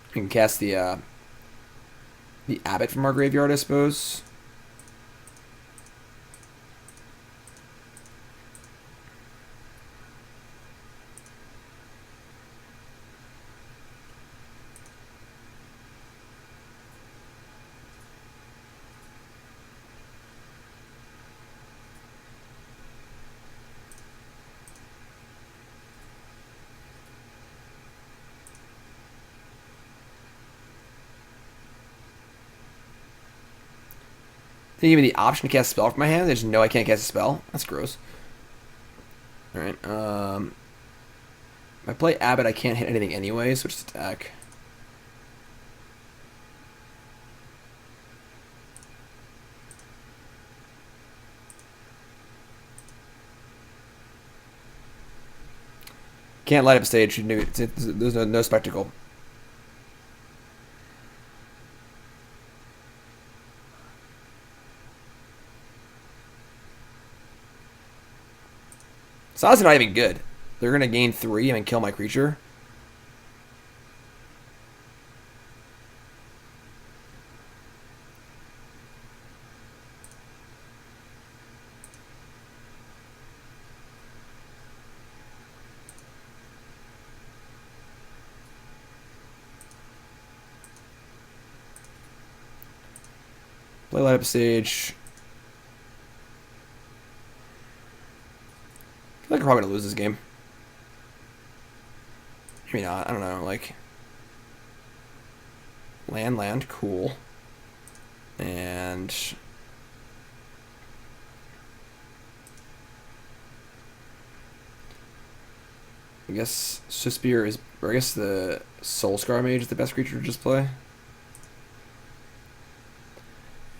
We can cast the Abbot from our graveyard, I suppose. They give me the option to cast a spell from my hand. They just know I can't cast a spell. That's gross. Alright, if I play Abbot, I can't hit anything anyway, so just attack. Can't light up a stage. There's no spectacle. It's honestly not even good. They're going to gain 3 and then kill my creature. Play light up stage. I feel like we're probably going to lose this game. Maybe not. I don't know. Like, land, cool. And I guess Suspire is, or I guess the Soul Scar Mage is the best creature to just play.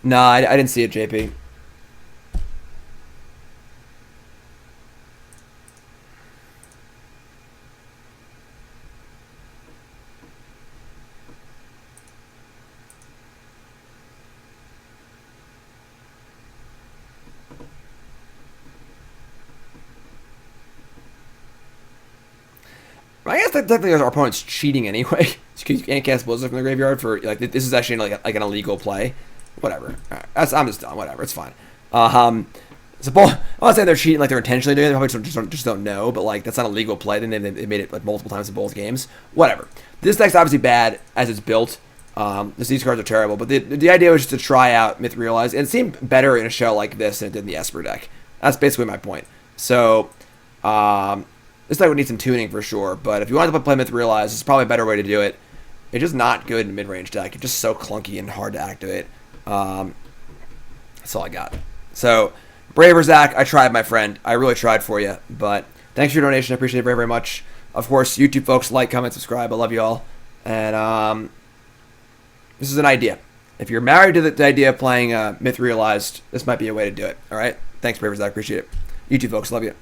Nah, I didn't see it, JP. I guess technically our opponent's cheating anyway. You can't cast Blizzard from the graveyard for like this is actually like an illegal play. Whatever. All right. I'm just done. Whatever. It's fine. So I'm not saying they're cheating like they're intentionally doing it. They probably just don't know. But like that's not a legal play. Then they made it like multiple times in both games. Whatever. This deck's obviously bad as it's built. These cards are terrible. But the idea was just to try out Myth Realized, and it seemed better in a show like this than it did in the Esper deck. That's basically my point. So. This deck would need some tuning for sure, but if you wanted to play Myth Realized, it's probably a better way to do it. It's just not good in mid-range deck. It's just so clunky and hard to activate. That's all I got. So, Braverzak, I tried, my friend. I really tried for you, but thanks for your donation. I appreciate it very, very much. Of course, YouTube folks, like, comment, subscribe. I love you all. And this is an idea. If you're married to the idea of playing Myth Realized, this might be a way to do it. All right? Thanks, Braverzak. Appreciate it. YouTube folks, love you.